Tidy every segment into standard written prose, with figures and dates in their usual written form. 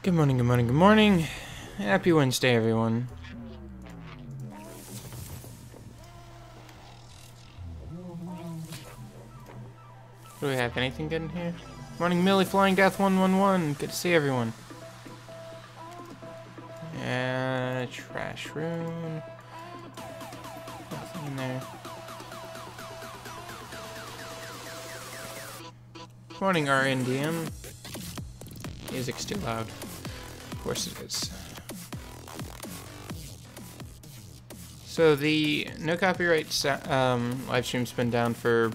Good morning, good morning, good morning. Happy Wednesday, everyone. Do we have anything good in here? Morning, Millie, Flying Death 111. Good to see everyone. Trash room. Nothing in there. Morning, RNDM. Music's too loud. Of course it is. So the no copyright live stream's been down for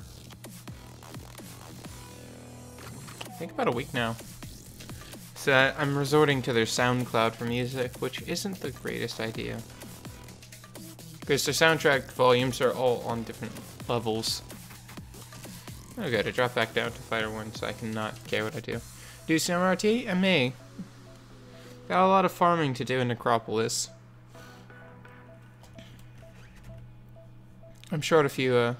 I think about a week now. So I'm resorting to their SoundCloud for music, which isn't the greatest idea. Because their soundtrack volumes are all on different levels. Okay, to drop back down to Fighter 1 so I can not care what I do. Do some RT? I may. Got a lot of farming to do in Necropolis. I'm short a few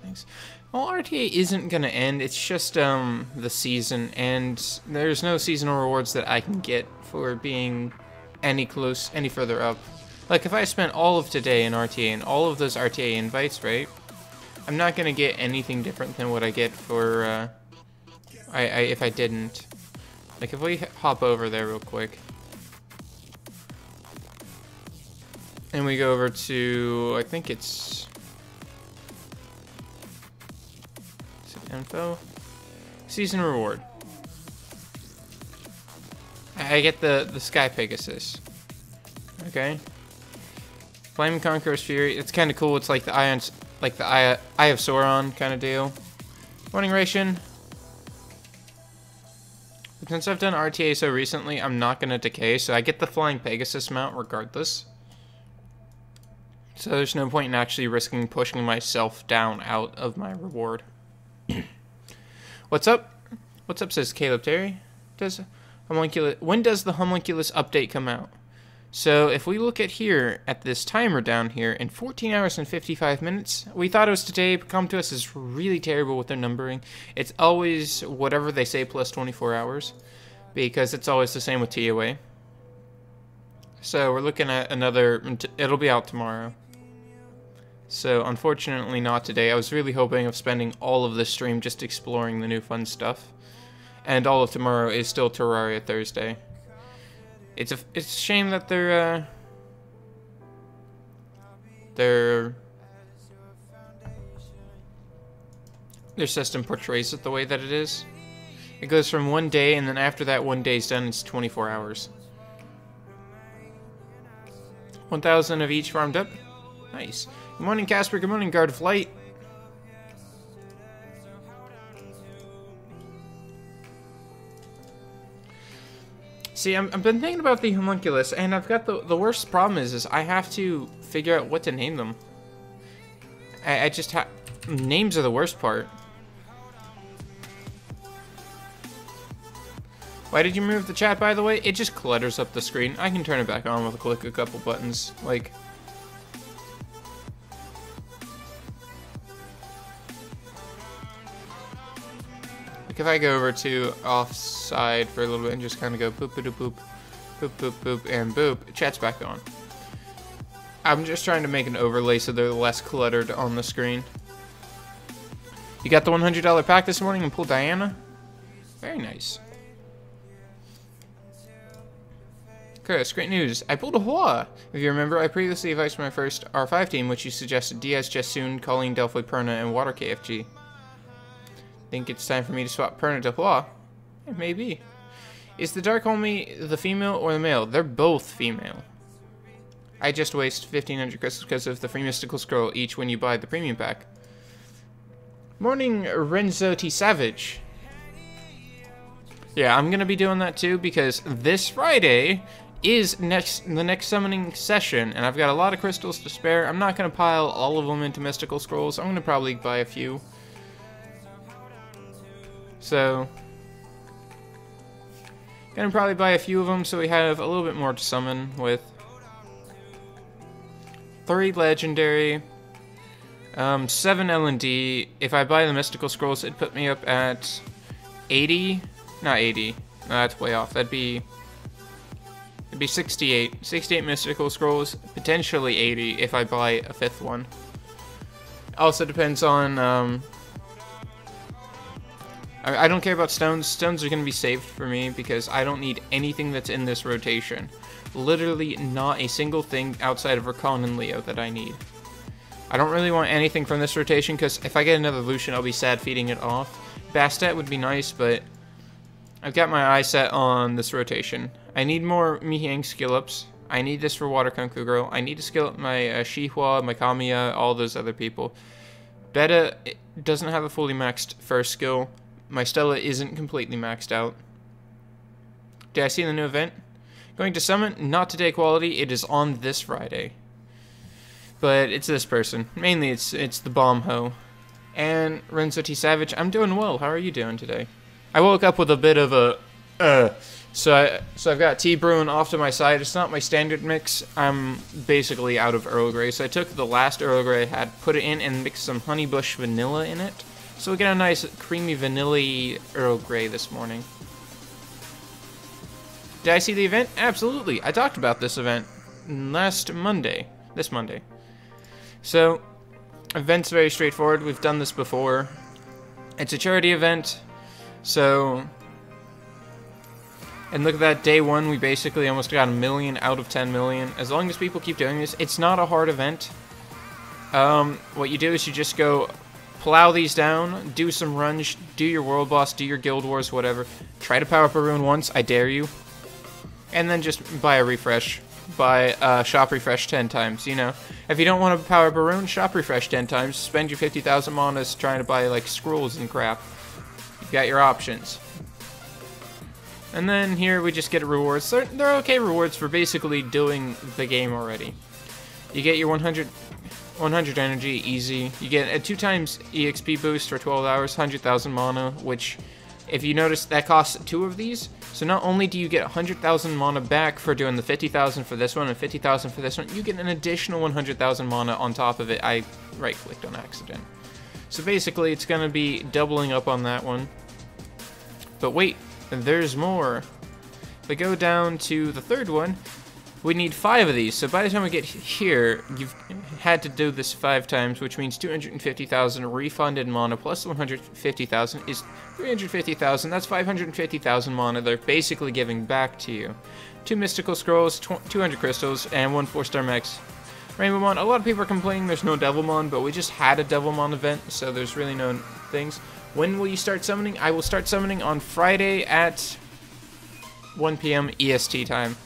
things. Well, RTA isn't gonna end, it's just the season, and there's no seasonal rewards that I can get for being any further up. Like, if I spent all of today in RTA and all of those RTA invites, right? I'm not gonna get anything different than what I get for, if I didn't. Like, if we hop over there real quick. And we go over to, I think it's... info. Season reward. I get the Sky Pegasus. Okay. Flame Conqueror's Fury. It's kind of cool. It's like the Eye of Sauron kind of deal. Morning Ration. But since I've done RTA so recently, I'm not gonna decay, so I get the Flying Pegasus mount regardless. So there's no point in actually risking pushing myself down out of my reward. What's up? What's up, says Caleb Terry. When does the Homunculus update come out? So if we look at here, at this timer down here, in 14 hours and 55 minutes, we thought it was today, but Come To Us is really terrible with their numbering. It's always whatever they say plus 24 hours, because it's always the same with TOA. So we're looking at another, it'll be out tomorrow. So, unfortunately not today. I was really hoping of spending all of this stream just exploring the new fun stuff. And all of tomorrow is still Terraria Thursday. It's a shame that their system portrays it the way that it is. It goes from 1 day, and then after that 1 day's done, it's 24 hours. 1,000 of each farmed up. Nice. Good morning, Casper. Good morning, Guard Flight. See, I've been thinking about the Homunculus, and I've got the worst problem is I have to figure out what to name them. I just have... Names are the worst part. Why did you remove the chat, by the way? It just clutters up the screen. I can turn it back on with a click a couple buttons. Like... if I go over to offside for a little bit and just kind of go boop, boop, boop, boop, boop, boop, and boop, chat's back on. I'm just trying to make an overlay so they're less cluttered on the screen. You got the $100 pack this morning and pulled Diana? Very nice. Chris, great news. I pulled a Hua. If you remember, I previously advised my first R5 team, which you suggested Diaz, Jessoon, Colleen, Delphi, Perna, and Water KFG. Think it's time for me to swap Perna to Hua? Maybe. Is the Dark Homie the female or the male? They're both female. I just waste 1,500 crystals because of the free mystical scroll each when you buy the premium pack. Morning, Renzo T. Savage. Yeah, I'm gonna be doing that too because this Friday is the next summoning session, and I've got a lot of crystals to spare. I'm not gonna pile all of them into mystical scrolls. I'm gonna probably buy a few. So, gonna probably buy a few of them so we have a little bit more to summon with. 3 legendary, 7 L&D. If I buy the mystical scrolls, it'd put me up at 80. Not 80. No, that's way off. That'd be It'd be 68. 68 mystical scrolls, potentially 80 if I buy a 5th one. Also depends on, I don't care about stones. Stones are going to be saved for me because I don't need anything that's in this rotation. Literally not a single thing outside of Rakon and Leo that I need. I don't really want anything from this rotation because if I get another Lucian, I'll be sad feeding it off. Bastet would be nice, but I've got my eye set on this rotation. I need more Mihang skill ups. I need this for Water Kunku Girl. I need to skill up my Shihua, my Kamiya, all those other people. Beta doesn't have a fully maxed first skill. My Stella isn't completely maxed out. Did I see the new event? Going to Summit, not today quality. It is on this Friday. But it's this person. Mainly it's the Bomb Ho. And Renzo T. Savage, I'm doing well. How are you doing today? I woke up with a bit of a So I've got tea brewing off to my side. It's not my standard mix. I'm basically out of Earl Grey. So I took the last Earl Grey I had, put it in, and mixed some Honey Bush vanilla in it. So we get a nice creamy vanilla Earl Grey this morning. Did I see the event? Absolutely. I talked about this event last Monday. This Monday. So, event's very straightforward. We've done this before. It's a charity event. So, and look at that, day one, we basically almost got 1 million out of 10 million. As long as people keep doing this, it's not a hard event. What you do is you just go plow these down, do some runs, do your world boss, do your guild wars, whatever. Try to power up a rune once, I dare you. And then just buy a refresh. Buy shop refresh 10 times, you know. If you don't want to power up a rune, shop refresh 10 times. Spend your 50,000 manas trying to buy like scrolls and crap. You've got your options. And then here we just get rewards. They're okay rewards for basically doing the game already. You get your 100 energy, easy. You get a 2 times EXP boost for 12 hours, 100,000 mana, which, if you notice, that costs 2 of these. So not only do you get 100,000 mana back for doing the 50,000 for this one and 50,000 for this one, you get an additional 100,000 mana on top of it. I right-clicked on accident. So basically, it's going to be doubling up on that one. But wait, there's more. If we go down to the third one, we need 5 of these. So by the time we get here, you've had to do this 5 times, which means 250,000 refunded mana plus 150,000 is 350,000. That's 550,000 mana they're basically giving back to you. 2 mystical scrolls, 200 crystals, and 1 4-star max Rainbow Mon. A lot of people are complaining there's no Devilmon, but we just had a Devilmon event, so there's really no things. When will you start summoning? I will start summoning on Friday at 1 p.m. EST time.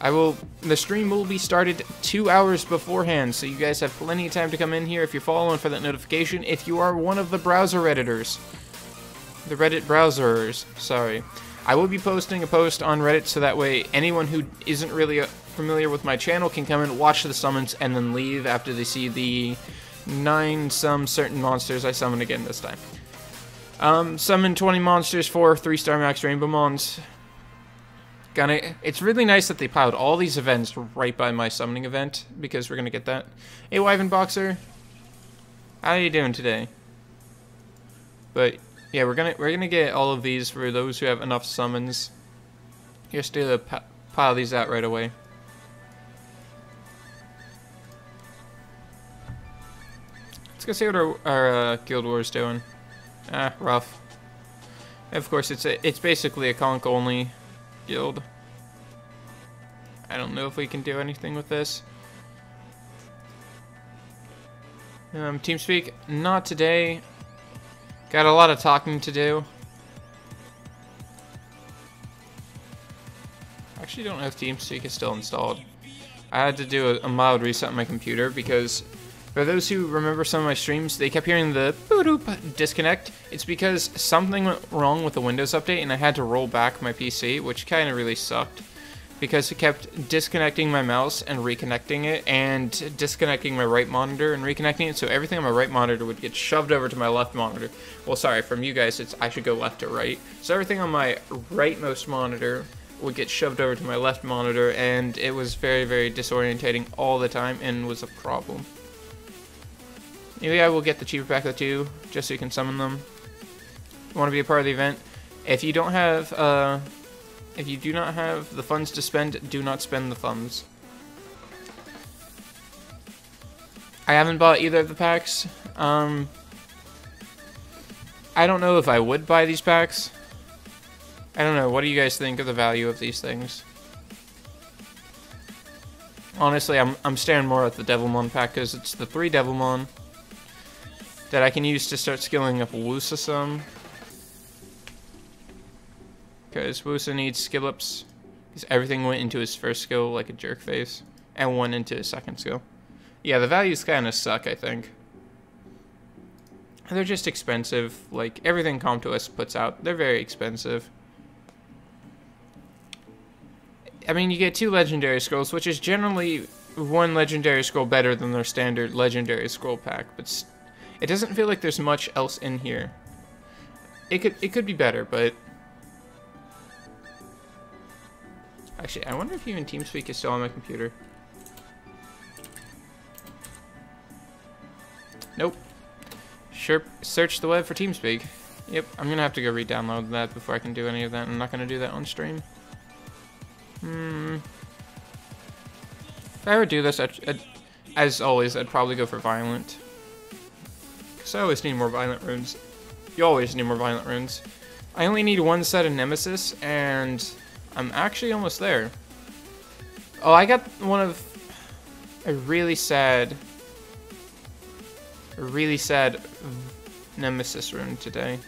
The stream will be started 2 hours beforehand, so you guys have plenty of time to come in here if you're following for that notification. If you are one of the browser Redditors, the Reddit browsers, sorry. I will be posting a post on Reddit so that way anyone who isn't really familiar with my channel can come and watch the summons and then leave after they see the 9 some certain monsters I summon again this time. Summon 20 monsters for 3-star max Rainbow Mons. It's really nice that they piled all these events right by my summoning event, because we're gonna get that. Hey, Wyvern Boxer, how are you doing today? But yeah, we're gonna get all of these for those who have enough summons. Here's to pile these out right away. Let's go see what our guild war is doing. Rough. Of course, it's basically a conch only guild. I don't know if we can do anything with this. TeamSpeak, not today. Got a lot of talking to do. Actually, don't know if TeamSpeak is still installed. I had to do a mild reset on my computer because for those who remember some of my streams, they kept hearing the boop disconnect. It's because something went wrong with the Windows update and I had to roll back my PC, which kind of really sucked. Because it kept disconnecting my mouse and reconnecting it, and disconnecting my right monitor and reconnecting it, so everything on my right monitor would get shoved over to my left monitor. Well, sorry, from you guys, I should go left to right. So everything on my rightmost monitor would get shoved over to my left monitor, and it was very, very disorientating all the time, and was a problem. Maybe I will get the cheaper pack of 2, just so you can summon them. Want to be a part of the event? If you don't have, If you do not have the funds to spend, do not spend the funds. I haven't bought either of the packs. I don't know if I would buy these packs. I don't know. What do you guys think of the value of these things? Honestly, I'm staring more at the Devilmon pack because it's the 3 Devilmon that I can use to start skilling up Wusa some. Because Wusa needs skill ups. Because everything went into his first skill like a jerk face. And one into his second skill. Yeah, the values kind of suck, I think. They're just expensive. Like, everything Com2uS puts out, they're very expensive. I mean, you get 2 legendary scrolls, which is generally 1 legendary scroll better than their standard legendary scroll pack. But it doesn't feel like there's much else in here. It could be better, but... Actually, I wonder if even TeamSpeak is still on my computer. Nope. Sure, search the web for TeamSpeak. Yep, I'm gonna have to go re-download that before I can do any of that. I'm not gonna do that on stream. If I were to do this, as always, I'd probably go for Violent. Because I always need more Violent runes. You always need more Violent runes. I only need 1 set of Nemesis, and I'm actually almost there. Oh, I got one of a really sad Nemesis rune today.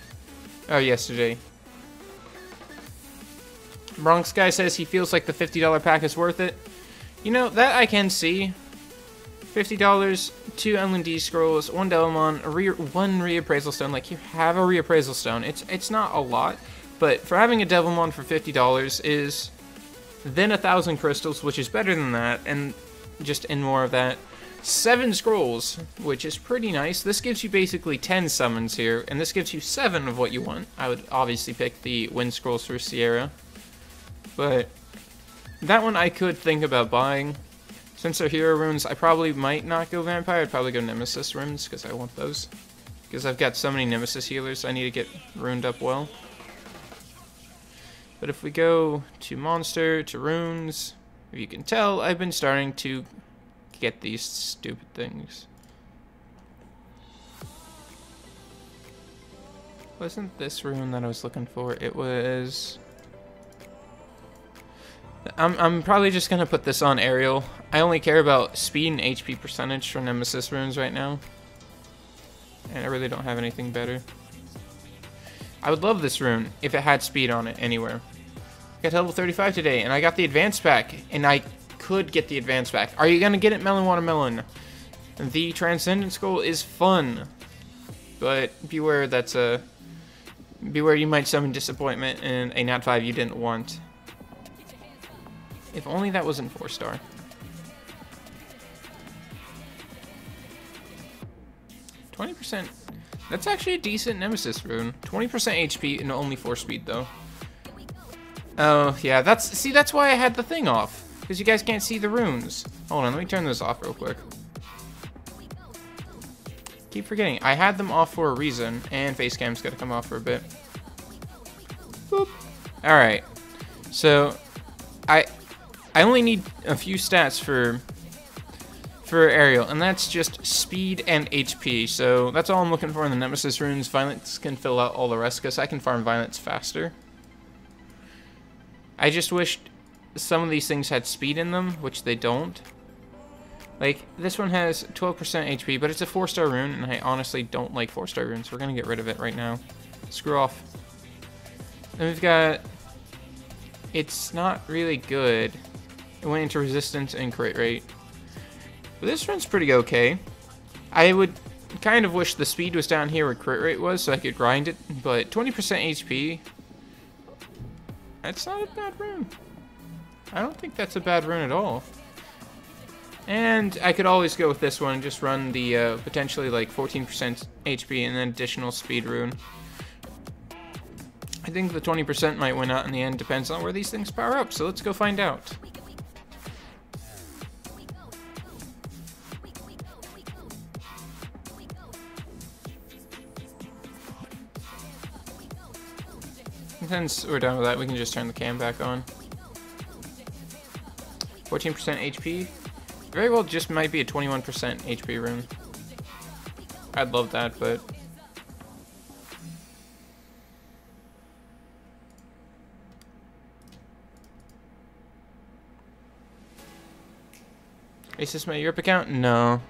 Oh, yesterday. Bronx Guy says he feels like the $50 pack is worth it. You know, that I can see. $50, 2 L&D scrolls, 1 Devilmon, 1 reappraisal stone. Like, you have a reappraisal stone. It's not a lot, but for having a Devilmon for $50 is then 1,000 crystals, which is better than that, and just in more of that. 7 scrolls, which is pretty nice. This gives you basically 10 summons here, and this gives you 7 of what you want. I would obviously pick the Wind Scrolls for Sierra, but that one I could think about buying. Since they're hero runes, I probably might not go Vampire. I'd probably go Nemesis runes, because I want those. Because I've got so many Nemesis healers, I need to get runed up well. But if we go to Monster, to Runes, if you can tell, I've been starting to get these stupid things. Wasn't this rune that I was looking for? It was... I'm probably just gonna put this on Aerial. I only care about speed and HP percentage for Nemesis runes right now. And I really don't have anything better. I would love this rune if it had speed on it anywhere. I got to level 35 today, and I got the advanced pack, and I could get the advanced pack. Are you gonna get it, Melon Watermelon? The Transcendent Scroll is fun, but beware beware you might summon disappointment in a Nat 5 you didn't want. If only that wasn't 4-star. 20%. That's actually a decent Nemesis rune. 20% HP and only 4 speed though. Oh yeah, that's why I had the thing off. Because you guys can't see the runes. Hold on, let me turn this off real quick. Keep forgetting. I had them off for a reason, and Facecam's gotta come off for a bit. Boop. Alright. So, I only need a few stats for Aerial, and that's just speed and HP. So, that's all I'm looking for in the Nemesis runes. Violence can fill out all the rest, because I can farm Violence faster. I just wished some of these things had speed in them, which they don't. Like, this one has 12% HP, but it's a 4-star rune, and I honestly don't like 4-star runes. We're gonna get rid of it right now. Screw off. Then we've got... It's not really good. It went into resistance and crit rate. But this rune's pretty okay. I would kind of wish the speed was down here where crit rate was, so I could grind it, but 20% HP... That's not a bad rune. I don't think that's a bad rune at all. And I could always go with this one and just run the potentially like 14% HP and then additional speed rune. I think the 20% might win out in the end, depends on where these things power up, so let's go find out. Since we're done with that, we can just turn the cam back on. 14% HP. Very well just might be a 21% HP rune. I'd love that, but... Is this my Europe account? No.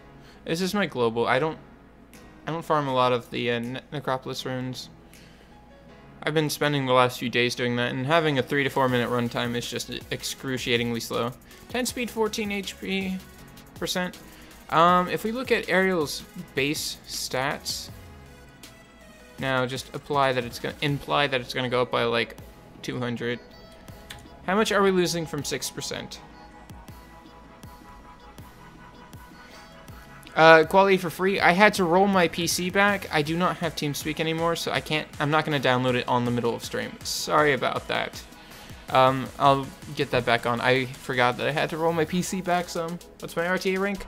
This is my global. I don't farm a lot of the Necropolis runes. I've been spending the last few days doing that, and having a 3 to 4 minute runtime is just excruciatingly slow. 10 speed, 14 HP percent. If we look at Ariel's base stats, now just imply that it's gonna go up by like 200. How much are we losing from 6%? Quality for free. I had to roll my PC back. I do not have TeamSpeak anymore, so I'm not going to download it on the middle of stream. Sorry about that. I'll get that back on. I forgot that I had to roll my PC back some. What's my RTA rank?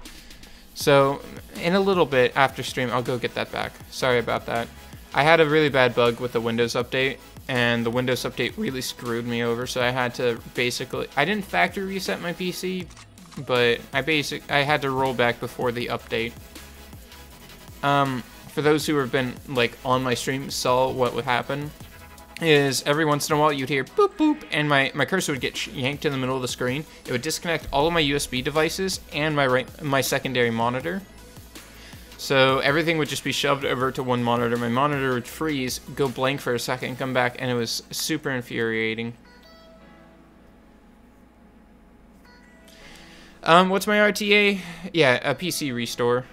So, in a little bit after stream, I'll go get that back. Sorry about that. I had a really bad bug with the Windows update, and the Windows update really screwed me over, so I had to basically... I didn't factory reset my PC, but I had to roll back before the update. For those who have been like on my stream saw what would happen is every once in a while you'd hear boop boop and my cursor would get yanked in the middle of the screen. It would disconnect all of my USB devices and my secondary monitor. So everything would just be shoved over to one monitor. My monitor would freeze, go blank for a second, come back, and it was super infuriating. What's my RTA? Yeah, a PC restore.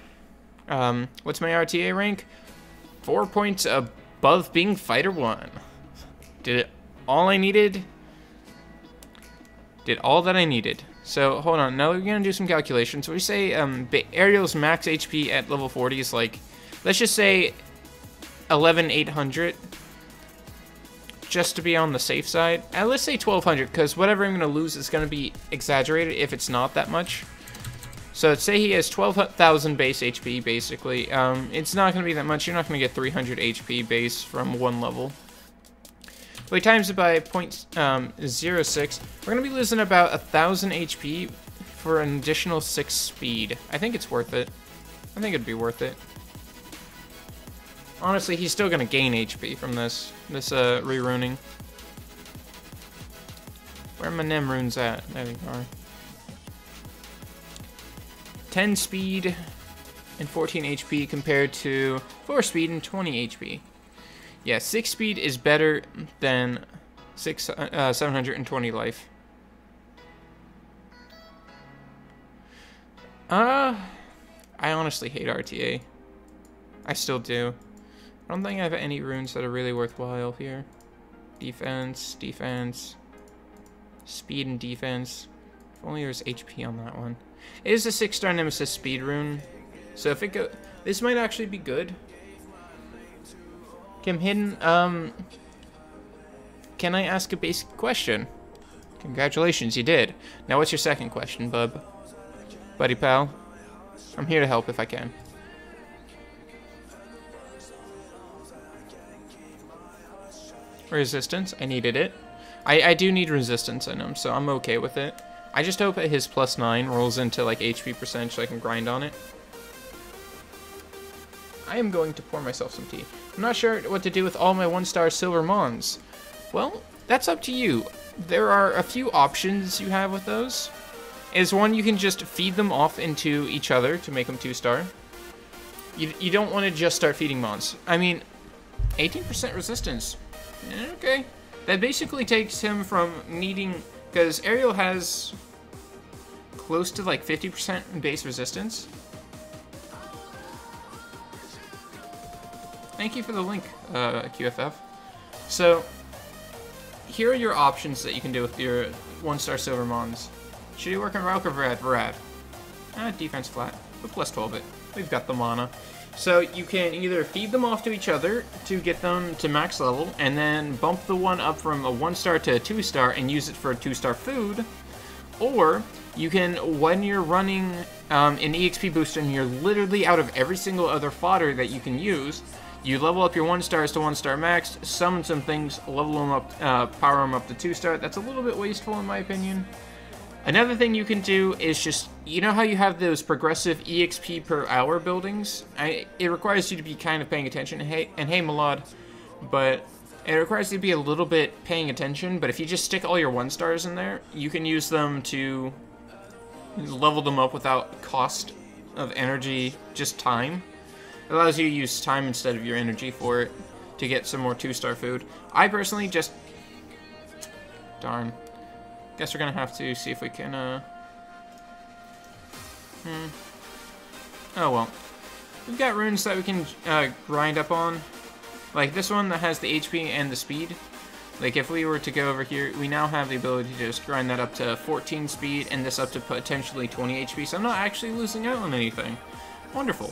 What's my RTA rank? 4 points above being Fighter 1. Did it all I needed? Did all that I needed. So, hold on. Now we're going to do some calculations. We say Ariel's max HP at level 40 is like, let's just say 11,800. Just to be on the safe side. And let's say 1,200, because whatever I'm going to lose is going to be exaggerated if it's not that much. So let's say he has 12,000 base HP, basically. It's not going to be that much. You're not going to get 300 HP base from one level. If we times it by 0.06, we're going to be losing about 1,000 HP for an additional 6 speed. I think it's worth it. I think it'd be worth it. Honestly, he's still going to gain HP from this re-runing. Where are my Nem runes at? There they are. 10 speed and 14 HP compared to 4 speed and 20 HP. Yeah, 6 speed is better than 720 life. I honestly hate RTA. I still do. I don't think I have any runes that are really worthwhile here. Defense, defense, speed and defense. If only there's HP on that one. It is a 6-star Nemesis speed rune. So if it go, this might actually be good. Kim Hidden, can I ask a basic question? Congratulations, you did. Now what's your second question, bub? Buddy pal? I'm here to help if I can. Resistance, I needed it. I do need resistance in him, so I'm okay with it. I just hope that his +9 rolls into like HP percentage so I can grind on it. I am going to pour myself some tea. I'm not sure what to do with all my 1-star silver mons. Well, that's up to you. There are a few options you have with those. Is one, you can just feed them off into each other to make them 2-star. You don't want to just start feeding mons. I mean, 18% resistance. Okay. That basically takes him from needing... Because Ariel has close to like 50% base resistance. Thank you for the link, QFF. So, here are your options that you can do with your 1-star silver mons. Should you work on Rauk or Vrad? Vrad. Defense flat, but +12 it. We've got the mana. So you can either feed them off to each other to get them to max level, and then bump the one up from a 1-star to a 2-star and use it for a 2-star food, or you can, when you're running an EXP booster and you're literally out of every single other fodder that you can use, You level up your 1-stars to 1-star max, summon some things, level them up, power them up to 2-star. That's a little bit wasteful in my opinion. Another thing you can do is just, you know how you have those progressive EXP per hour buildings? It requires you to be kind of paying attention, and hey Malad, but it requires you to be a little bit paying attention, but if you just stick all your 1-stars in there, you can use them to level them up without cost of energy, just time. It allows you to use time instead of your energy for it to get some more 2-star food. I personally just... Darn. Guess we're gonna have to see if we can, Oh well. We've got runes that we can grind up on. Like this one that has the HP and the speed. Like if we were to go over here, we now have the ability to just grind that up to 14 speed and this up to potentially 20 HP. So I'm not actually losing out on anything. Wonderful.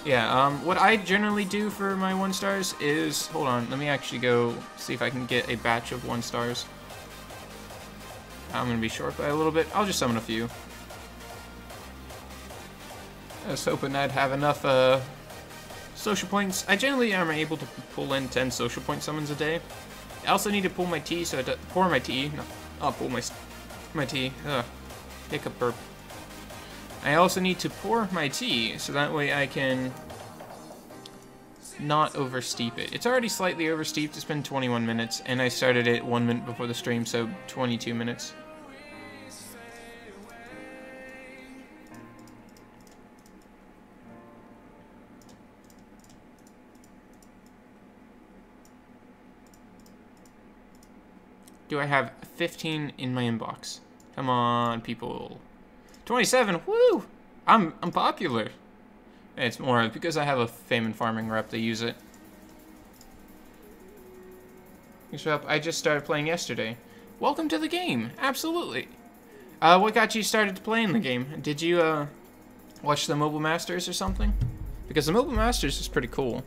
Yeah, what I generally do for my 1-stars is... Hold on, let me actually go see if I can get a batch of 1-stars. I'm going to be short by a little bit. I'll just summon a few. I was hoping I'd have enough social points. I generally am able to pull in 10 social point summons a day. I also need to pull my tea, so pour my tea. No, I'll pull my tea. Ugh. Hiccup burp. I also need to pour my tea, so that way I can not oversteep it. It's already slightly oversteeped. It's been 21 minutes, and I started it 1 minute before the stream, so 22 minutes. Do I have 15 in my inbox? Come on, people. 27, woo! I'm popular. It's more because I have a fame and farming rep, they use it. I just started playing yesterday. Welcome to the game, absolutely. What got you started playing the game? Did you watch the Mobile Masters or something? Because the Mobile Masters is pretty cool.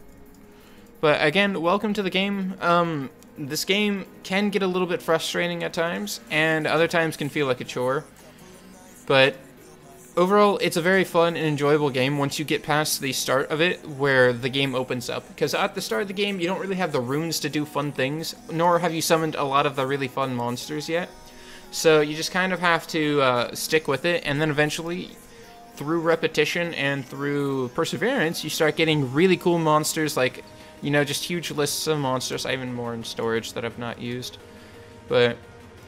But again, welcome to the game. This game can get a little bit frustrating at times, and other times can feel like a chore. But overall, it's a very fun and enjoyable game once you get past the start of it, where the game opens up. Because at the start of the game, you don't really have the runes to do fun things, nor have you summoned a lot of the really fun monsters yet. So you just kind of have to stick with it, and then eventually, through repetition and through perseverance, you start getting really cool monsters, like, you know, just huge lists of monsters. I have even more in storage that I've not used. But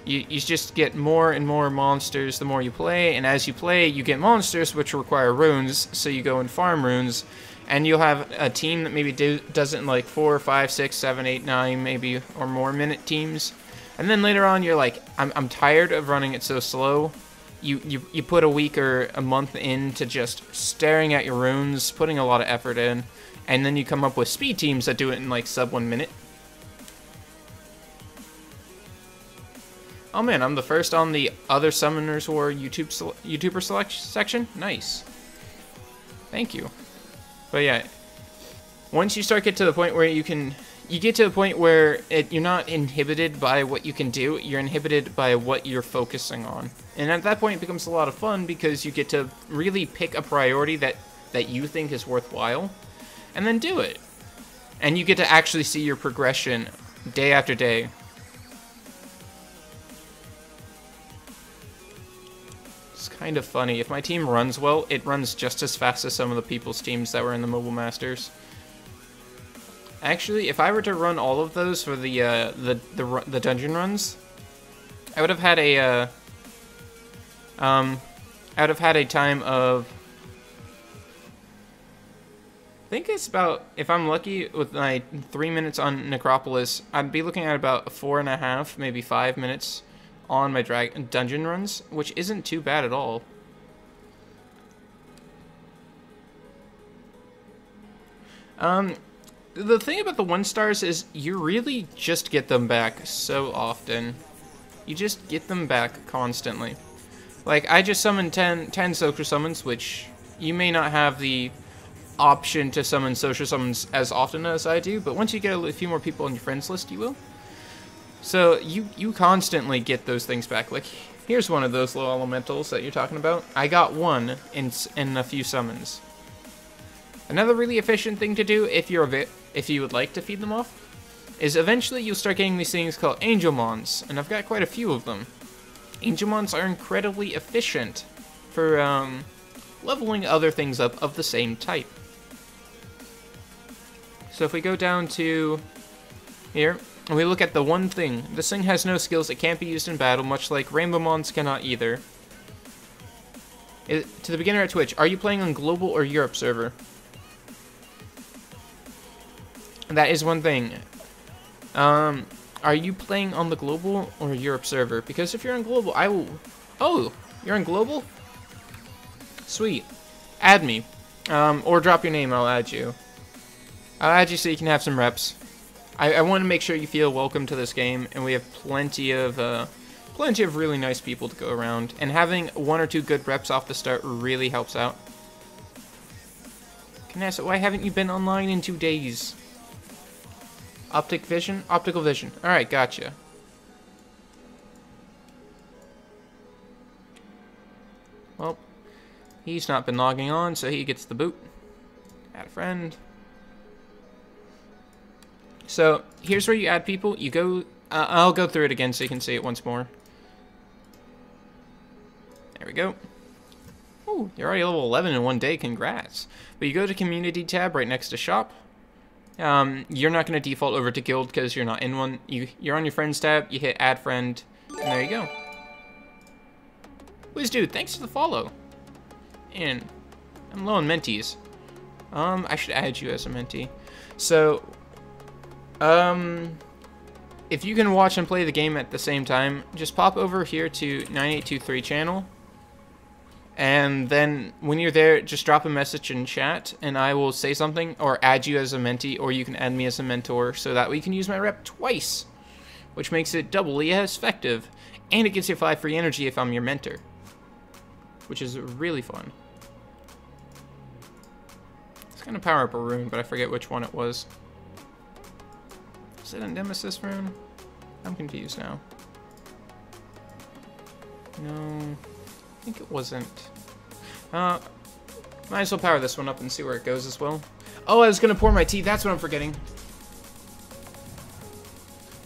you just get more and more monsters the more you play, and as you play, you get monsters which require runes, so you go and farm runes, and you'll have a team that maybe does it in like 4, 5, 6, 7, 8, 9, maybe, or more minute teams. And then later on, you're like, I'm tired of running it so slow. You put a week or a month into just staring at your runes, putting a lot of effort in, and then you come up with speed teams that do it in like sub 1 minute. Oh man, I'm the first on the Other Summoners War YouTuber select section? Nice. Thank you. But yeah, once you start get to the point where you get to the point where you're not inhibited by what you can do, you're inhibited by what you're focusing on. And at that point it becomes a lot of fun because you get to really pick a priority that you think is worthwhile, and then do it. And you get to actually see your progression day after day. Kind of funny. If my team runs well, it runs just as fast as some of the people's teams that were in the Mobile Masters. Actually, if I were to run all of those for the dungeon runs, I would have had a time of, I think it's about, if I'm lucky with my 3 minutes on Necropolis, I'd be looking at about 4.5, maybe 5 minutes on my dungeon runs, which isn't too bad at all. The thing about the 1-stars is you really just get them back so often. You just get them back constantly. Like, I just summoned 10 social summons, which you may not have the option to summon social summons as often as I do, but once you get a few more people on your friends list, you will. So you constantly get those things back. Like, here's one of those low elementals that you're talking about. I got one in a few summons. Another really efficient thing to do if you would like to feed them off is eventually you'll start getting these things called Angelmons, and I've got quite a few of them. Angelmons are incredibly efficient for leveling other things up of the same type. So if we go down to here, and we look at the one thing, this thing has no skills, it can't be used in battle, much like Rainbow Mons cannot either. To the beginner at Twitch, are you playing on global or Europe server? That is one thing. Are you playing on the global or Europe server? Because if you're on global, I will... Oh, you're on global? Sweet. Add me. Or drop your name, I'll add you. I'll add you so you can have some reps. I want to make sure you feel welcome to this game, and we have plenty of really nice people to go around. And having 1 or 2 good reps off the start really helps out. Can I ask, why haven't you been online in 2 days? Optical vision. Alright, gotcha. Well, he's not been logging on, so he gets the boot. Add a friend. So, here's where you add people. You go... I'll go through it again so you can see it once more. There we go. Ooh, you're already level 11 in 1 day. Congrats. But you go to Community tab right next to Shop. You're not going to default over to Guild because you're not in one. You're on your Friends tab, you hit Add Friend, and there you go. Whiz dude, thanks for the follow. And I'm low on mentees. I should add you as a mentee. So, if you can watch and play the game at the same time, just pop over here to 9823 channel. And then when you're there, just drop a message in chat and I will say something or add you as a mentee, or you can add me as a mentor so that we can use my rep twice, which makes it doubly as effective. And it gives you 5 free energy if I'm your mentor, which is really fun. It's gonna power up a rune, but I forget which one it was. Is it a Nemesis rune? I'm confused now. No. I think it wasn't. Might as well power this one up and see where it goes as well. Oh, I was gonna pour my tea. That's what I'm forgetting.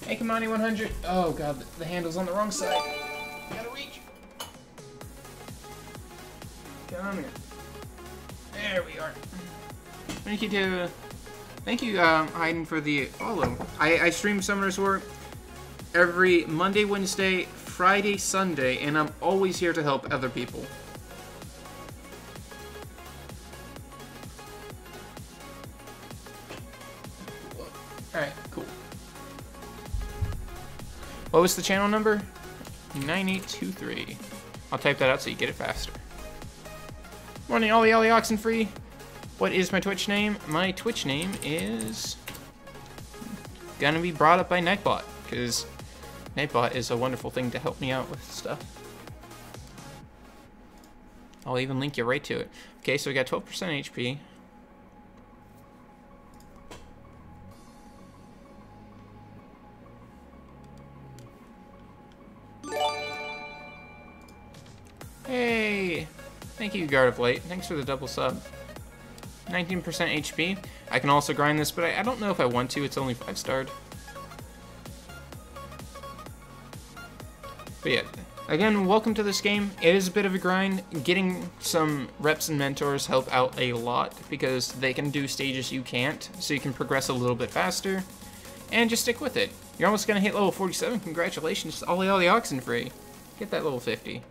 Hey, Kamani 100. Oh god, the handle's on the wrong side. Gotta reach. Come here. There we are. Thank you, Hayden, for the follow. I stream Summoner's War every Monday, Wednesday, Friday, Sunday, and I'm always here to help other people. Alright, cool. What was the channel number? 9823. I'll type that out so you get it faster. Morning, Ollie Oxenfree. What is my Twitch name? My Twitch name is gonna be brought up by Nightbot, because Nightbot is a wonderful thing to help me out with stuff. I'll even link you right to it. Okay, so we got 12% HP. Hey! Thank you, Guard of Light. Thanks for the double sub. 19% HP. I can also grind this, but I don't know if I want to. It's only 5-starred. But yeah, again, welcome to this game. It is a bit of a grind. Getting some reps and mentors help out a lot because they can do stages you can't, so you can progress a little bit faster. And just stick with it. You're almost going to hit level 47. Congratulations, Ollie Oxenfree. Get that level 50.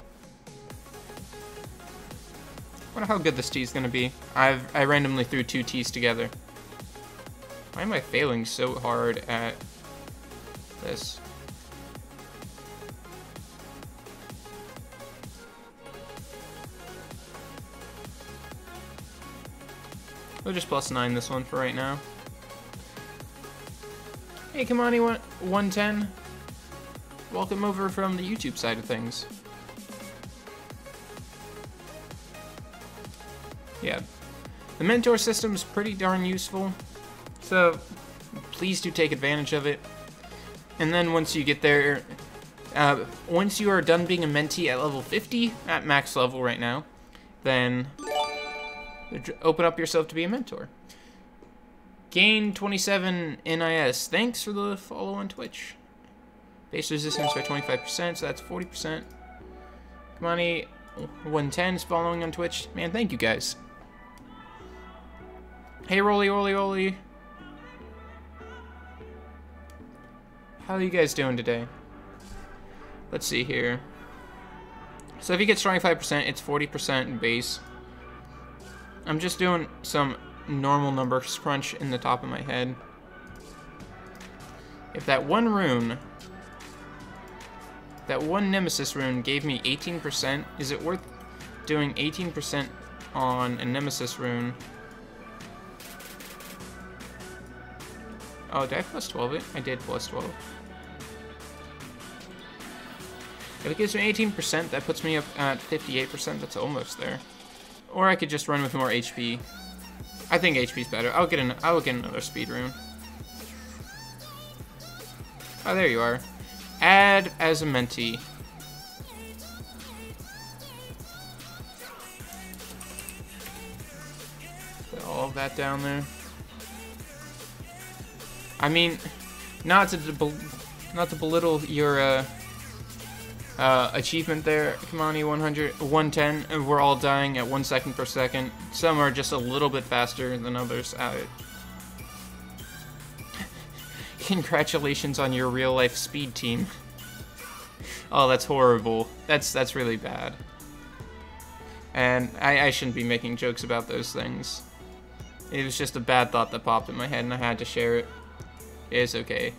I wonder how good this tea is going to be. I randomly threw 2 teas together. Why am I failing so hard at this? We'll just +9 this one for right now. Hey, Kamani 110. Welcome over from the YouTube side of things. Yeah, the mentor system is pretty darn useful, so please do take advantage of it. And then once you get there, once you are done being a mentee at level 50, at max level right now, then Open up yourself to be a mentor. Gain 27 NIS. Thanks for the follow on Twitch. Base resistance by 25%, so that's 40%. Kamani 110 is following on Twitch. Man, thank you guys. Hey, Rolly. How are you guys doing today? Let's see here. So if you get strong 5%, it's 40% in base. I'm just doing some normal numbers crunch in the top of my head. If that one rune, that one Nemesis rune gave me 18%, is it worth doing 18% on a Nemesis rune? Oh, did I plus 12 it? I did plus 12. If it gives me 18%, that puts me up at 58%. That's almost there. Or I could just run with more HP. I think HP's better. I'll get another speed rune. Oh, there you are. Add as a mentee. Put all of that down there. I mean, not to belittle your achievement there, Kamani 110, and we're all dying at 1 second per second. Some are just a little bit faster than others at it. Congratulations on your real life speed team. Oh, that's horrible. That's really bad. And I shouldn't be making jokes about those things. It was just a bad thought that popped in my head and I had to share it. It's okay.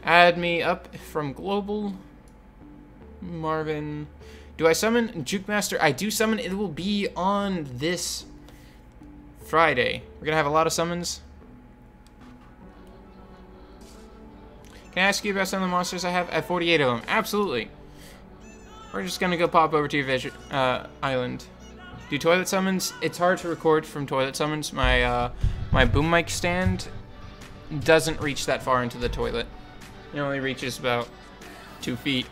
Add me up from global. Marvin. Do I summon Juke Master? I do summon. It will be on this Friday. We're gonna have a lot of summons. Can I ask you about some of the monsters I have? I have 48 of them. Absolutely. We're just gonna go pop over to your island. Do toilet summons? It's hard to record from toilet summons. My my boom mic stand doesn't reach that far into the toilet. It only reaches about 2 feet.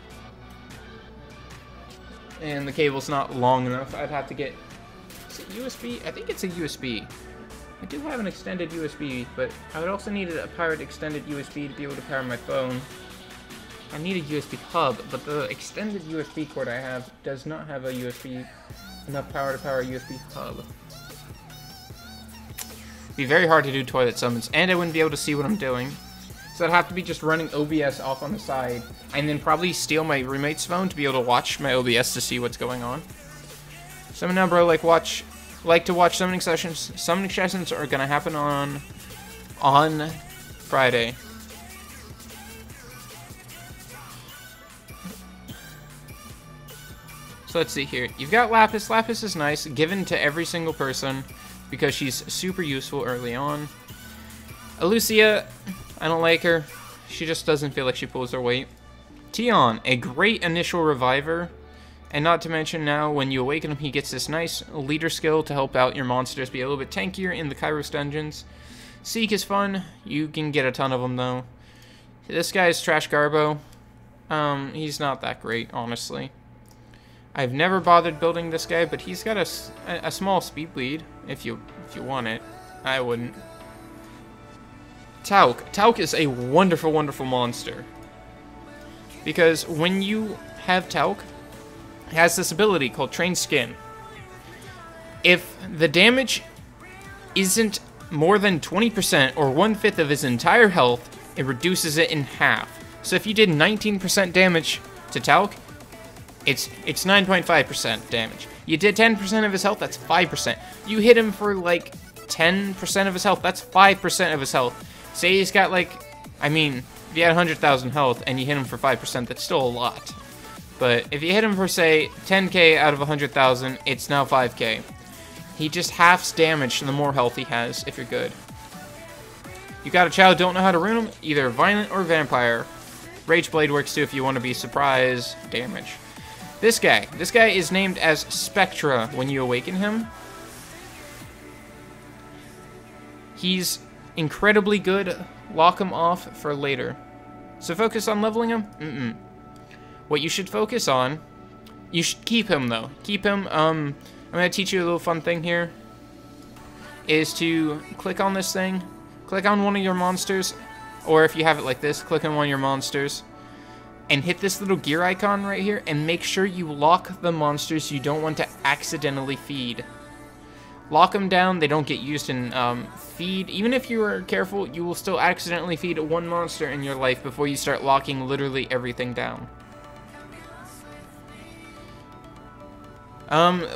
And the cable's not long enough. I'd have to get... Is it USB? I think it's a USB. I do have an extended USB, but I would also need a powered extended USB to be able to power my phone. I need a USB hub, but the extended USB cord I have does not have a enough power to power a USB hub. It'd be very hard to do toilet summons, and I wouldn't be able to see what I'm doing. So I'd have to be just running OBS off on the side, and then probably steal my roommate's phone to be able to watch my OBS to see what's going on. Summon now, bro. Like to watch summoning sessions. Summoning sessions are gonna happen on Friday. So let's see here. You've got Lapis. Lapis is nice, given to every single person because she's super useful early on. Alucia, I don't like her. She just doesn't feel like she pulls her weight. Tion, a great initial reviver. And not to mention now, when you awaken him, he gets this nice leader skill to help out your monsters be a little bit tankier in the Kairos dungeons. Seek is fun. You can get a ton of them, though. This guy is Trash Garbo. He's not that great, honestly. I've never bothered building this guy, but he's got a small speed lead, if you want it. I wouldn't. Tauk. Tauk is a wonderful, wonderful monster. Because when you have Tauk, it has this ability called Trained Skin. If the damage isn't more than 20% or 1/5 of his entire health, it reduces it in half. So if you did 19% damage to Tauk, it's 9.5% damage. You did 10% of his health, that's 5%. You hit him for like 10% of his health, that's 5% of his health. Say he's got like, I mean, if you had 100,000 health and you hit him for 5%, that's still a lot. But if you hit him for, say, 10k out of 100,000, it's now 5k. He just halves damage the more health he has, if you're good. You got a child, don't know how to rune him? Either Violent or Vampire. Rage Blade works too if you want to be surprise damage. This guy is named as Spectra when you awaken him. He's incredibly good. Lock him off for later. So focus on leveling him? What you should focus on, you should keep him though. Keep him, I'm gonna teach you a little fun thing here. is to click on this thing, click on one of your monsters, or if you have it like this, click on one of your monsters, and hit this little gear icon right here, and make sure you lock the monsters you don't want to accidentally feed. Lock them down, they don't get used in feed. Even if you are careful, you will still accidentally feed one monster in your life before you start locking literally everything down.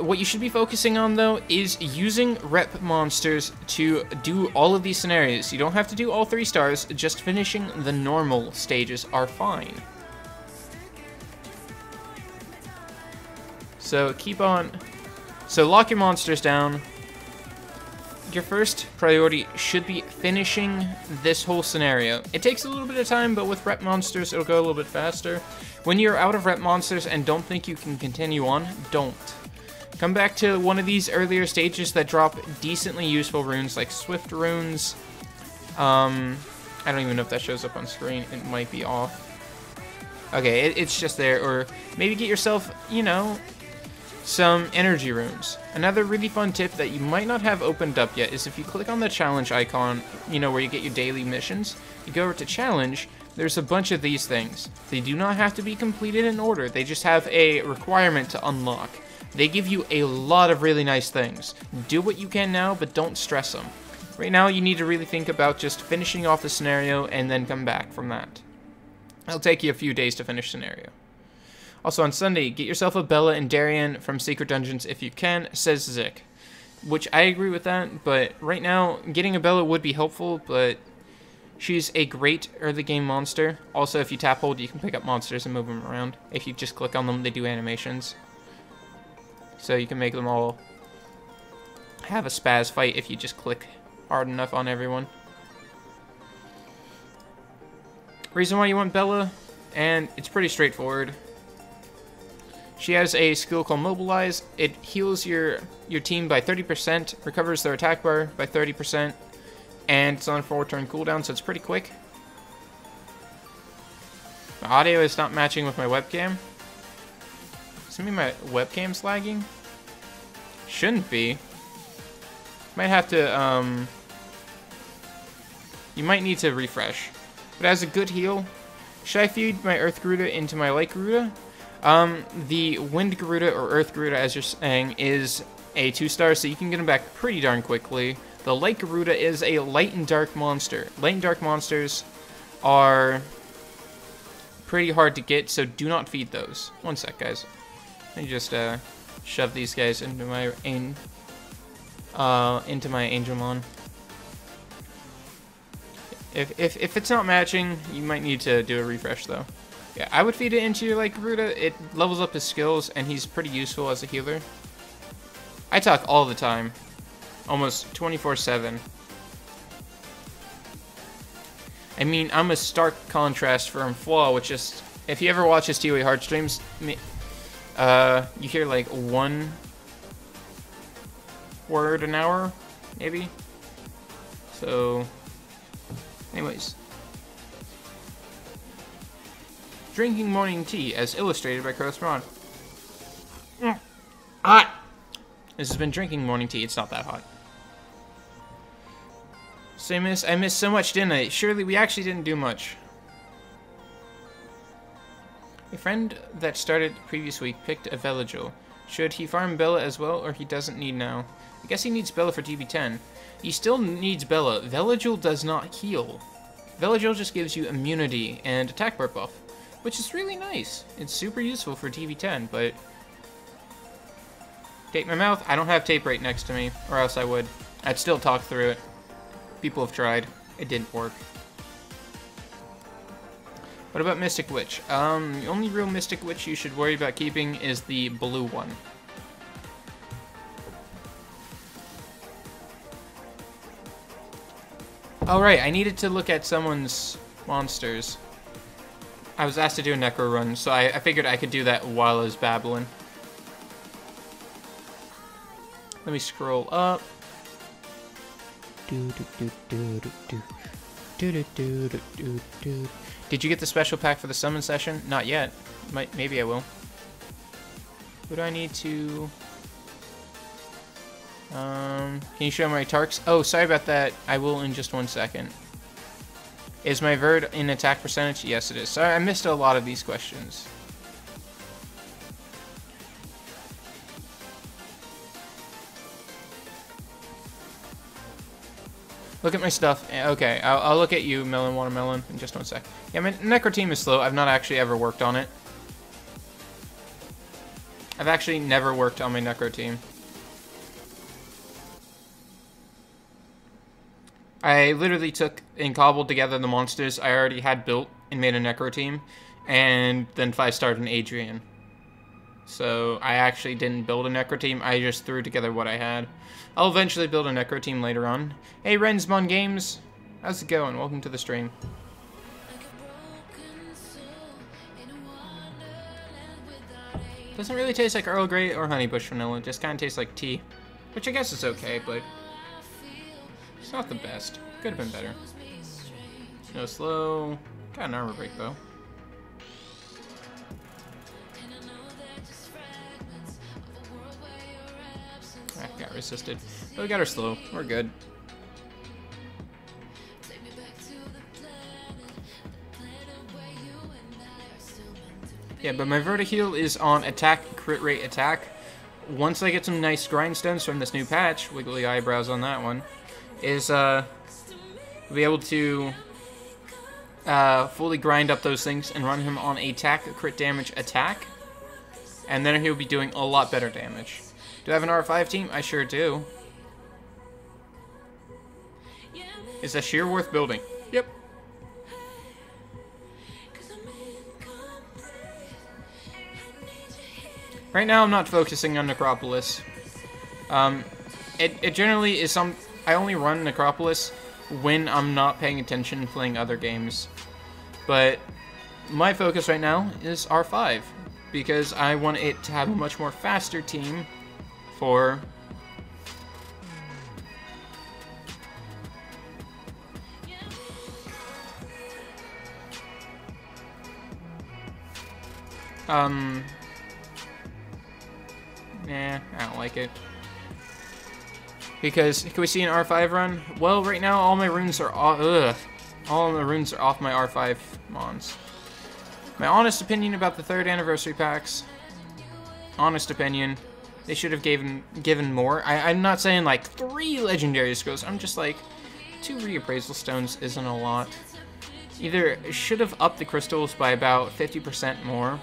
What you should be focusing on, though, is using rep monsters to do all of these scenarios. You don't have to do all 3 stars, just finishing the normal stages are fine. So keep on. So lock your monsters down. Your first priority should be finishing this whole scenario. It takes a little bit of time, but with rep monsters, it'll go a little bit faster. When you're out of rep monsters and don't think you can continue on, don't. Come back to one of these earlier stages that drop decently useful runes, like Swift runes. I don't even know if that shows up on screen. It might be off. Okay, it's just there. Or maybe get yourself, you know, some energy runes. Another really fun tip that you might not have opened up yet is if you click on the challenge icon, you know, where you get your daily missions, you go over to challenge, there's a bunch of these things. They do not have to be completed in order, they just have a requirement to unlock. They give you a lot of really nice things. Do what you can now, but don't stress them. Right now, you need to really think about just finishing off the scenario and then come back from that. It'll take you a few days to finish scenario. Also on Sunday, get yourself a Bella and Darian from Secret Dungeons if you can, says Zik. Which I agree with that, but right now, getting a Bella would be helpful, but she's a great early game monster. Also, if you tap hold, you can pick up monsters and move them around. If you just click on them, they do animations. So you can make them all have a spaz fight if you just click hard enough on everyone. Reason why you want Bella, and it's pretty straightforward. She has a skill called Mobilize. It heals your team by 30%, recovers their attack bar by 30%, and it's on a 4-turn cooldown, so it's pretty quick. My audio is not matching with my webcam. Does that mean my webcam's lagging? Shouldn't be. Might have to, you might need to refresh. But as a good heal, should I feed my Earth Garuda into my Light Garuda? The Wind Garuda, or Earth Garuda as you're saying, is a 2-star, so you can get him back pretty darn quickly. The Light Garuda is a light and dark monster. Light and dark monsters are pretty hard to get, so do not feed those. One sec, guys. Let me just shove these guys into my Angelmon. If it's not matching, you might need to do a refresh though. Yeah, I would feed it into your Light Garuda. It levels up his skills, and he's pretty useful as a healer. I talk all the time, almost 24/7. I mean, I'm a stark contrast from Flaw, which is, if you ever watch his TOA hard streams, you hear like 1 word an hour, maybe. So, anyways. Drinking morning tea, as illustrated by Crow Spawn. Hot! This has been drinking morning tea. It's not that hot. So I missed so much, didn't I? Surely we actually didn't do much. A friend that started previous week picked a Veligil. Should he farm Bella as well, or he doesn't need now? I guess he needs Bella for DB10. He still needs Bella. Veligil does not heal. Veligil just gives you immunity and attack bar buff, which is really nice. It's super useful for DB10, but... Tape my mouth? I don't have tape right next to me, or else I would. I'd still talk through it. People have tried. It didn't work. What about Mystic Witch? The only real Mystic Witch you should worry about keeping is the blue one. Alright, I needed to look at someone's monsters. I was asked to do a Necro run, so I figured I could do that while I was babbling. Let me scroll up. Did you get the special pack for the summon session? Not yet. Maybe I will. Who do I need to... Can you show my Tarks? Oh, sorry about that. I will in just 1 second. Is my Verd in attack percentage? Yes, it is. Sorry, I missed a lot of these questions. Look at my stuff. Okay, I'll look at you, Melon Watermelon, in just 1 sec. Yeah, my Necro team is slow. I've not actually ever worked on it. I've actually never worked on my Necro team. I literally took and cobbled together the monsters I already had built and made a Necro team, and then 5-starred an Adrian. So I actually didn't build a Necro team, I just threw together what I had. I'll eventually build a Necro team later on. Hey Rensmon Games, how's it going? Welcome to the stream. Doesn't really taste like Earl Grey or Honeybush Vanilla, it just kind of tastes like tea. Which I guess is okay, but it's not the best. Could have been better. No slow. Got an armor break though. Got resisted. But we got her slow. We're good. Yeah, but my Vertiheal is on attack, crit rate, attack. Once I get some nice grindstones from this new patch, wiggly eyebrows on that one, is be able to fully grind up those things and run him on attack, crit damage, attack. And then he'll be doing a lot better damage. Do I have an R5 team? I sure do. Is that sheer worth building? Yep. Right now I'm not focusing on Necropolis. It generally is I only run Necropolis when I'm not paying attention playing other games. But my focus right now is R5 because I want it to have a much more faster team for nah, I don't like it. Because can we see an R5 run? Well, right now all my runes are off. All the runes are off my R5 mons. My honest opinion about the 3rd anniversary packs. Honest opinion. They should have given more. I'm not saying like 3 legendary scrolls. I'm just like 2 reappraisal stones isn't a lot. Either should have upped the crystals by about 50% more.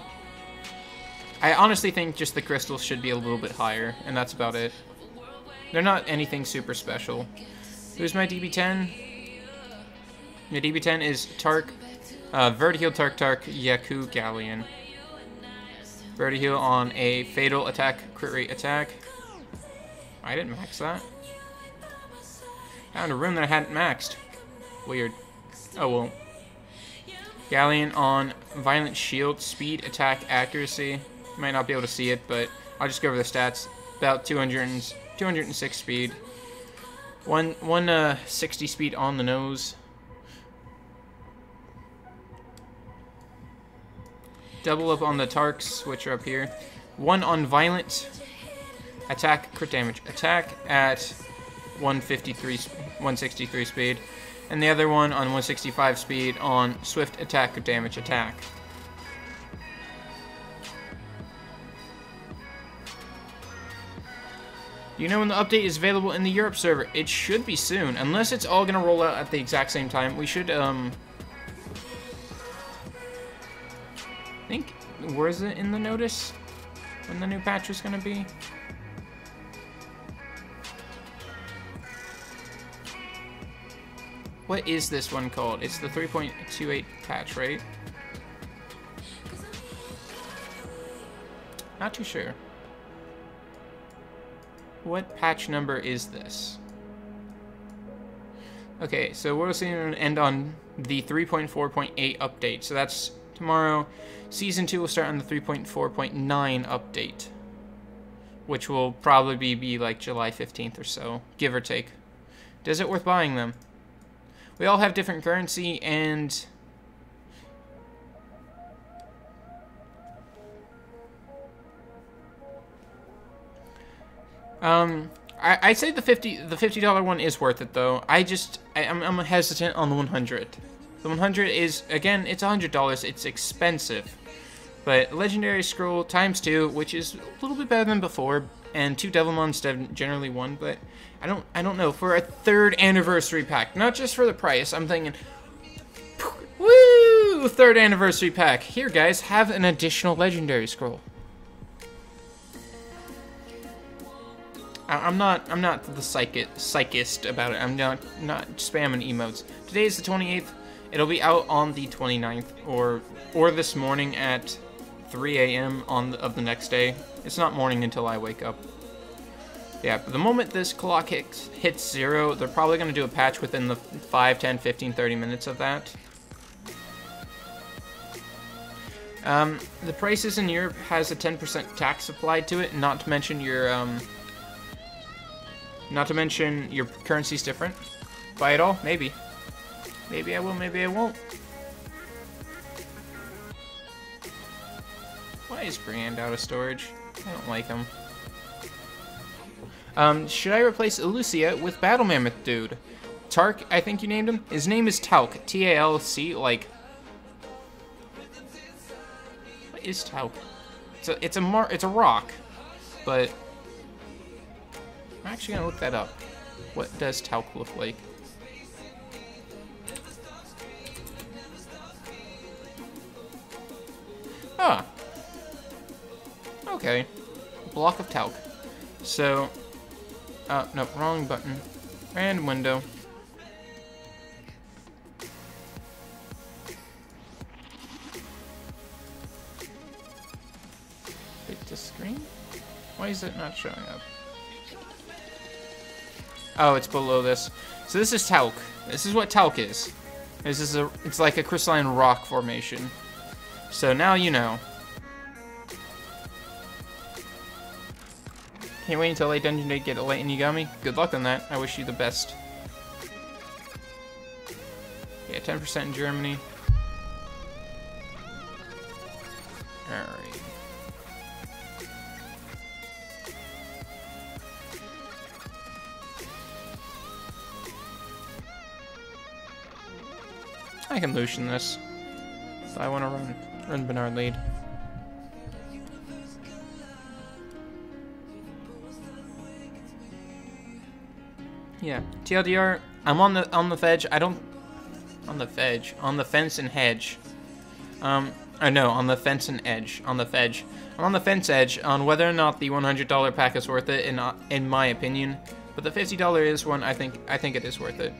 I honestly think just the crystals should be a little bit higher, and that's about it. They're not anything super special. Who's my DB10? My DB10 is Tark, Vertiheal, Tark, Yaku, Galleon. Vertiheal on a fatal attack, crit rate attack. I didn't max that. Found a room that I hadn't maxed. Weird. Oh well. Galleon on violent shield, speed, attack, accuracy. You might not be able to see it, but I'll just go over the stats. About 206 speed. 160 speed on the nose. Double up on the Tarks, which are up here. 1 on violent attack, crit damage, attack at 163 speed, and the other one on 165 speed on swift attack, crit damage, attack. Do you know when the update is available in the Europe server? It should be soon, unless it's all gonna roll out at the exact same time. We should I think, where is it in the notice when the new patch is going to be? What is this one called? It's the 3.28 patch, right? Not too sure. What patch number is this? Okay, so we're seeing an end on the 3.4.8 update, so that's tomorrow. Season 2 will start on the 3.4.9 update, which will probably be like July 15th or so, give or take. Is it worth buying them? We all have different currency, and I'd say the $50 one is worth it though. I'm hesitant on the 100. The 100 is, again, it's $100. It's expensive, but legendary scroll ×2, which is a little bit better than before, and 2 Devilmon instead of generally 1. But I don't know, for a 3rd anniversary pack, not just for the price. I'm thinking, woo, 3rd anniversary pack. Here, guys, have an additional legendary scroll. I'm not the psychist about it. I'm not spamming emotes. Today is the 28th. It'll be out on the 29th or this morning at 3 a.m. of the next day. It's not morning until I wake up. Yeah, but the moment this clock hits 0, they're probably going to do a patch within the 5, 10, 15, 30 minutes of that. The prices in Europe has a 10% tax applied to it, not to mention your currency's different. Buy it all? Maybe. Maybe I will, maybe I won't. Why is Brand out of storage? I don't like him. Should I replace Lucia with Battle Mammoth Dude? Tark, I think you named him? His name is Talc. T-A-L-C, like... What is Talc? It's a rock, but... I'm actually gonna look that up. What does Talc look like? Ah. Okay. Block of Talc. So, no, wrong button. Random window. Wait, the screen? Why is it not showing up? Oh, it's below this. So this is Talc. This is what Talc is. It's like a crystalline rock formation. So now you know. Can't wait until late dungeon day to get a late Inugami. Good luck on that. I wish you the best. Yeah, 10% in Germany. Alright. I can Lucian this. So I want to run Bernard lead. Yeah, TLDR, I'm on the fence. On the fence and hedge. No, on the fence and edge. On the fedge. I'm on the fence edge on whether or not the $100 pack is worth it, in my opinion. But the $50 is one. I think it is worth it.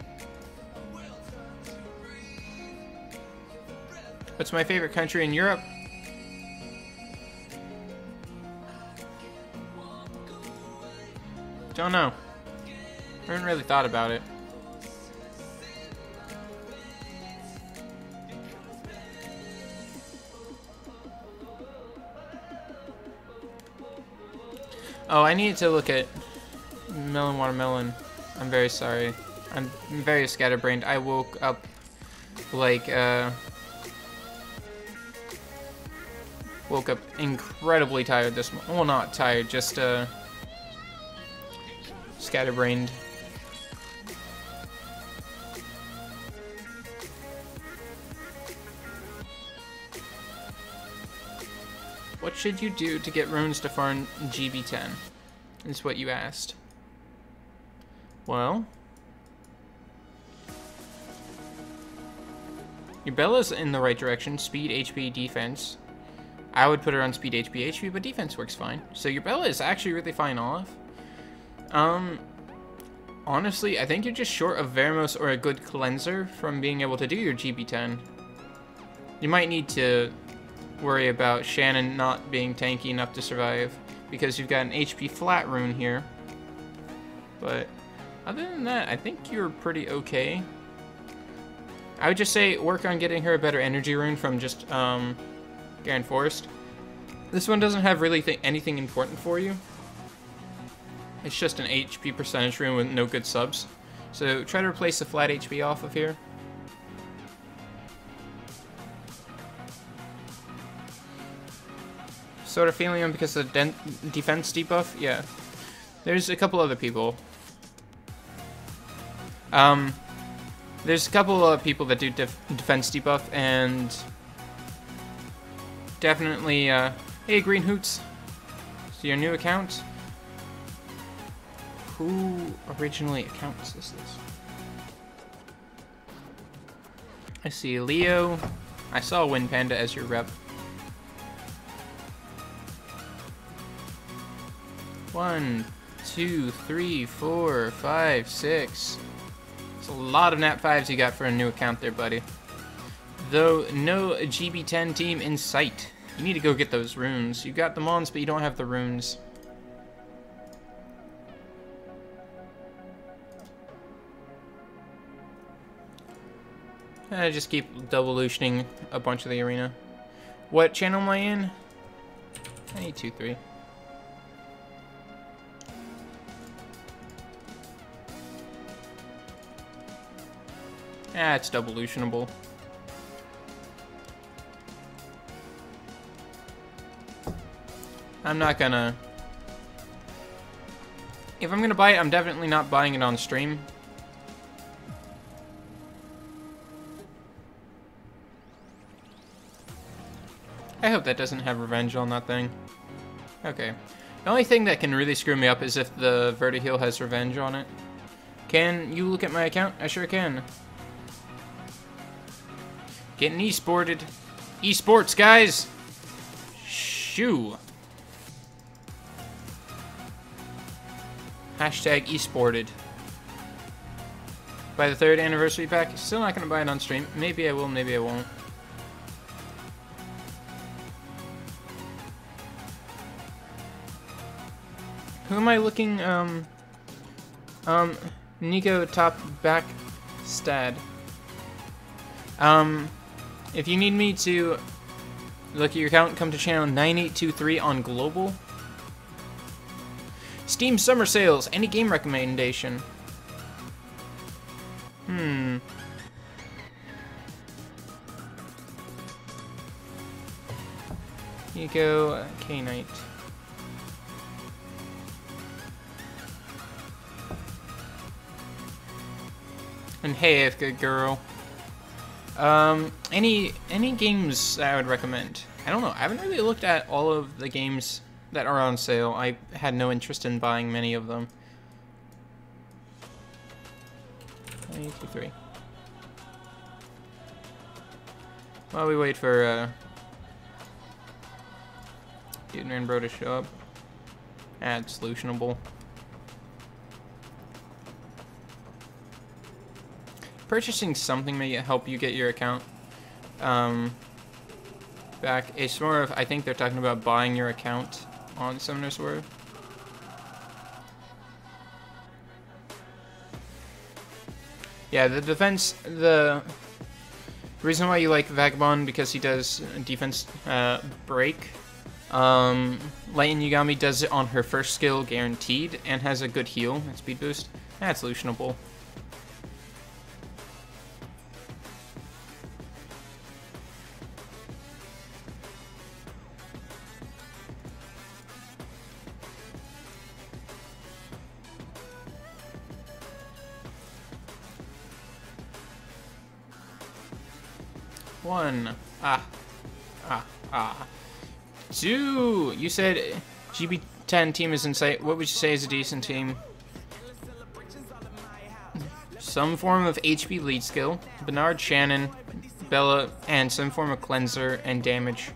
What's my favorite country in Europe? Don't know. I haven't really thought about it. Oh, I need to look at Melon Watermelon. I'm very sorry. I'm very scatterbrained. I woke up like woke up incredibly tired this morning. Well, not tired, just scatterbrained. What should you do to get runes to farm GB10? Is what you asked. Well, your Bella's in the right direction. Speed, HP, defense. I would put her on speed, HP, but defense works fine. So your Bella is actually really fine off. Honestly, I think you're just short of Veramos or a good cleanser from being able to do your GB10. You might need to worry about Shannon not being tanky enough to survive because you've got an HP flat rune here. But other than that, I think you're pretty okay. I would just say work on getting her a better energy rune from just Garen Forest. This one doesn't have really anything important for you. It's just an HP percentage rune with no good subs. So try to replace the flat HP off of here. Sort of feeling him because of the defense debuff? Yeah. There's a couple other people. There's a couple of people that do defense debuff, and definitely, hey, Green Hoots. So your new account? Who originally accounts this? I see Leo. I saw Wind Panda as your rep. 1, 2, 3, 4, 5, 6. It's a lot of nat 5s you got for a new account there, buddy. Though no GB10 team in sight. You need to go get those runes. You got the mons, but you don't have the runes. I just keep devolutioning a bunch of the arena. What channel am I in? 823. Ah, it's devolutionable. I'm not gonna... If I'm gonna buy it, I'm definitely not buying it on stream. I hope that doesn't have revenge on that thing. Okay. The only thing that can really screw me up is if the Vertiheel has revenge on it. Can you look at my account? I sure can. Getting esported. Esports, guys! Shoo. Hashtag esported. Buy the 3rd anniversary pack. Still not gonna buy it on stream. Maybe I will, maybe I won't. Who am I looking, Nico top back stad. If you need me to look at your account, come to channel 9823 on global. Steam summer sales, any game recommendation? Nico K-Knight. And hey, if good girl. Any games that I would recommend? I don't know. I haven't really looked at all of the games that are on sale. I had no interest in buying many of them. 3. While we wait for Dude and Bro to show up. Add solutionable. Purchasing something may help you get your account back. It's more of, I think they're talking about buying your account on Summoner's Word. Yeah, the defense, the reason why you like Vagabond, because he does defense break. Light and Yagami does it on her first skill guaranteed and has a good heal and speed boost. That's solutionable. One. Two. You said GB10 team is in sight. What would you say is a decent team? Some form of HP lead skill. Bernard, Shannon, Bella, and some form of cleanser and damage.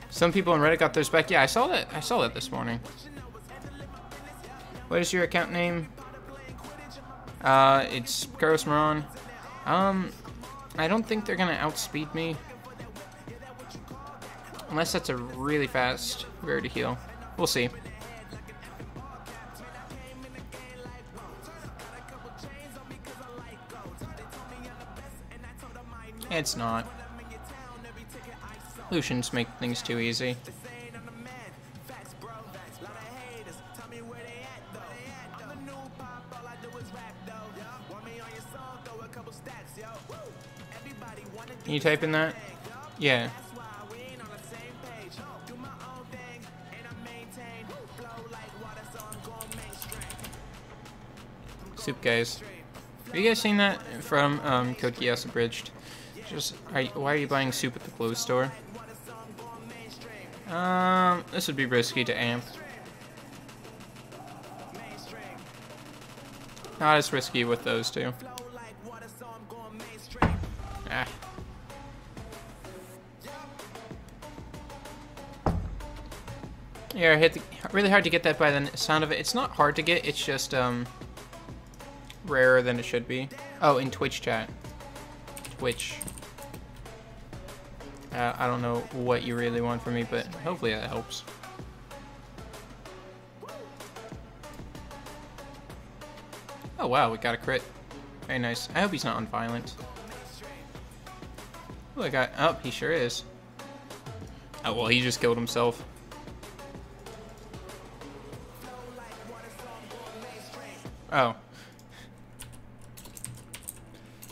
Some people on Reddit got theirs back. Yeah, I saw that. I saw that this morning. What is your account name? It's Carlos Moran. I don't think they're gonna outspeed me. Unless that's a really fast rare to heal. We'll see. It's not. Lucians make things too easy. Can you type in that? Yeah. Soup guys. Have you guys seen that from Code Geass Abridged? Just, why are you buying soup at the clothes store? This would be risky to amp. Not as risky with those two. Ah. Yeah, I hit really hard to get that by the sound of it. It's not hard to get, it's just rarer than it should be. Oh, in Twitch chat. Twitch. I don't know what you really want from me, but hopefully that helps. Oh wow, we got a crit. Very nice. I hope he's not unviolent. Oh, oh, he sure is. Oh, well, he just killed himself. Oh.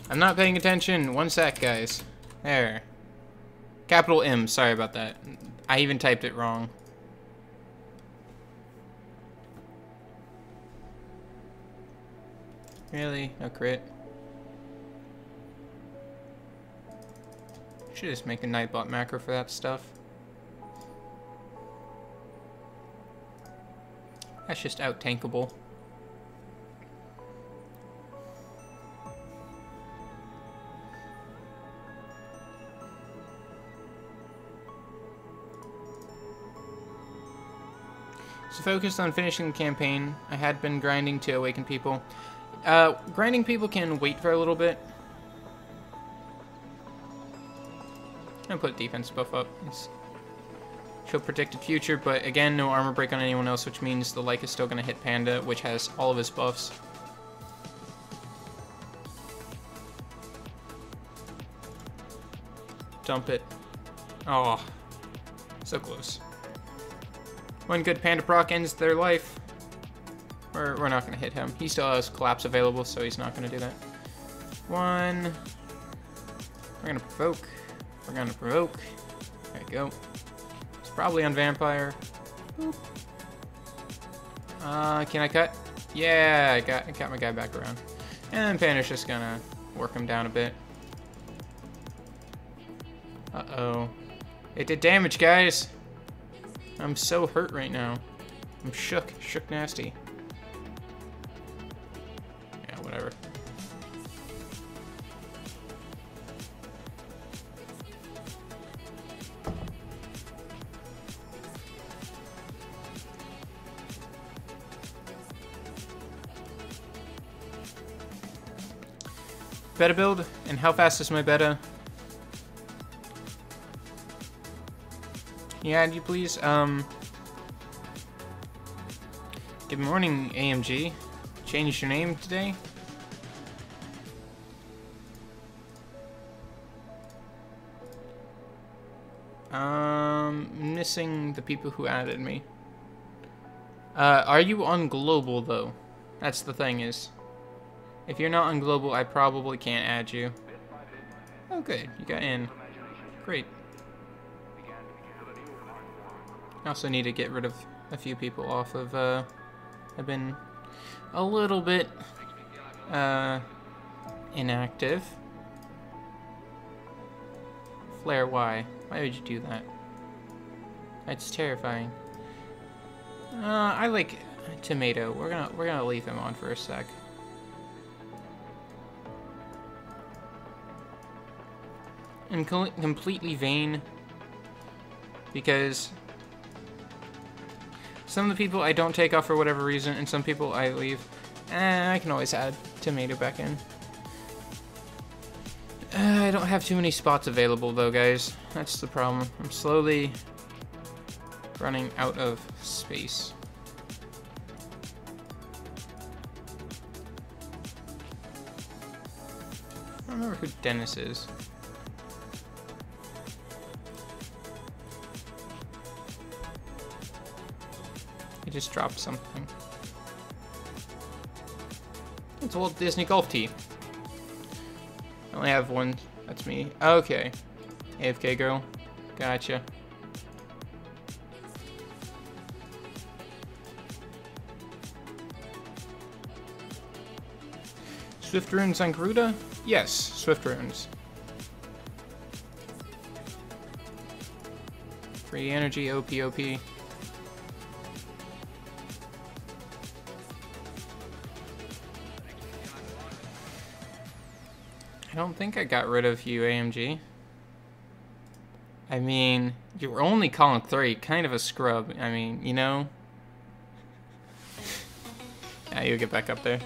I'm not paying attention. One sec, guys. There. Capital M. Sorry about that. I even typed it wrong. Really? No crit? Should just make a Nightbot macro for that stuff. That's just out-tankable. So focused on finishing the campaign. I had been grinding to awaken people. Grinding people can wait for a little bit. I'm gonna put defense buff up. Show protected future, but again, no armor break on anyone else, which means the like is still gonna hit Panda, which has all of his buffs. Dump it. Oh, so close. One good Panda proc ends their life. We're not going to hit him. He still has collapse available, so he's not going to do that. One. We're going to provoke. We're going to provoke. There you go. It's probably on Vampire. Boop. Can I cut? Yeah, I got my guy back around. And then Panda's just going to work him down a bit. Uh-oh. It did damage, guys. I'm so hurt right now. I'm shook. Shook nasty. Yeah, whatever. Beta build? And how fast is my beta? Yeah, do you please? Good morning, AMG. Changed your name today? Missing the people who added me. Are you on global though? That's the thing is. If you're not on global, I probably can't add you. Oh good, you got in. Great. I also need to get rid of a few people off of, I've been a little bit, inactive. Flare, why? Why would you do that? That's terrifying. I like Tomato. We're gonna leave him on for a sec. I'm completely vain because some of the people I don't take off for whatever reason, and some people I leave. I can always add Tomato back in. I don't have too many spots available though, guys. That's the problem. I'm slowly running out of space. I don't remember who Dennis is. He just dropped something. It's a Walt Disney golf tee. I only have one. That's me. Okay. AFK girl. Gotcha. Swift runes on Garuda? Yes, swift runes. Free energy, OP, OP. I don't think I got rid of you, AMG. I mean, you were only calling 3, kind of a scrub. I mean, you know? Yeah, you'll get back up there.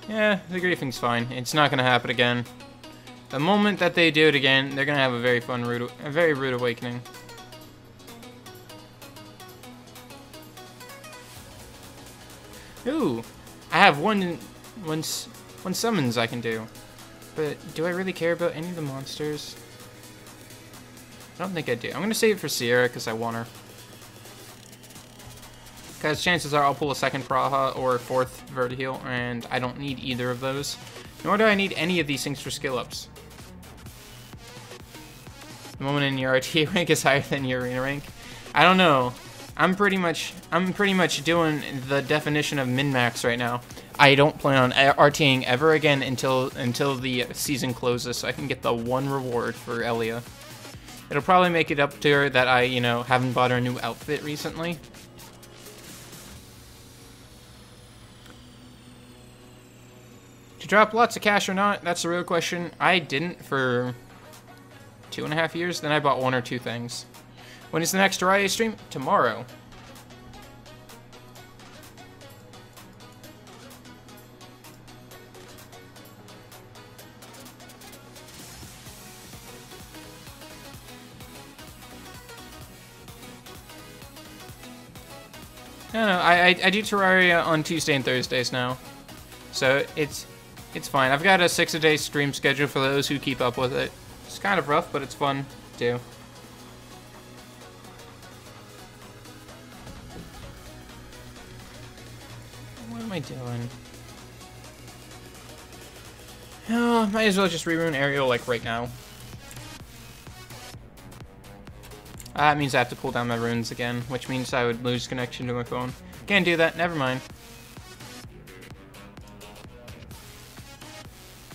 Yeah, the griefing's fine. It's not gonna happen again. The moment that they do it again, they're gonna have a very fun, very rude awakening. Ooh, I have one summons I can do. But do I really care about any of the monsters? I don't think I do. I'm gonna save it for Sierra because I want her. Because chances are I'll pull a second Praha or a 4th Vertiheal, and I don't need either of those. Nor do I need any of these things for skill ups. The moment in your RTA rank is higher than your arena rank. I don't know. I'm pretty much doing the definition of min-max right now. I don't plan on RTAing ever again until the season closes, so I can get the one reward for Elia. It'll probably make it up to her that I, you know, haven't bought her a new outfit recently. To drop lots of cash or not, that's the real question. I didn't for 2.5 years, then I bought 1 or 2 things. When is the next Raya stream? Tomorrow. No, I do Terraria on Tuesday and Thursdays now. So it's fine. I've got a 6-a-day stream schedule for those who keep up with it. It's kind of rough, but it's fun too. What am I doing? Oh, might as well just rerun Ariel like right now. That means I have to pull down my runes again, which means I would lose connection to my phone. Can't do that, never mind.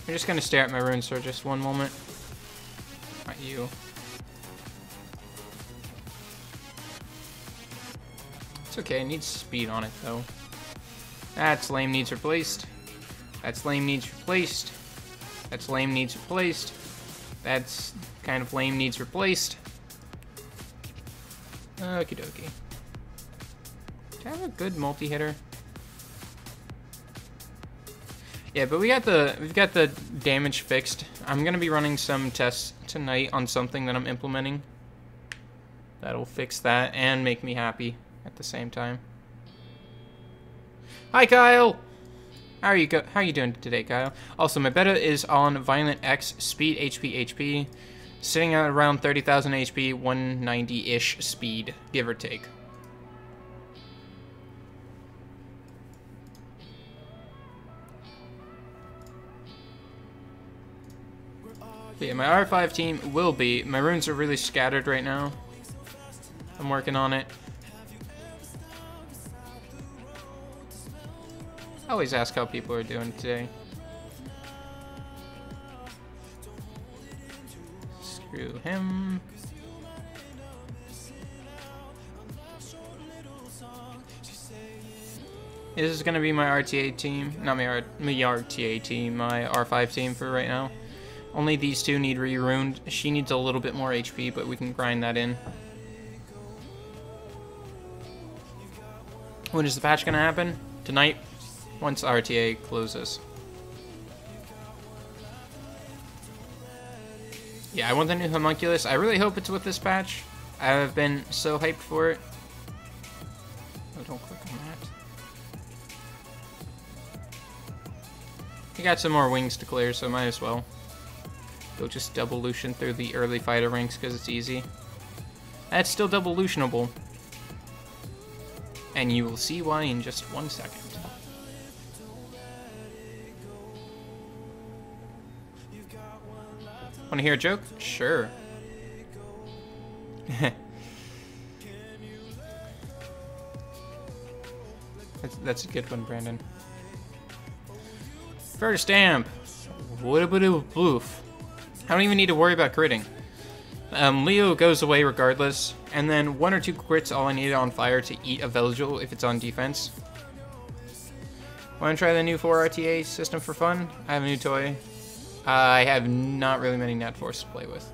I'm just gonna stare at my runes for just one moment. Not you. It's okay, it needs speed on it though. That's lame, needs replaced. That's lame, needs replaced. That's lame, needs replaced. That's kind of lame, needs replaced. Okie dokie. Do I have a good multi-hitter? Yeah, but we've got the damage fixed. I'm gonna be running some tests tonight on something that I'm implementing. That'll fix that and make me happy at the same time. Hi, Kyle. How are you doing today, Kyle? Also, my beta is on Violent X, speed, HP, sitting at around 30,000 HP, 190-ish speed, give or take. But yeah, my R5 team will be. My runes are really scattered right now. I'm working on it. I always ask how people are doing today. Screw him. This is gonna be my RTA team. Not my RTA team, my R5 team for right now. Only these two need re-runed. She needs a little bit more HP, but we can grind that in. When is the patch gonna happen? Tonight, once RTA closes. Yeah, I want the new Homunculus. I really hope it's with this patch. I've been so hyped for it. Oh, don't click on that. We got some more wings to clear, so might as well. Go just double Lucian through the early fighter ranks because it's easy. That's still double Lucianable. And you will see why in just 1 second. Want to hear a joke? Sure. That's a good one, Brandon. First stamp. Bloof. I don't even need to worry about critting. Leo goes away regardless, and then 1 or 2 crits all I need on fire to eat a Vigil if it's on defense. Want to try the new 4 RTA system for fun? I have a new toy. I have not really many Nat Force to play with.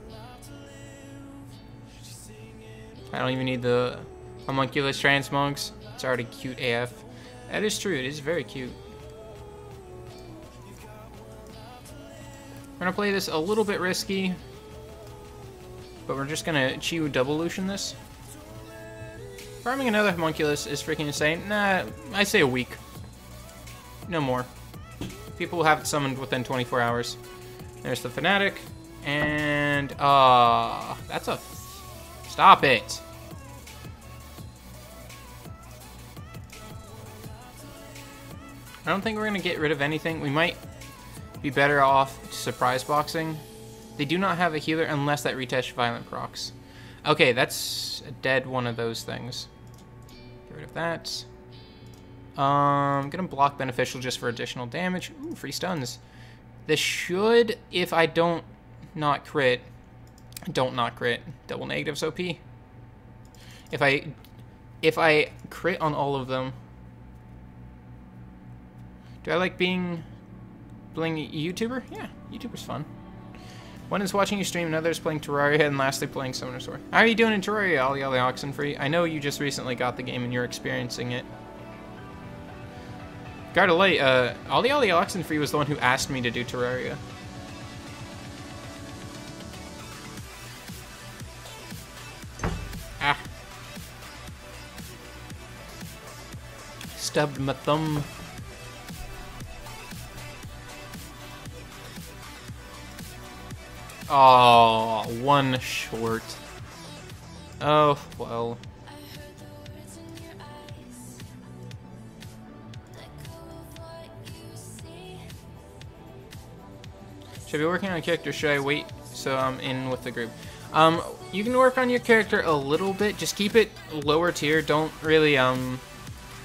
I don't even need the Homunculus Transmonks. It's already cute AF. That is true, it is very cute. We're gonna play this a little bit risky, but we're just gonna Chi double Lucian this. Farming another Homunculus is freaking insane. Nah, I say a week. No more. People will have it summoned within 24 hours. There's the Fanatic, and that's a... Stop it! I don't think we're gonna get rid of anything. We might be better off surprise boxing. They do not have a healer unless that retouch violent procs. Okay, that's a dead one of those things. Get rid of that. Gonna block beneficial just for additional damage. Ooh, free stuns. This should, if I don't not crit, double negatives OP. If I crit on all of them, do I like being a YouTuber? Yeah, YouTuber's fun. One is watching you stream, another is playing Terraria, and lastly playing Summoner Sword. How are you doing in Terraria, Ollie Oxenfree? I know you just recently got the game and you're experiencing it. Gardalite, Ollie Oxenfree was the one who asked me to do Terraria. Ah. Stubbed my thumb. Oh, one short. Oh, well. Should I be working on a character? Should I wait so I'm in with the group? You can work on your character a little bit. Just keep it lower tier. Don't really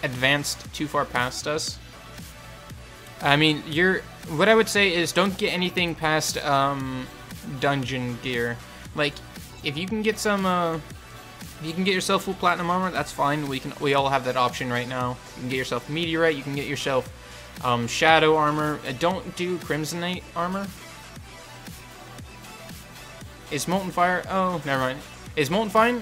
advance too far past us. I mean, what I would say is don't get anything past dungeon gear. Like, if you can get some, if you can get yourself full platinum armor, that's fine. We all have that option right now. You can get yourself meteorite. You can get yourself shadow armor. Don't do crimsonite armor. Is Molten Fire? Oh, never mind. Is Molten fine?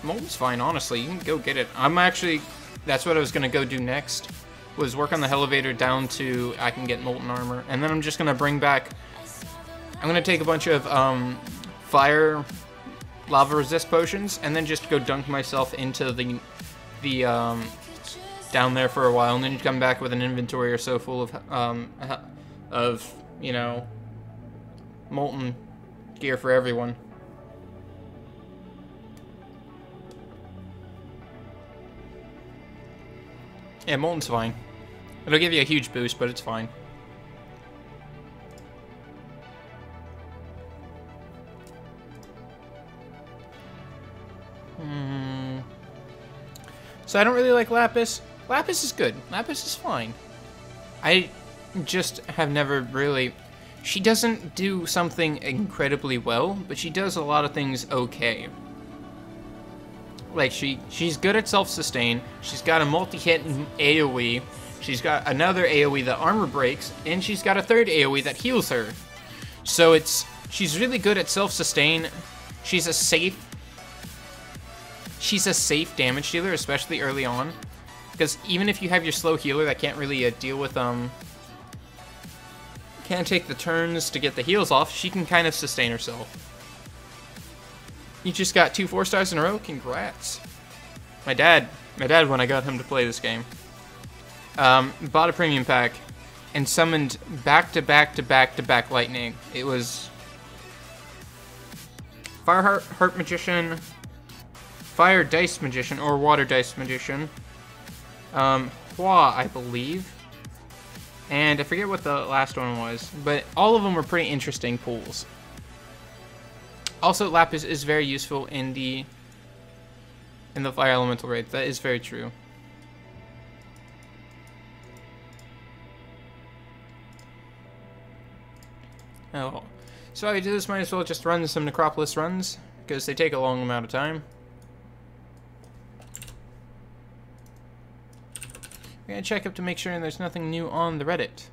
Molten's fine, honestly. You can go get it. I'm actually... That's what I was going to go do next. Was work on the elevator down to I can get Molten Armor. And then I'm just going to bring back... I'm going to take a bunch of fire lava resist potions. And then just go dunk myself into the down there for a while. And then you come back with an inventory or so full of you know, Molten gear for everyone. Yeah, Molten's fine. It'll give you a huge boost, but it's fine. So I don't really like Lapis. Lapis is good. Lapis is fine. I just have never really... She doesn't do something incredibly well, but she does a lot of things okay. Like, she's good at self-sustain, she's got a multi-hit AoE, she's got another AoE that armor breaks, and she's got a third AoE that heals her. So she's really good at self-sustain. She's a safe damage dealer, especially early on. Because even if you have your slow healer that can't really deal with, can't take the turns to get the heals off, she can kind of sustain herself. You just got 2 4-stars in a row? Congrats. My dad, when I got him to play this game, bought a premium pack and summoned back-to-back lightning. It was Fire Heart Magician, Fire Dice Magician, or Water Dice Magician, Hua, I believe, and I forget what the last one was, but all of them were pretty interesting pulls. Also, Lapis is very useful in the Fire Elemental raid. That is very true. Oh. So I just might as well just run some Necropolis runs, because they take a long amount of time. We're gonna check up to make sure there's nothing new on the Reddit.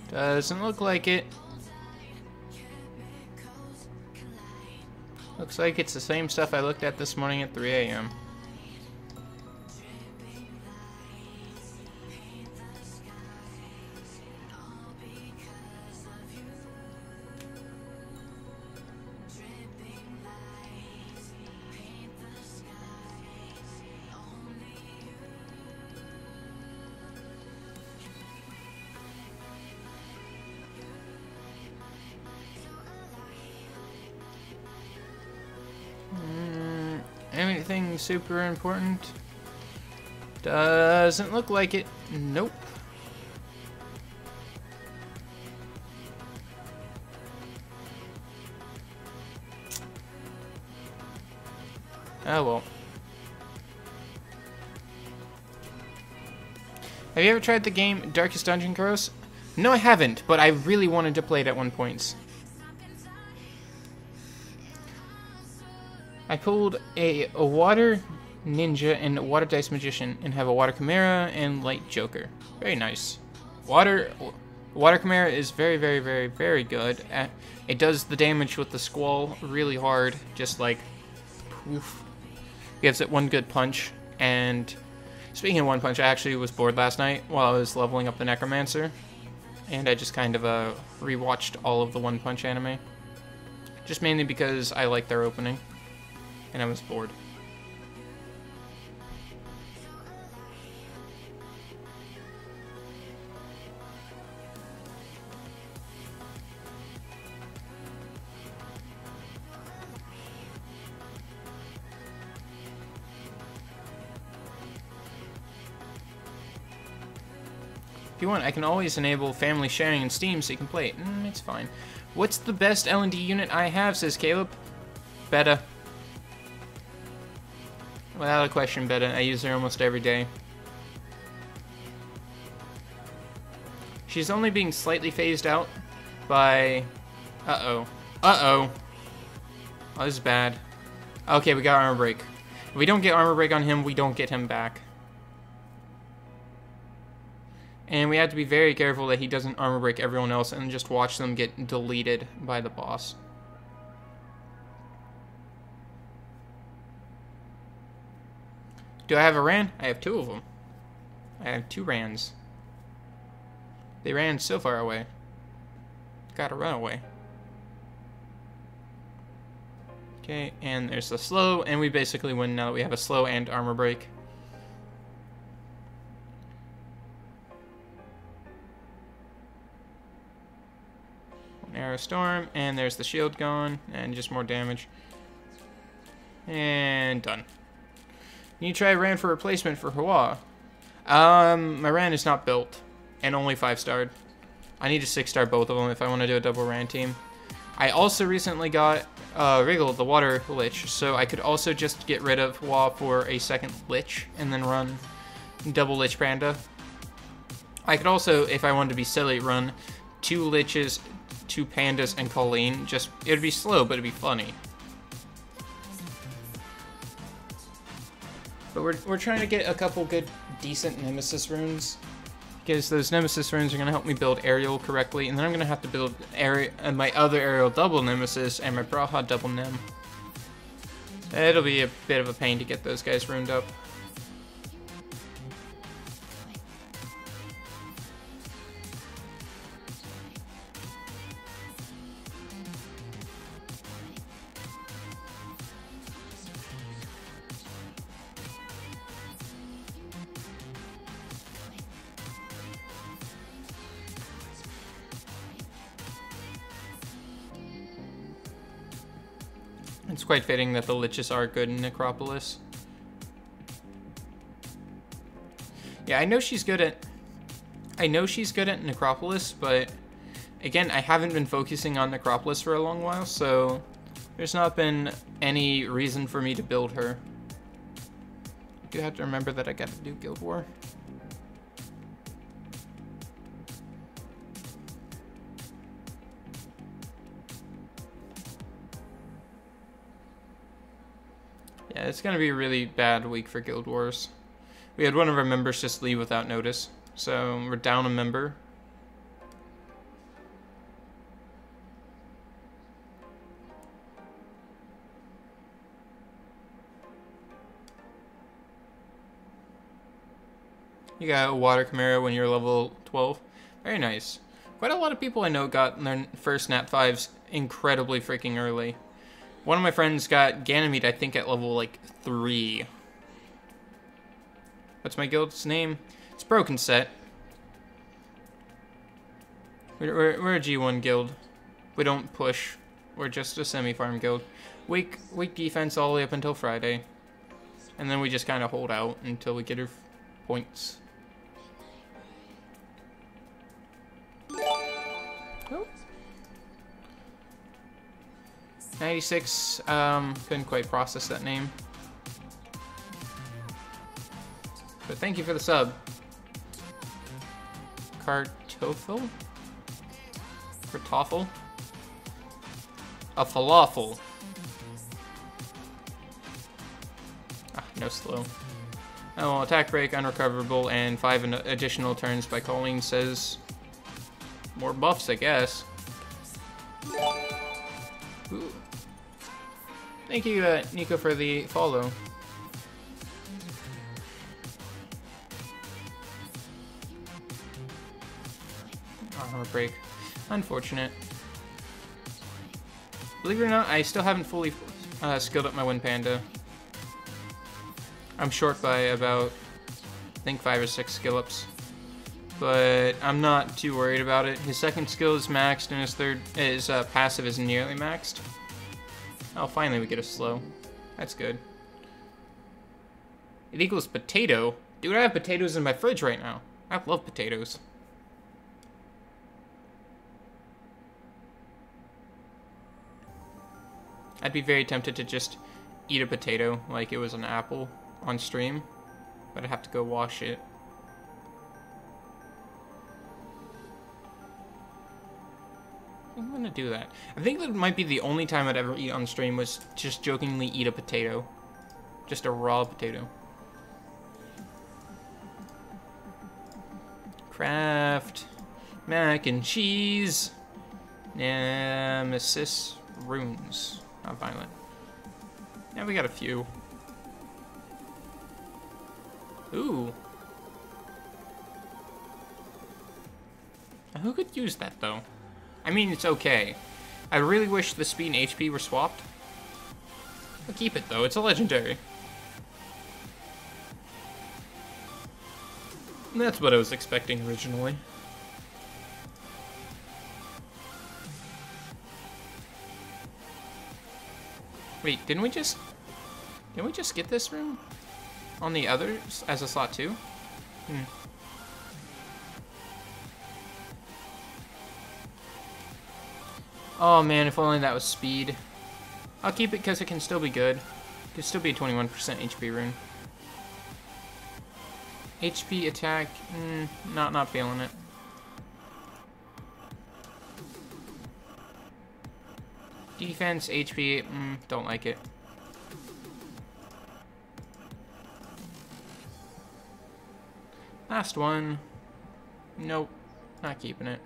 Doesn't look like it. Looks like it's the same stuff I looked at this morning at 3 a.m. Anything super important? Doesn't look like it. Nope. Oh well. Have you ever tried the game Darkest Dungeon Cross? No, I haven't, but I really wanted to play it at one point. I pulled a water ninja and a water dice magician and have a water chimera and light joker. Very nice. Water chimera is very, very, very, very good. It does the damage with the squall really hard, just like poof. Gives it one good punch. And speaking of one punch, I actually was bored last night while I was leveling up the necromancer, and I just kind of rewatched all of the One Punch anime, just mainly because I like their opening. And I was bored. If you want, I can always enable family sharing in Steam so you can play it. It's fine. What's the best L&D unit I have, says Caleb? Beta. Without a question, Beta. I use her almost every day. She's only being slightly phased out by... Uh-oh. Uh-oh. Oh, this is bad. Okay, we got armor break. If we don't get armor break on him, we don't get him back. And we have to be very careful that he doesn't armor break everyone else and just watch them get deleted by the boss. Do I have a Ran? I have two of them. I have two Rans. They ran so far away. Gotta run away. Okay, and there's the slow, and we basically win now that we have a slow and armor break. One arrow storm, and there's the shield gone, and just more damage. And done. You try Ran for replacement for Hua. My Ran is not built, and only 5-starred. I need to 6-star both of them if I want to do a double Ran team. I also recently got Wriggle, the water lich, so I could also just get rid of Hua for a second lich, and then run double lich panda. I could also, if I wanted to be silly, run 2 liches, 2 pandas, and Colleen. Just, it would be slow, but it'd be funny. But we're trying to get a couple good, decent Nemesis runes, because those Nemesis runes are going to help me build Aerial correctly, and then I'm going to have to build my other Aerial double Nemesis and my Braha double Nem. It'll be a bit of a pain to get those guys runed up. It's quite fitting that the liches are good in Necropolis. Yeah, I know she's good at Necropolis, but again, I haven't been focusing on Necropolis for a long while, so there's not been any reason for me to build her. I do have to remember that I gotta do Guild War. Yeah, it's gonna be a really bad week for Guild Wars. We had one of our members just leave without notice, so we're down a member. You got a water Chimera when you're level 12. Very nice. Quite a lot of people I know got their first Nat 5s incredibly freaking early. One of my friends got Ganymede, I think, at level, like, 3. What's my guild's name? It's Broken Set. We're a G1 guild. We don't push. We're just a semi-farm guild. Weak defense all the way up until Friday. And then we just kind of hold out until we get our points. Oh. 96, couldn't quite process that name. But thank you for the sub. Kartoffel? Kartoffel? A falafel. Ah, no slow. Oh, well, attack break, unrecoverable, and 5 additional turns by Colleen says more buffs, I guess. Ooh. Thank you, Nico, for the follow. Armor break. Unfortunate. Believe it or not, I still haven't fully skilled up my Wind Panda. I'm short by about, I think, 5 or 6 skill ups. But I'm not too worried about it. His second skill is maxed, and his passive is nearly maxed. Oh, finally we get a slow. That's good. It equals potato. Dude, I have potatoes in my fridge right now. I love potatoes. I'd be very tempted to just eat a potato like it was an apple on stream, but I'd have to go wash it. I'm gonna do that. I think that might be the only time I'd ever eat on stream was just jokingly eat a potato. Just a raw potato. Craft. Mac and cheese. Nemesis runes. Not violent. Yeah, we got a few. Ooh. Who could use that, though? I mean, it's okay. I really wish the speed and HP were swapped. I'll keep it, though. It's a legendary. That's what I was expecting originally. Wait, didn't we just get this room on the others as a slot too? Oh man, if only that was speed. I'll keep it because it can still be good. It can still be a 21% HP rune. HP attack, not feeling it. Defense, HP, don't like it. Last one. Nope, not keeping it.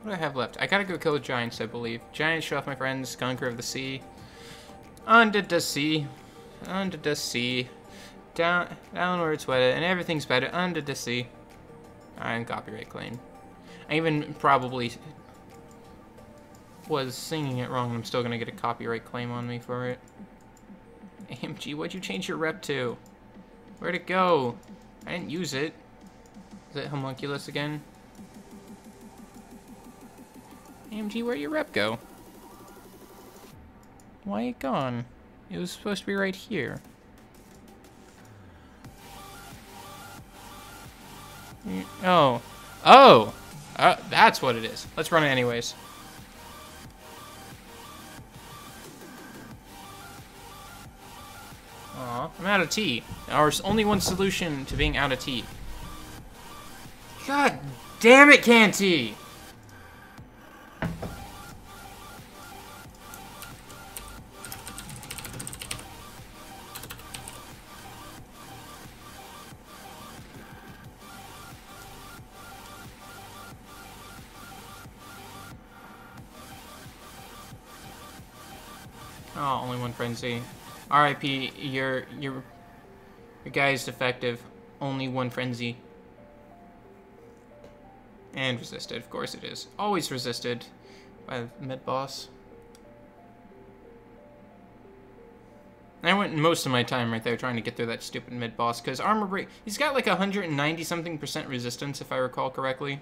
What do I have left? I gotta go kill giants, I believe. Giants, show off my friends, Conqueror of the Sea. Under the sea. Under the sea. Down where it's wetter, and everything's better under the sea. I'm copyright claim. I even probably was singing it wrong, and I'm still gonna get a copyright claim on me for it. AMG, what'd you change your rep to? Where'd it go? I didn't use it. Is it Homunculus again? AMG, where'd your rep go? Why it gone? It was supposed to be right here. Oh. Oh! That's what it is. Let's run it anyways. Aw, I'm out of tea. There's only one solution to being out of tea. God damn it, Canty! Oh, only one frenzy. R.I.P. Your guy is defective. Only one frenzy. And resisted, of course it is. Always resisted by the mid boss. I went most of my time right there trying to get through that stupid mid boss because armor break. He's got like 190 something % resistance if I recall correctly.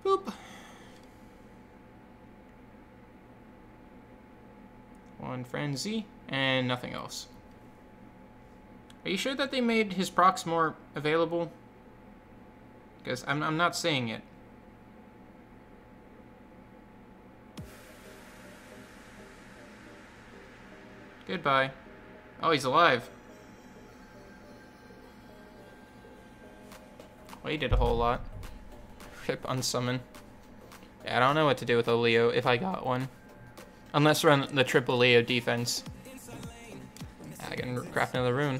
Boop. One frenzy, and nothing else. Are you sure that they made his procs more available? Because I'm not seeing it. Goodbye. Oh, he's alive. Well, he did a whole lot. Rip unsummon. Yeah, I don't know what to do with a Leo if I got one. Unless run the triple Leo defense. I can craft another rune.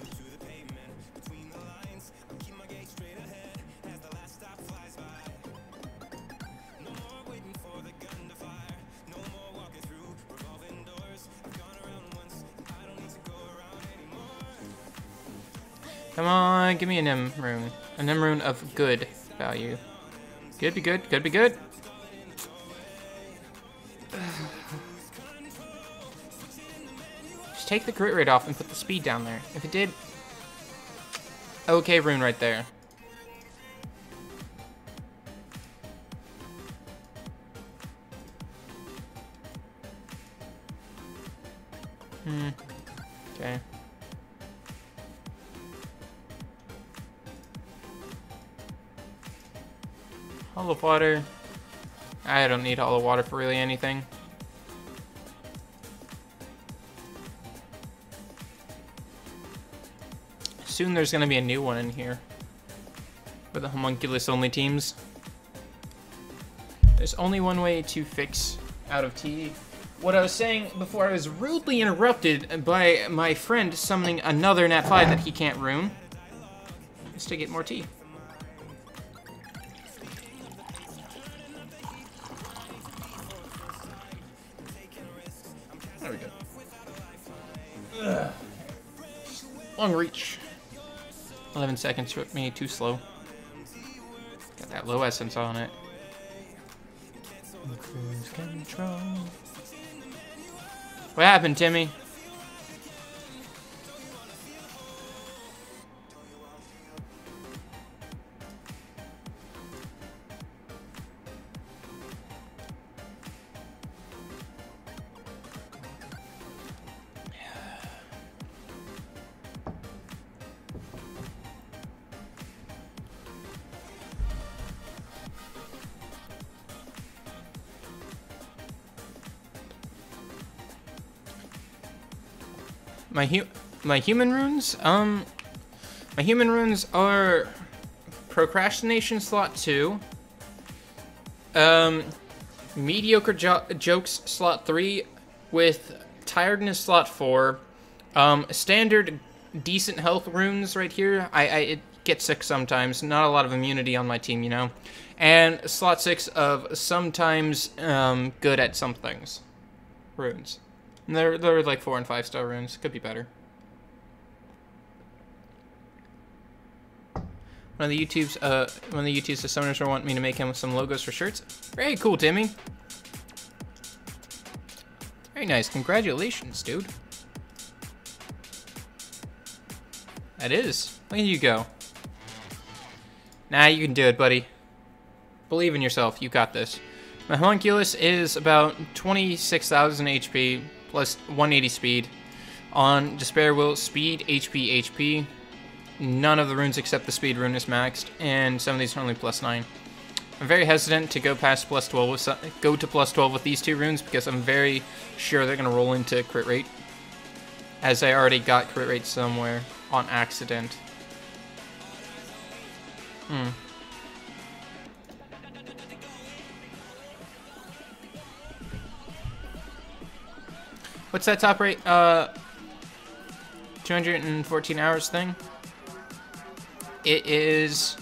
Come on, give me an M rune. An M rune of good value. Could be good, could be good. Just take the crit rate off and put the speed down there. If it did... Okay, rune right there. Okay. Hollow water. I don't need hollow water for really anything. Soon there's gonna be a new one in here. For the homunculus only teams. There's only one way to fix out of tea. What I was saying before I was rudely interrupted by my friend summoning another Nat 5 that he can't rune. Is to get more tea. There we go. Ugh. Long reach. 11 seconds took me too slow. Got that low essence on it. Cruise control. What happened, Timmy? My human runes? My human runes are Procrastination slot 2, Mediocre Jokes slot 3 with Tiredness slot 4, Standard Decent Health runes right here. I get sick sometimes, not a lot of immunity on my team, you know, and slot 6 of Sometimes Good at Some Things runes. And they're like 4 and 5 star runes. Could be better. One of the YouTube's the summoners will want me to make him some logos for shirts. Very cool, Timmy. Very nice. Congratulations, dude. That is. Look at you go. Nah, you can do it, buddy. Believe in yourself. You got this. My Homunculus is about 26,000 HP plus 180 speed. On Despair Will, speed, HP. None of the runes except the speed rune is maxed, and some of these are only +9. I'm very hesitant to go past +12 with go to +12 with these two runes because I'm very sure they're gonna roll into crit rate, as I already got crit rate somewhere on accident. What's that top rate? 214 hours thing? It is...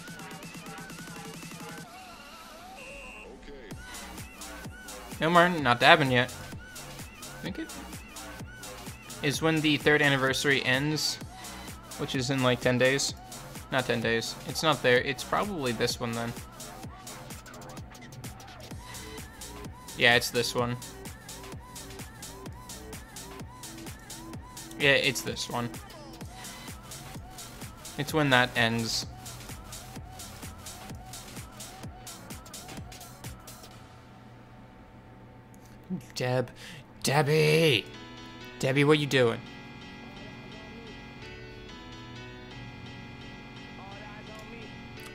No, Martin, not dabbing yet. I think it is when the 3rd anniversary ends, which is in like 10 days. Not 10 days. It's not there. It's probably this one then. Yeah, it's this one. Yeah, it's this one. It's when that ends. Debbie, what you doing?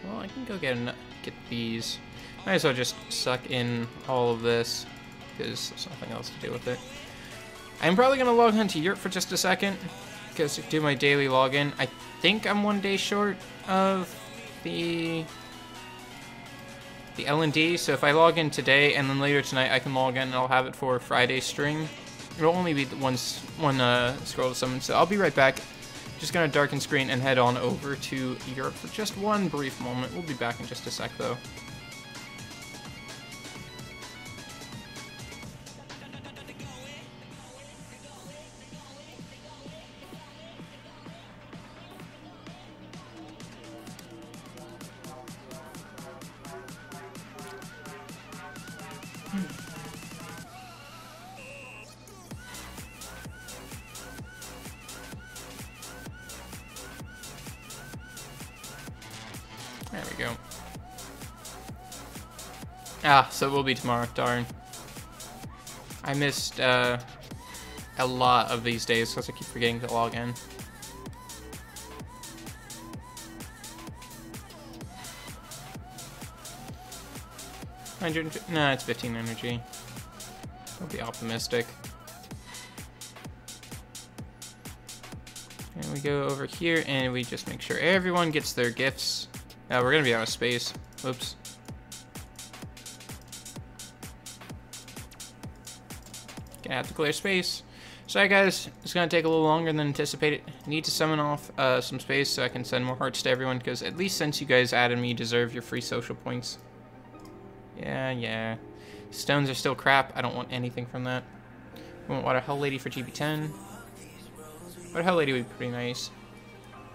Well, I can go get these. Might as well just suck in all of this because there's nothing else to do with it. I'm probably gonna log on to Europe for just a second because do my daily login. I think I'm 1 day short of the L&D, so if I log in today and then later tonight I can log in and I'll have it for Friday stream. It'll only be the one scroll to summon, so I'll be right back. Just gonna darken screen and head on over to Europe for just one brief moment. We'll be back in just a sec though. There we go. Ah, so it will be tomorrow, darn. I missed a lot of these days because I keep forgetting to log in. Nah, it's 15 energy. I'll be optimistic. And we go over here and we just make sure everyone gets their gifts. We're gonna be out of space. Whoops. Gonna have to clear space. Sorry guys, it's gonna take a little longer than anticipated. Need to summon off some space so I can send more hearts to everyone, because at least since you guys added me, you deserve your free social points. Yeah. Stones are still crap. I don't want anything from that. I want Water Hell Lady for GB10. Water Hell Lady would be pretty nice.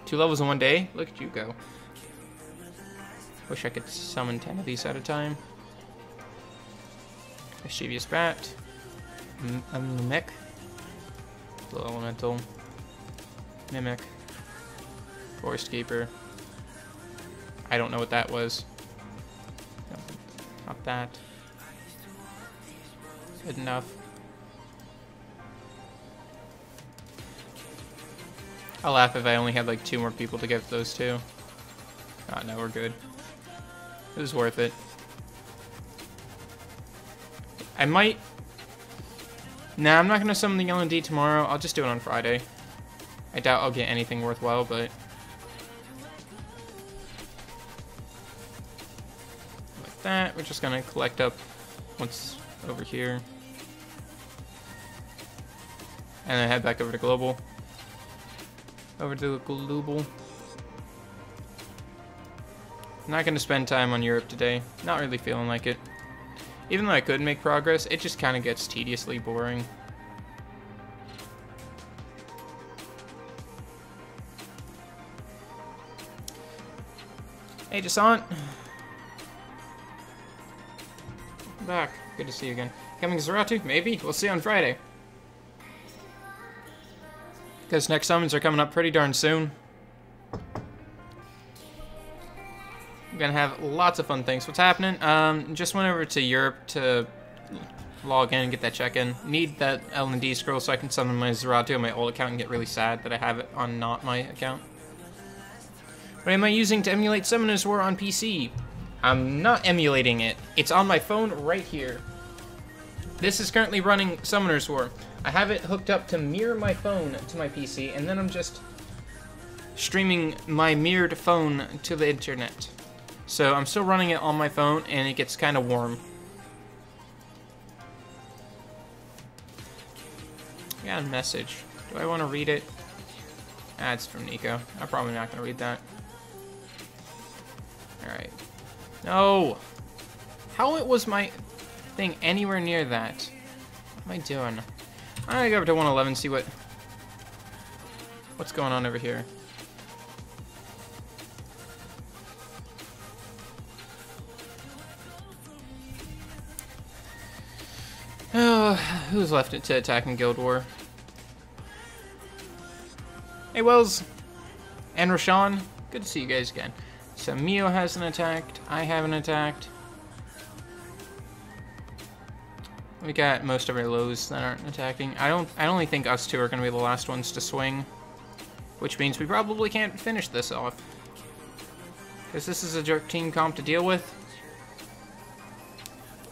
2 levels in 1 day? Look at you go. Wish I could summon 10 of these at a time. Mischievous Bat. Mimic. Little Elemental. Mimic. Forest Keeper. I don't know what that was. No, not that. Good enough. I'll laugh if I only had like 2 more people to give those to. Oh, no, we're good. It was worth it. I might... Nah, I'm not going to summon the L&D tomorrow. I'll just do it on Friday. I doubt I'll get anything worthwhile, but... Like that. We're just going to collect up what's over here. And then head back over to Global. Over to Global. Not going to spend time on Europe today. Not really feeling like it. Even though I could make progress, it just kind of gets tediously boring. Hey, Jasant. Welcome back. Good to see you again. Coming to Zaratu? Maybe. We'll see on Friday. Because next summons are coming up pretty darn soon. I'm gonna have lots of fun things. What's happening? Just went over to Europe to log in and get that check-in. Need that L&D scroll so I can summon my Zerato on my old account and get really sad that I have it on not my account. What am I using to emulate Summoner's War on PC? I'm not emulating it. It's on my phone right here. This is currently running Summoner's War. I have it hooked up to mirror my phone to my PC, and then I'm just streaming my mirrored phone to the internet. So I'm still running it on my phone, and it gets kind of warm. I got a message. Do I want to read it? Ah, it's from Nico. I'm probably not going to read that. Alright. No! How was my thing anywhere near that? What am I doing? I'm going to go over to 111, see what's going on over here. Oh, who's left it to attack in Guild War? Hey, Wells and Rashawn. Good to see you guys again. So Mio hasn't attacked. I haven't attacked. We got most of our lows that aren't attacking. I only think us two are going to be the last ones to swing, which means we probably can't finish this off, because this is a jerk team comp to deal with.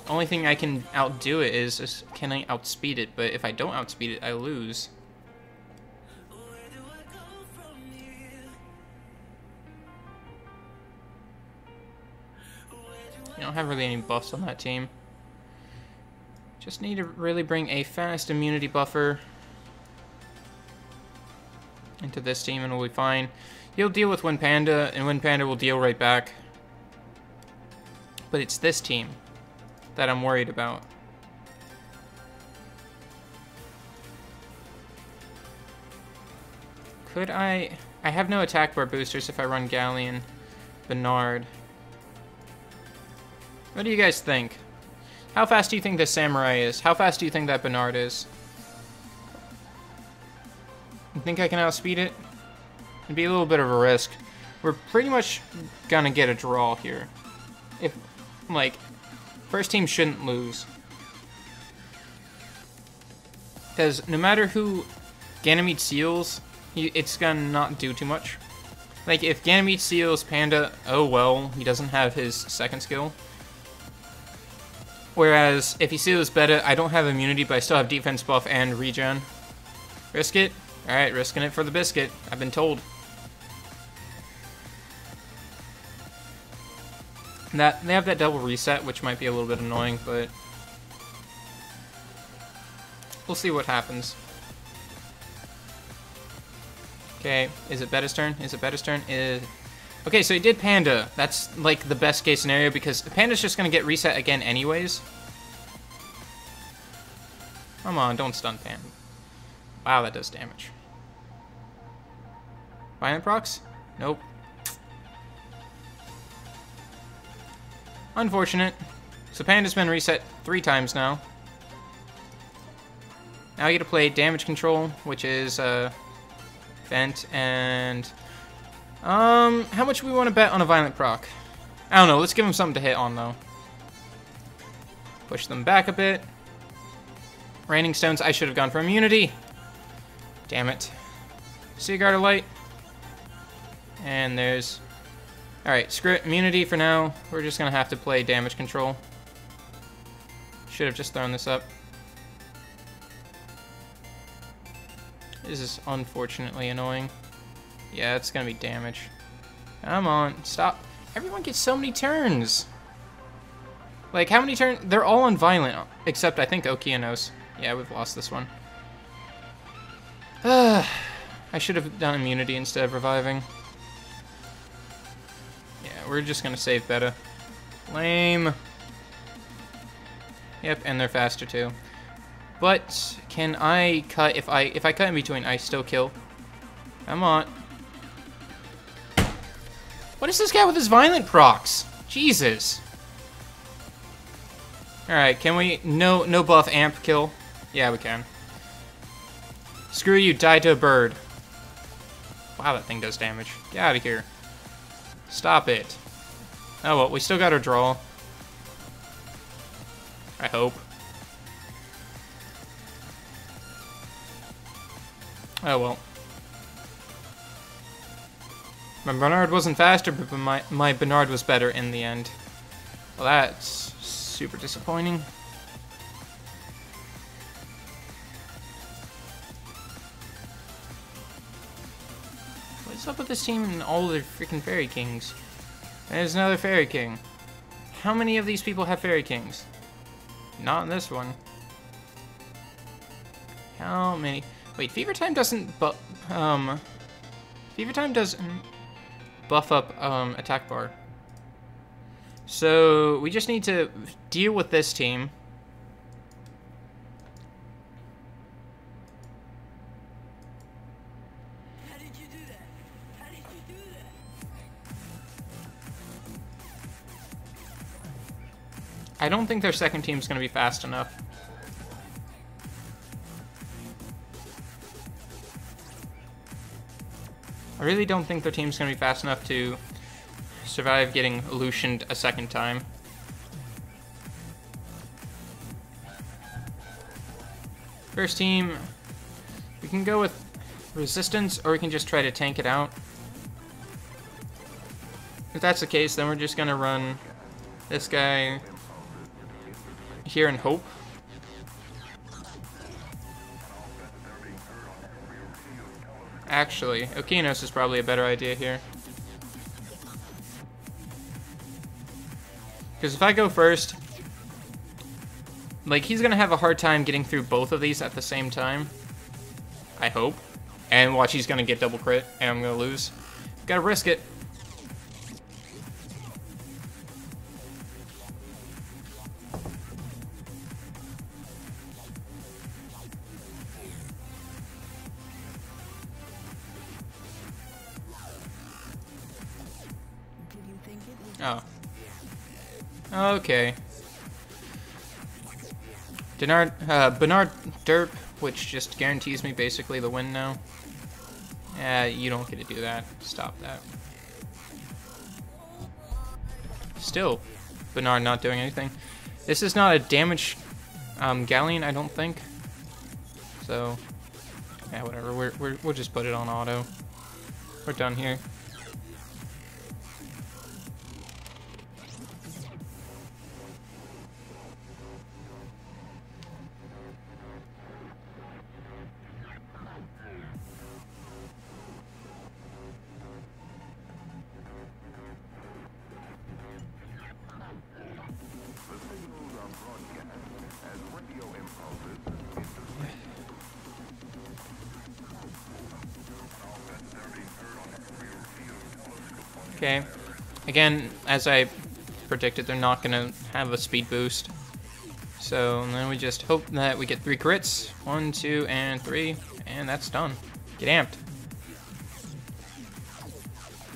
Only thing I can outdo it is can I outspeed it, but if I don't outspeed it, I lose. You don't have really any buffs on that team. Just need to really bring a fast immunity buffer into this team and we'll be fine. He'll deal with Wind Panda, and Wind Panda will deal right back. But it's this team that I'm worried about. Could I have no attack bar boosters if I run Galleon Bernard. What do you guys think? How fast do you think this Samurai is? How fast do you think that Bernard is? You think I can outspeed it? It'd be a little bit of a risk. We're pretty much gonna get a draw here. If, like, first team shouldn't lose. Because no matter who Ganymede seals, it's gonna not do too much. Like, if Ganymede seals Panda, oh well, he doesn't have his second skill. Whereas, if he seals Beta, I don't have immunity, but I still have defense buff and regen. Risk it? Alright, risking it for the biscuit. I've been told. That they have that double reset, which might be a little bit annoying, but we'll see what happens. Okay, is it Beta's turn? Is it Beta's turn? Okay, so he did Panda. That's like the best case scenario because Panda's just gonna get reset again anyways. Come on, don't stun Panda. Wow, that does damage. Violent procs? Nope. Unfortunate. So Panda's been reset 3 times now. Now I get to play damage control, which is Vent, and how much do we want to bet on a violent proc? I don't know, let's give him something to hit on though. Push them back a bit. Raining stones, I should have gone for immunity. Damn it. Sea Guard of Light. And there's... Alright, screw it. Immunity for now. We're just gonna have to play damage control. Should have just thrown this up. This is unfortunately annoying. Yeah, it's gonna be damage. Come on, stop. Everyone gets so many turns. Like, how many turns? They're all on violent, except I think Okeanos. Yeah, we've lost this one. I should have done immunity instead of reviving. Yeah, we're just gonna save Beta. Lame. Yep, and they're faster too. But can I cut? If I cut in between, I still kill. Come on. What is this guy with his violent procs? Jesus. All right, can we no buff amp kill? Yeah, we can. Screw you, die to a bird. Wow, that thing does damage. Get out of here. Stop it. Oh well, we still got our draw. I hope. Oh well. My Bernard wasn't faster, but my Bernard was better in the end. Well, that's super disappointing. What's up with this team and all their freaking Fairy Kings? There's another Fairy King. How many of these people have Fairy Kings? Not in this one. How many? Wait, Fever Time doesn't Fever Time doesn't buff up attack bar. So we just need to deal with this team. How did you do that? How did you do that? I don't think their second team's gonna be fast enough. I really don't think their team's gonna be fast enough to survive getting Lucianed a second time. First team, we can go with resistance, or we can just try to tank it out. If that's the case, then we're just gonna run this guy here and hope. Actually, Okinos is probably a better idea here. Because if I go first, like, he's gonna have a hard time getting through both of these at the same time. I hope. And watch, he's gonna get double crit, and I'm gonna lose. Gotta risk it. Oh. Okay. Bernard Derp, which just guarantees me basically the win now. You don't get to do that. Stop that. Still, Bernard not doing anything. This is not a damage galleon, I don't think. So, yeah, whatever. We'll just put it on auto. We're done here. Okay. Again, as I predicted, they're not going to have a speed boost. So then we just hope that we get 3 crits. 1, 2, and 3. And that's done. Get amped.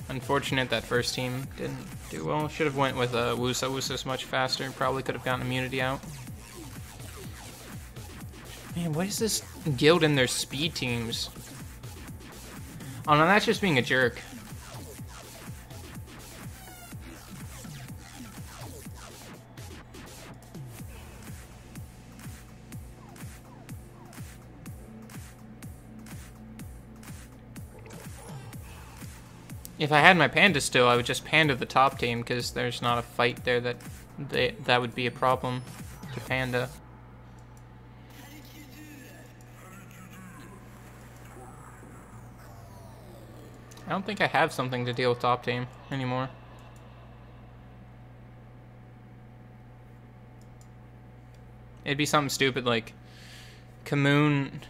Unfortunate that first team didn't do well. Should have went with Wusa. Wusa's much faster. Probably could have gotten immunity out. Man, what is this guild in their speed teams? Oh no, that's just being a jerk. If I had my panda still, I would just panda the top team, because there's not a fight there that would be a problem to panda. I don't think I have something to deal with top team anymore. It'd be something stupid like Kamoon,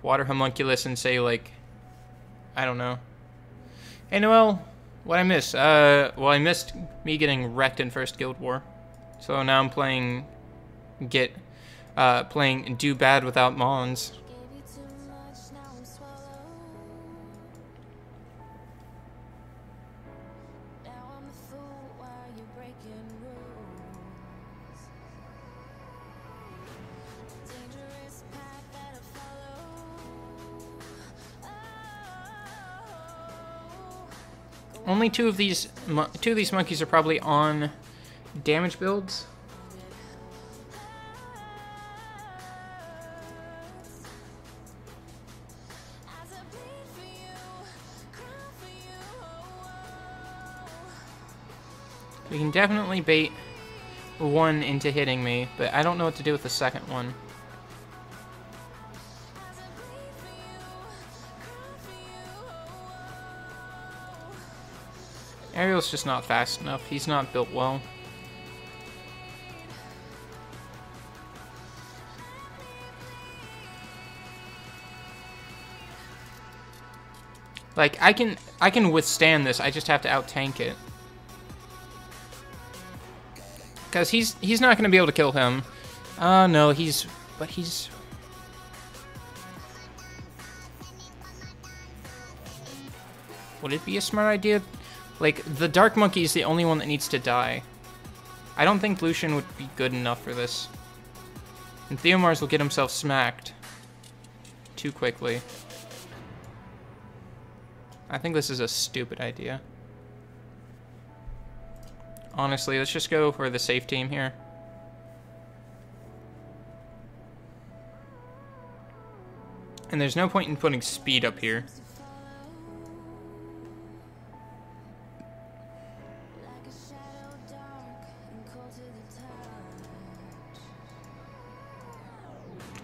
Water Homunculus, and say like, I don't know. Hey Noel, what I missed? Well, I missed me getting wrecked in first Guild War. So now I'm playing playing Do Bad Without Mons. Only two of these monkeys are probably on damage builds. We can definitely bait one into hitting me, but I don't know what to do with the second one. Ariel's just not fast enough. He's not built well. Like, I can withstand this. I just have to out-tank it. Because he's not going to be able to kill him. No, but he's... Would it be a smart idea? Like, the Dark Monkey is the only one that needs to die. I don't think Lucian would be good enough for this. And Theomars will get himself smacked too quickly. I think this is a stupid idea. Honestly, let's just go for the safe team here. And there's no point in putting speed up here.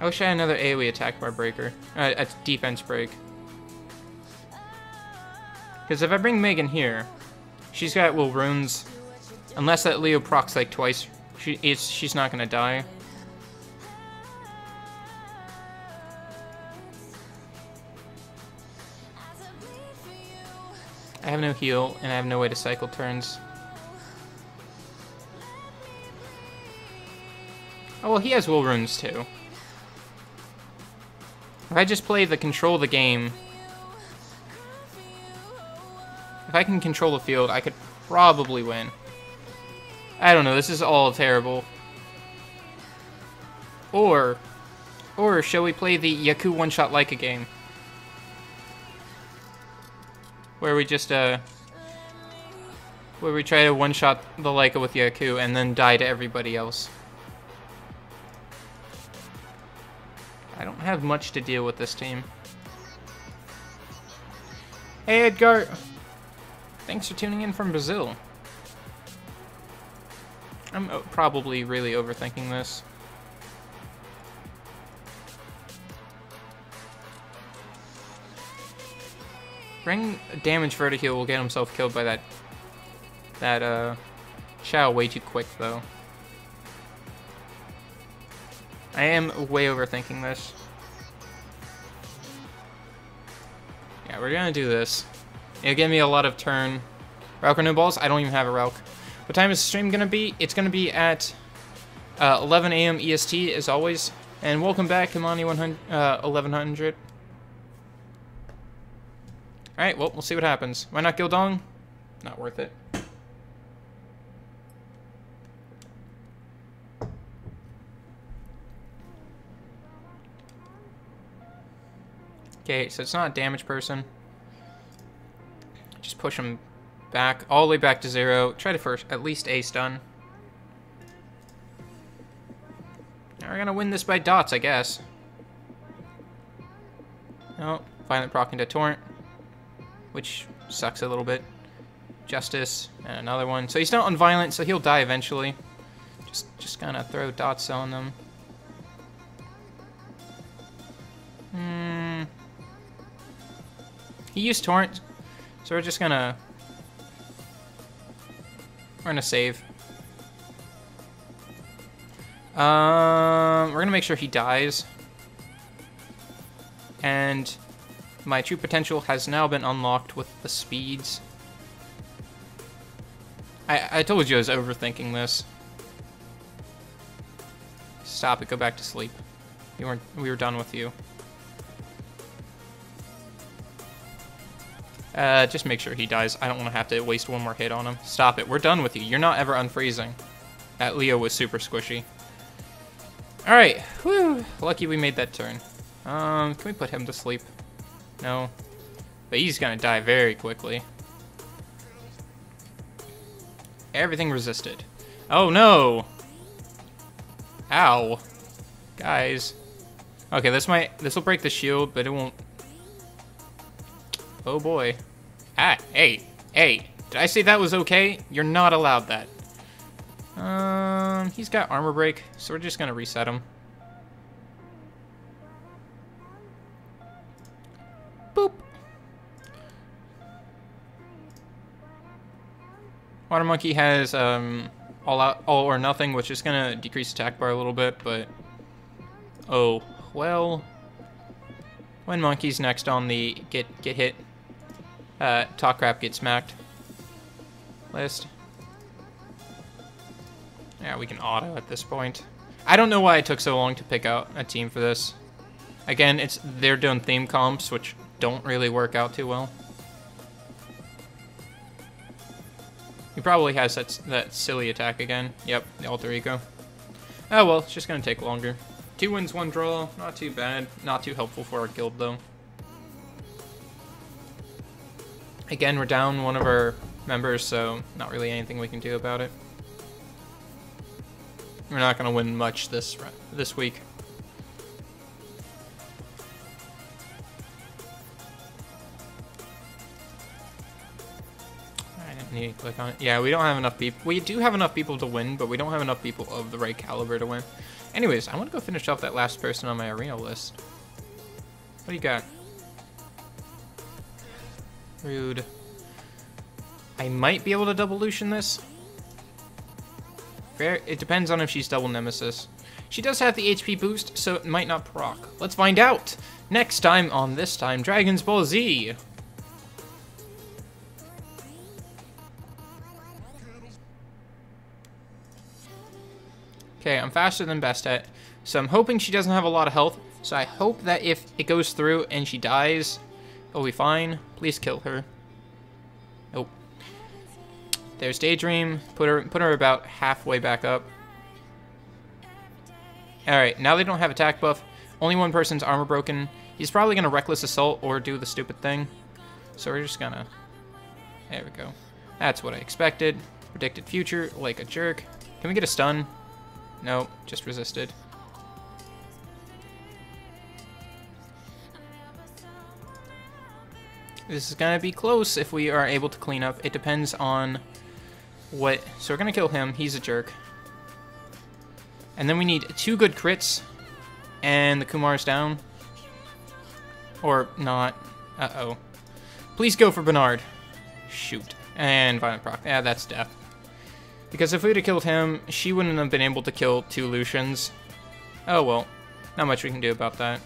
I wish I had another AoE attack bar breaker. A defense break. Because if I bring Megan here, she's got runes. Unless that Leo procs like twice, she's not gonna die. I have no heal, and I have no way to cycle turns. Oh, well, he has will runes too. If I just play the control the game, if I can control the field, I could probably win. I don't know, this is all terrible. Or shall we play the Yaku one-shot Leica game? Where we just, where we try to one-shot the Leica with Yaku and then die to everybody else. I don't have much to deal with this team. Hey, Edgar! Thanks for tuning in from Brazil. I'm probably really overthinking this. Bring damage vertical will get himself killed by that Shao way too quick though. I am way overthinking this. Yeah, we're gonna do this. It'll give me a lot of turn. Ralk or no balls? I don't even have a Ralk. What time is the stream gonna be? It's gonna be at 11 a.m. EST as always. And welcome back, Kamani 1100. Alright, well, we'll see what happens. Why not Gildong? Not worth it. Okay, so it's not a damage person. Just push him back, all the way back to 0. Try to first at least a stun. Now we're gonna win this by dots, I guess. Oh, Violent proc into Torrent, which sucks a little bit. Justice, and another one. So he's not on Violent, so he'll die eventually. Just gonna throw dots on them. He used Torrent, so we're just gonna... We're gonna save. We're gonna make sure he dies. And my true potential has now been unlocked with the speeds. I told you I was overthinking this. Stop it, go back to sleep. We were done with you. Just make sure he dies. I don't want to have to waste one more hit on him. Stop it. We're done with you. You're not ever unfreezing. That Leo was super squishy. Alright. Whew. Lucky we made that turn. Can we put him to sleep? No. But he's gonna die very quickly. Everything resisted. Oh no! Ow. Guys. Okay, this will break the shield, but it won't. Oh boy. Ah, hey, hey. Did I say that was okay? You're not allowed that. He's got armor break, so we're just gonna reset him. Boop. Water Monkey has all or nothing, which is gonna decrease attack bar a little bit, but oh well. When Monkey's next on the get hit, talk crap, get smacked list. Yeah, we can auto at this point. I don't know why it took so long to pick out a team for this. Again, they're doing theme comps, which don't really work out too well. He probably has that silly attack again. Yep, the alter ego. Oh well, it's just gonna take longer. 2 wins, 1 draw. Not too bad. Not too helpful for our guild though. Again, we're down one of our members, so not really anything we can do about it. We're not gonna win much this week. I didn't need to click on it. Yeah, we don't have enough people. We do have enough people to win, but we don't have enough people of the right caliber to win. Anyways, I want to go finish off that last person on my arena list. What do you got? Rude. I might be able to double Lucian this. It depends on if she's double Nemesis. She does have the HP boost, so it might not proc. Let's find out! Next time on This Time Dragon's Ball Z! Okay, I'm faster than Bestet, so I'm hoping she doesn't have a lot of health. So I hope that if it goes through and she dies, it'll be fine. Please kill her. Nope. There's Daydream. Put her about halfway back up. Alright, now they don't have attack buff. Only one person's armor broken. He's probably gonna Reckless Assault or do the stupid thing. So we're just gonna... There we go. That's what I expected. Predicted future, like a jerk. Can we get a stun? No, just resisted. This is gonna be close if we are able to clean up. It depends on what... So we're gonna kill him. He's a jerk. And then we need 2 good crits. And the Kumar's down. Or not. Uh-oh. Please go for Bernard. Shoot. And Violent Proc. Yeah, that's death. Because if we would have killed him, she wouldn't have been able to kill 2 Lucians. Oh well. Not much we can do about that.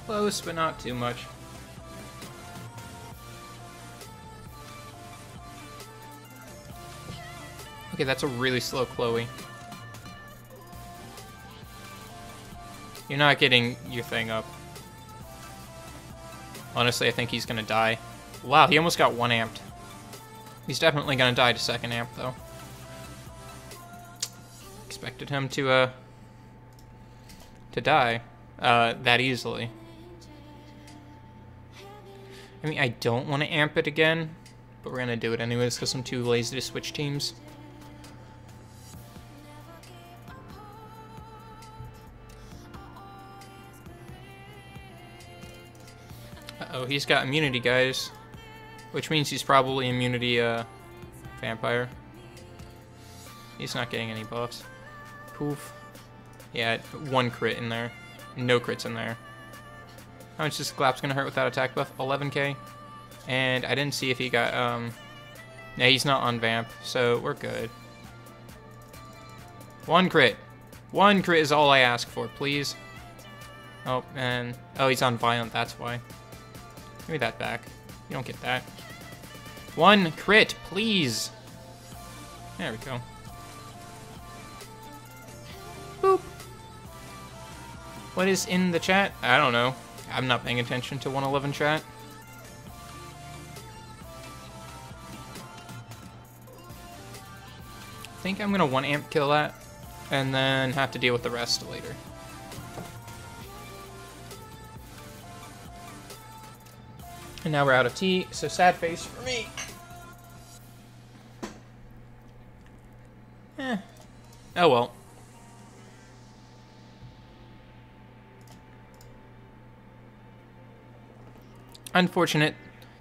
Close, but not too much. Okay, that's a really slow Chloe. You're not getting your thing up. Honestly, I think he's gonna die. Wow, he almost got 1 amped. He's definitely gonna die to 2nd amp, though. Expected him to die that easily. I mean, I don't want to amp it again, but we're gonna do it anyways because I'm too lazy to switch teams. Uh-oh, he's got immunity, guys. Which means he's probably immunity, vampire. He's not getting any buffs. Poof. Yeah, 1 crit in there. No crits in there. How much is Glap's gonna hurt without attack buff? 11k. And I didn't see if he got, yeah, he's not on vamp, so we're good. 1 crit. 1 crit is all I ask for, please. Oh, and... Oh, he's on violent, that's why. Give me that back. You don't get that. 1 crit, please. There we go. Boop. What is in the chat? I don't know. I'm not paying attention to 111 chat. I think I'm gonna 1 amp kill that, and then have to deal with the rest later. And now we're out of tea, so sad face for me. Oh well. Unfortunate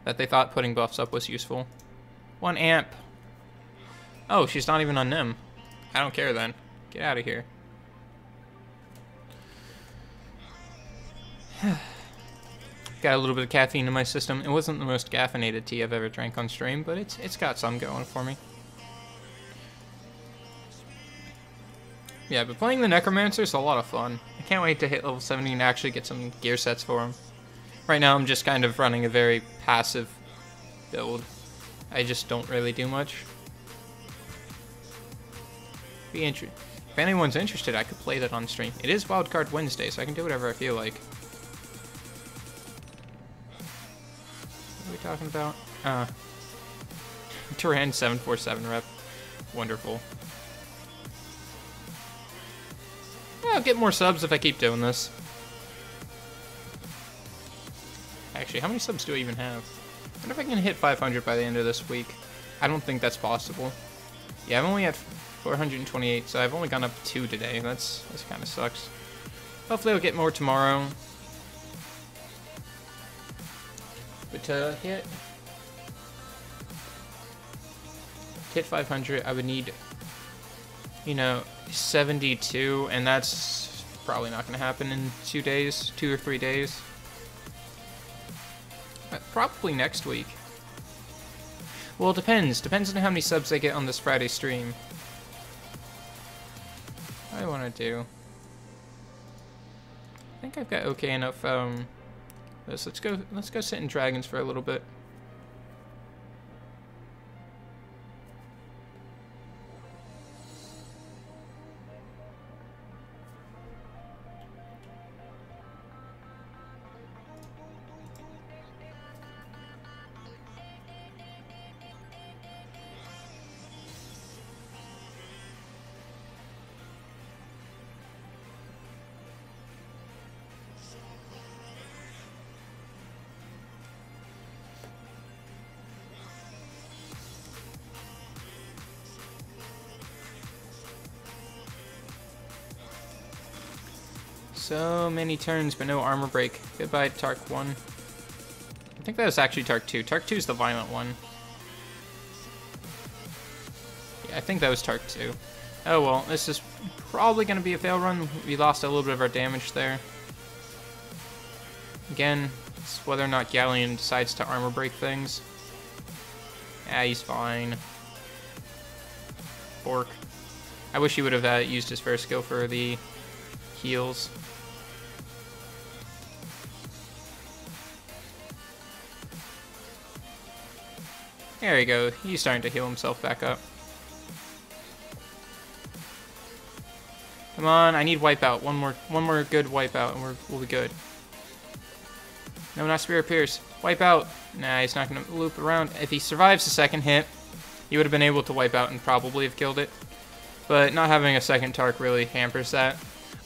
that they thought putting buffs up was useful. 1 amp. Oh, she's not even on Nim. I don't care then. Get out of here. Got a little bit of caffeine in my system. It wasn't the most caffeinated tea I've ever drank on stream, but it's got some going for me. Yeah, but playing the Necromancer is a lot of fun. I can't wait to hit level 70 and actually get some gear sets for him. Right now I'm just kind of running a very passive build. I just don't really do much. If anyone's interested, I could play that on stream. It is Wildcard Wednesday, so I can do whatever I feel like. What are we talking about? Turan 747 rep. Wonderful. I'll get more subs if I keep doing this. Actually, how many subs do I even have? I wonder if I can hit 500 by the end of this week. I don't think that's possible. Yeah, I'm only at 428, so I've only gone up 2 today. That's kind of sucks. Hopefully I'll get more tomorrow. But to hit 500, I would need, 72, and that's probably not going to happen in 2 days, 2 or 3 days. Probably next week. Well, it depends. Depends on how many subs I get on this Friday stream. What do I want to do? I think I've got okay enough. Let's go sit in dragons for a little bit. So many turns, but no armor break. Goodbye, Tark 1. I think that was actually Tark 2. Tark 2 is the violent one. Yeah, I think that was Tark 2. Oh well, this is probably going to be a fail run. We lost a little bit of our damage there. Again, it's whether or not Galleon decides to armor break things. Yeah, he's fine. Bork. I wish he would have used his first skill for the heals. There you go. He's starting to heal himself back up. Come on, I need wipeout. One more good wipeout, and we'll be good. No, not Spirit Pierce. Wipe out. Nah, he's not gonna loop around. If he survives the second hit, he would have been able to wipe out and probably have killed it. But not having a second Tark really hampers that.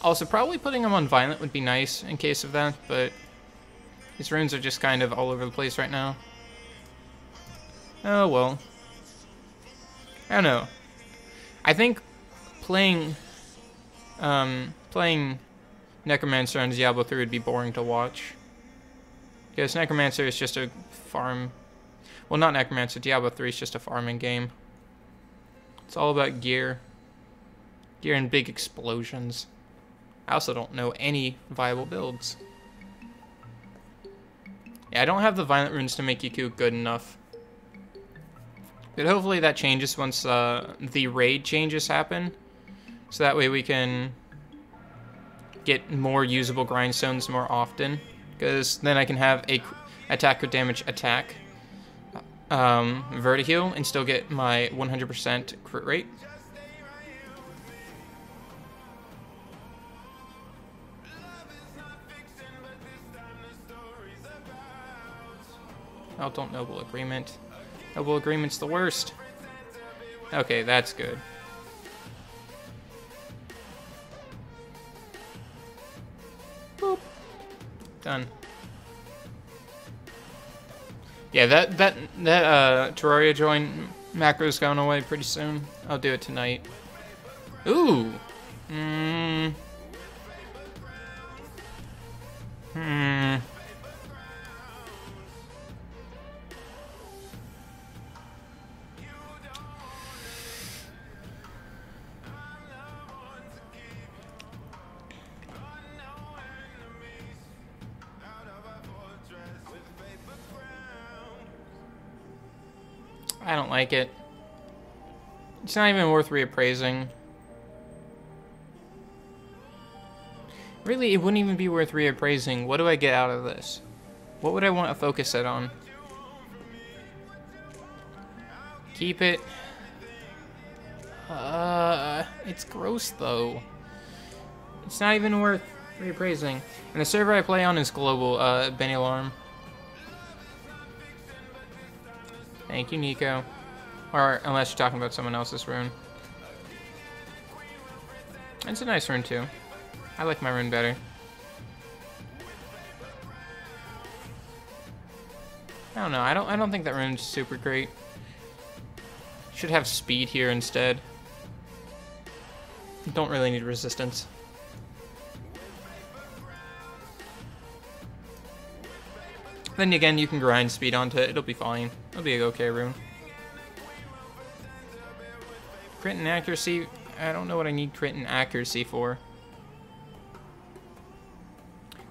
Also, probably putting him on Violent would be nice in case of that, but his runes are just kind of all over the place right now. Oh, well. I don't know. I think playing Necromancer on Diablo 3 would be boring to watch. Because Necromancer is just a farm... Well, not Necromancer. Diablo 3 is just a farming game. It's all about gear. Gear and big explosions. I also don't know any viable builds. Yeah, I don't have the Violent runes to make Yaku good enough. But hopefully that changes once the raid changes happen. So that way we can get more usable grindstones more often. Because then I can have a attack crit damage attack Vertiheal and still get my 100% crit rate. Oh, don't Noble Agreement. Noble Agreement's the worst. Okay, that's good. Boop. Done. Yeah, that Terraria join macro's going away pretty soon. I'll do it tonight. Ooh. I don't like it. It's not even worth reappraising. Really, it wouldn't even be worth reappraising. What do I get out of this? What would I want to focus it on? Keep it. It's gross though. It's not even worth reappraising. And the server I play on is global, Benny Alarm. Thank you, Nico. Or, unless you're talking about someone else's rune. It's a nice rune, too. I like my rune better. I don't know. I don't think that rune's super great. Should have speed here instead. Don't really need resistance. Then again, you can grind speed onto it. It'll be fine. It'll be an okay rune. Crit and accuracy. I don't know what I need crit and accuracy for.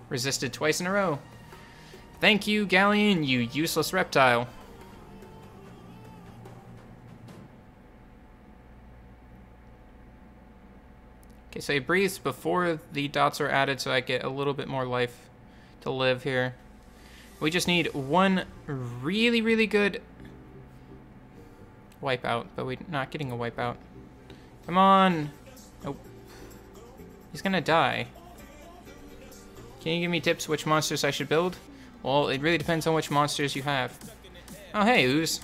Resisted twice in a row. Thank you, Galleon, you useless reptile. Okay, so he breathes before the dots are added so I get a little bit more life to live here. We just need one really, really good wipeout, but we're not getting a wipeout. Come on. Nope. He's gonna die. Can you give me tips which monsters I should build? Well, it really depends on which monsters you have. Oh, hey, Ooze.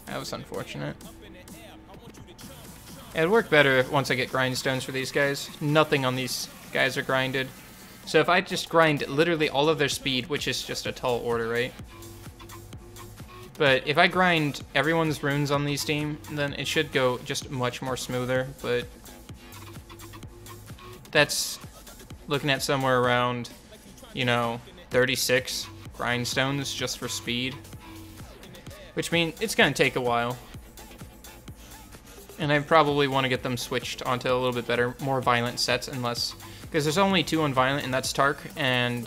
That was unfortunate. It'd work better once I get grindstones for these guys. Nothing on these guys are grinded. So if I just grind literally all of their speed, which is just a tall order, right? But if I grind everyone's runes on these team, then it should go just much more smoother, but that's looking at somewhere around, you know, 36 grindstones just for speed, which means it's gonna take a while. And I probably want to get them switched onto a little bit better, more violent sets, unless... Because there's only two on violent, and that's Tark and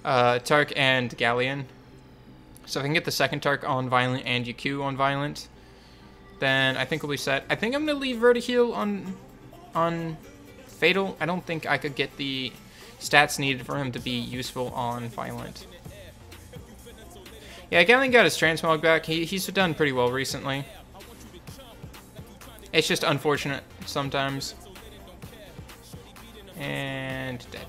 Galleon. So if I can get the second Tark on violent and Yaku on violent, then I think we'll be set. I think I'm gonna leave Vertiheal on Fatal. I don't think I could get the stats needed for him to be useful on violent. Yeah, Galleon got his transmog back. He's done pretty well recently. It's just unfortunate sometimes. And dead.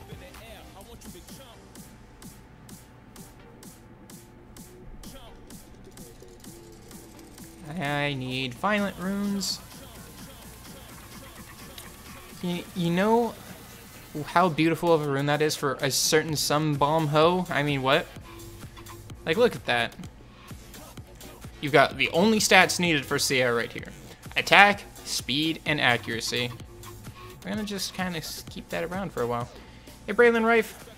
I need violent runes. You know how beautiful of a rune that is for a certain some bomb ho? I mean, what? Like, look at that. You've got the only stats needed for Sierra right here. Attack, speed, and accuracy. We're gonna just kind of keep that around for a while. Hey, Braylon Rife.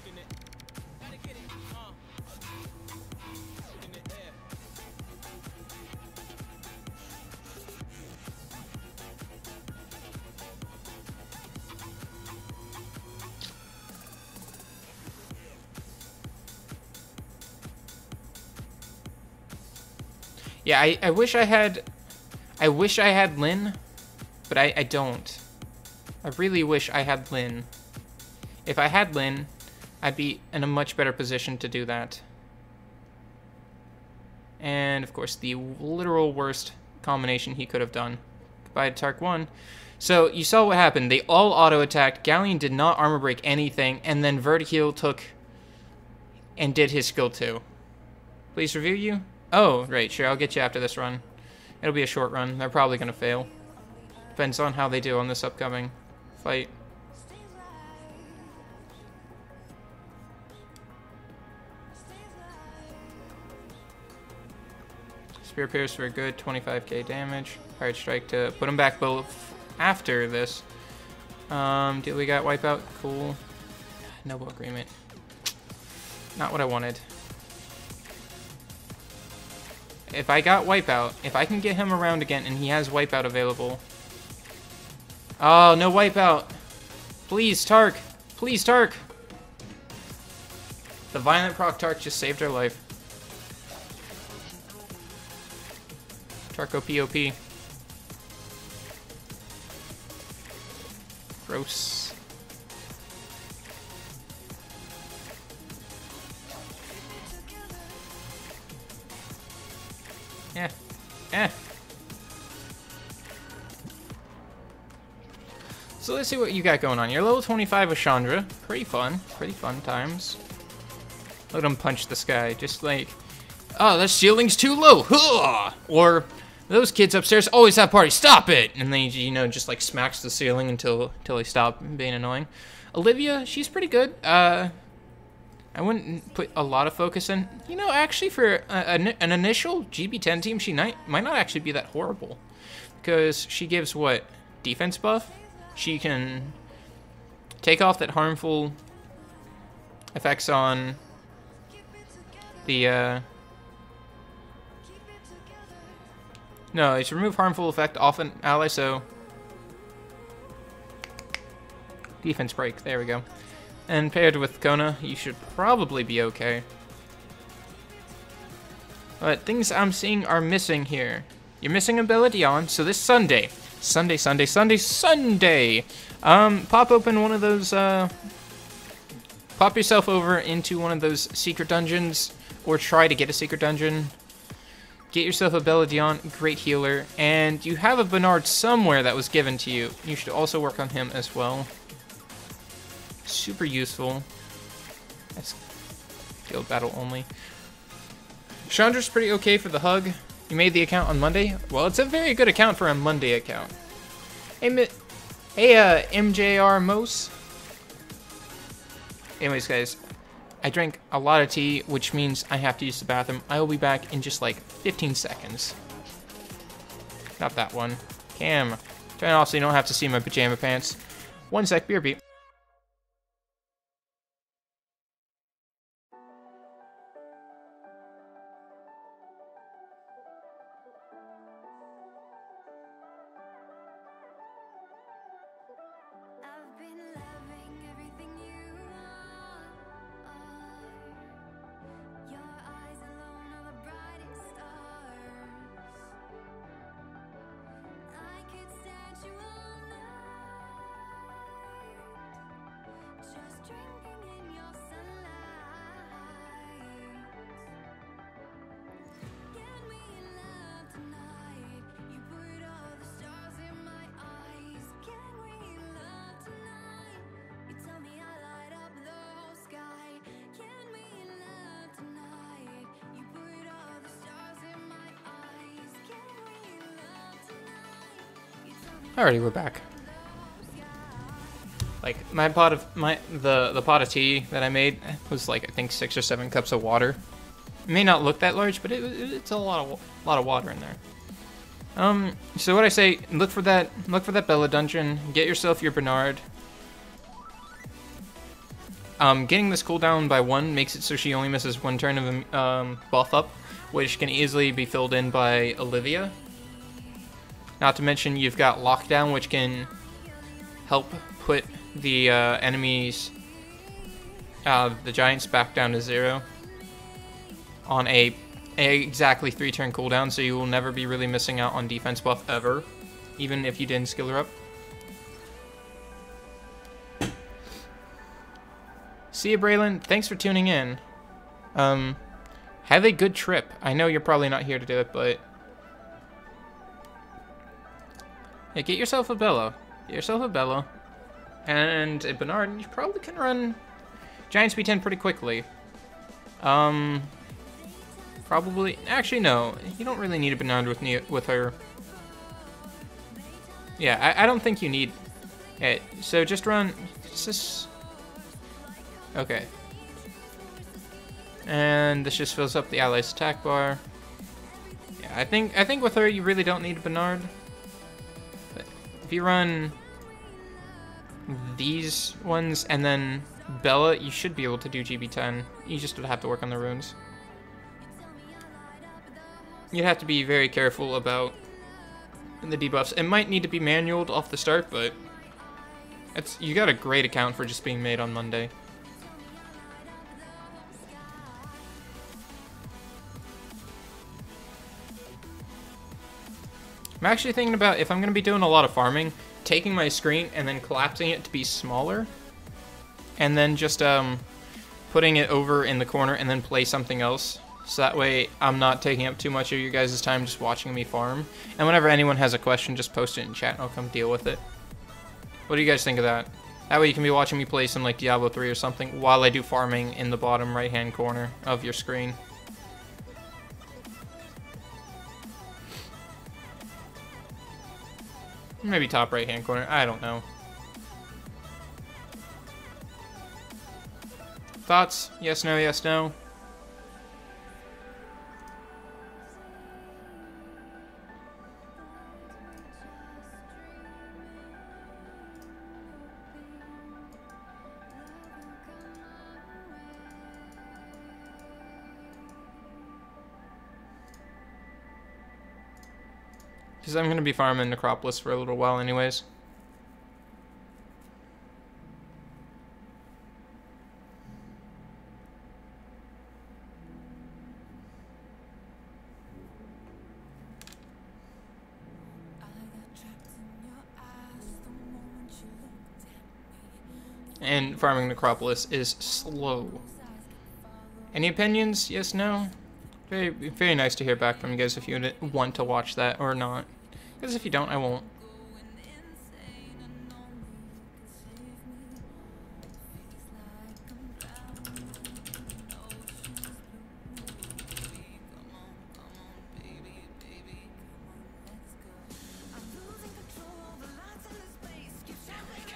Yeah, I wish I had Lyn, but I don't. I really wish I had Lyn. If I had Lyn, I'd be in a much better position to do that. And, of course, the literal worst combination he could have done. Goodbye to Tark 1. So, you saw what happened. They all auto-attacked. Galleon did not armor break anything, and then Vertiheal took and did his skill 2. Please review you? Oh, right, sure, I'll get you after this run. It'll be a short run. They're probably going to fail. Depends on how they do on this upcoming fight. Spear Pierce for a good 25k damage. Pirate Strike to put him back both after this. Do we got Wipeout? Cool. Noble Agreement. Not what I wanted. If I got Wipeout, if I can get him around again and he has Wipeout available. Oh, no Wipeout. Please, Tark. Please, Tark. The Violent Proc Tark just saved our life. Tarko POP. Gross. Yeah. Eh. So let's see what you got going on. You're level 25 with Chandra. Pretty fun. Pretty fun times. Let him punch this guy. Just like, oh, that ceiling's too low. Huh! Or, those kids upstairs always have parties. Stop it! And then, you know, just like smacks the ceiling until they stop being annoying. Olivia, she's pretty good. I wouldn't put a lot of focus in. You know, actually, for an initial GB10 team, she might not actually be that horrible. Because she gives, what, defense buff? She can take off that harmful effects on the, no, it's remove harmful effect off an ally, so defense break, there we go. And paired with Kona, you should probably be okay. But things I'm seeing are missing here. You're missing ability on, so this Sunday, pop open one of those, pop yourself over into one of those secret dungeons, or try to get a secret dungeon. Get yourself ability on, great healer, and you have a Bernard somewhere that was given to you. You should also work on him as well. Super useful. That's guild battle only. Chandra's pretty okay for the hug. You made the account on Monday? Well, it's a very good account for a Monday account. Hey, MJR Mose. Anyways, guys, I drank a lot of tea, which means I have to use the bathroom. I will be back in just like 15 seconds. Not that one. Cam, turn it off so you don't have to see my pajama pants. 1 sec, beer beat. I've been loving everything you are. Your eyes alone are the brightest stars. I could stand you all night, just drinking in your sunlight. Get me in love tonight. You put all the stars in my eyes. Get me in love tonight. You tell me I light up the whole sky. Get me in love tonight. You put all the stars in my eyes. Get me in love tonight. You tell me Alrighty, we're back. Like, my pot of the pot of tea that I made was like, I think 6 or 7 cups of water. It may not look that large, but it's a lot of water in there. So what I say, look for that Bella dungeon, get yourself your Bernard. Getting this cooldown by 1 makes it so she only misses 1 turn of buff up, which can easily be filled in by Olivia. Not to mention you've got lockdown, which can help put the enemies, the giants, back down to 0 on a exactly 3 turn cooldown, so you will never be really missing out on defense buff ever, even if you didn't skill her up. See you, Braylon. Thanks for tuning in. Have a good trip. I know you're probably not here to do it, but yeah, get yourself a Bella. Get yourself a Bella. And a Bernard. You probably can run Giant Speed 10 pretty quickly. Probably. Actually, no. You don't really need a Bernard with her. Yeah, I don't think you need it. So just run. Okay. And this just fills up the allies' attack bar. Yeah, I think with her you really don't need Bernard. But if you run these ones and then Bella, you should be able to do GB10. You just would have to work on the runes. You'd have to be very careful about the debuffs. It might need to be manualed off the start, but you got a great account for just being made on Monday. I'm actually thinking about, if I'm going to be doing a lot of farming, taking my screen and then collapsing it to be smaller, and then just putting it over in the corner and then play something else. So that way I'm not taking up too much of you guys' time just watching me farm. And whenever anyone has a question, just post it in chat and I'll come deal with it. What do you guys think of that? That way you can be watching me play some like Diablo 3 or something while I do farming in the bottom right hand corner of your screen. Maybe top right hand corner, I don't know. Thoughts? Yes, no, yes, no. Because I'm going to be farming Necropolis for a little while anyways. And farming Necropolis is slow. Any opinions? Yes, no? Very, very nice to hear back from you guys if you want to watch that or not. Because if you don't, I won't.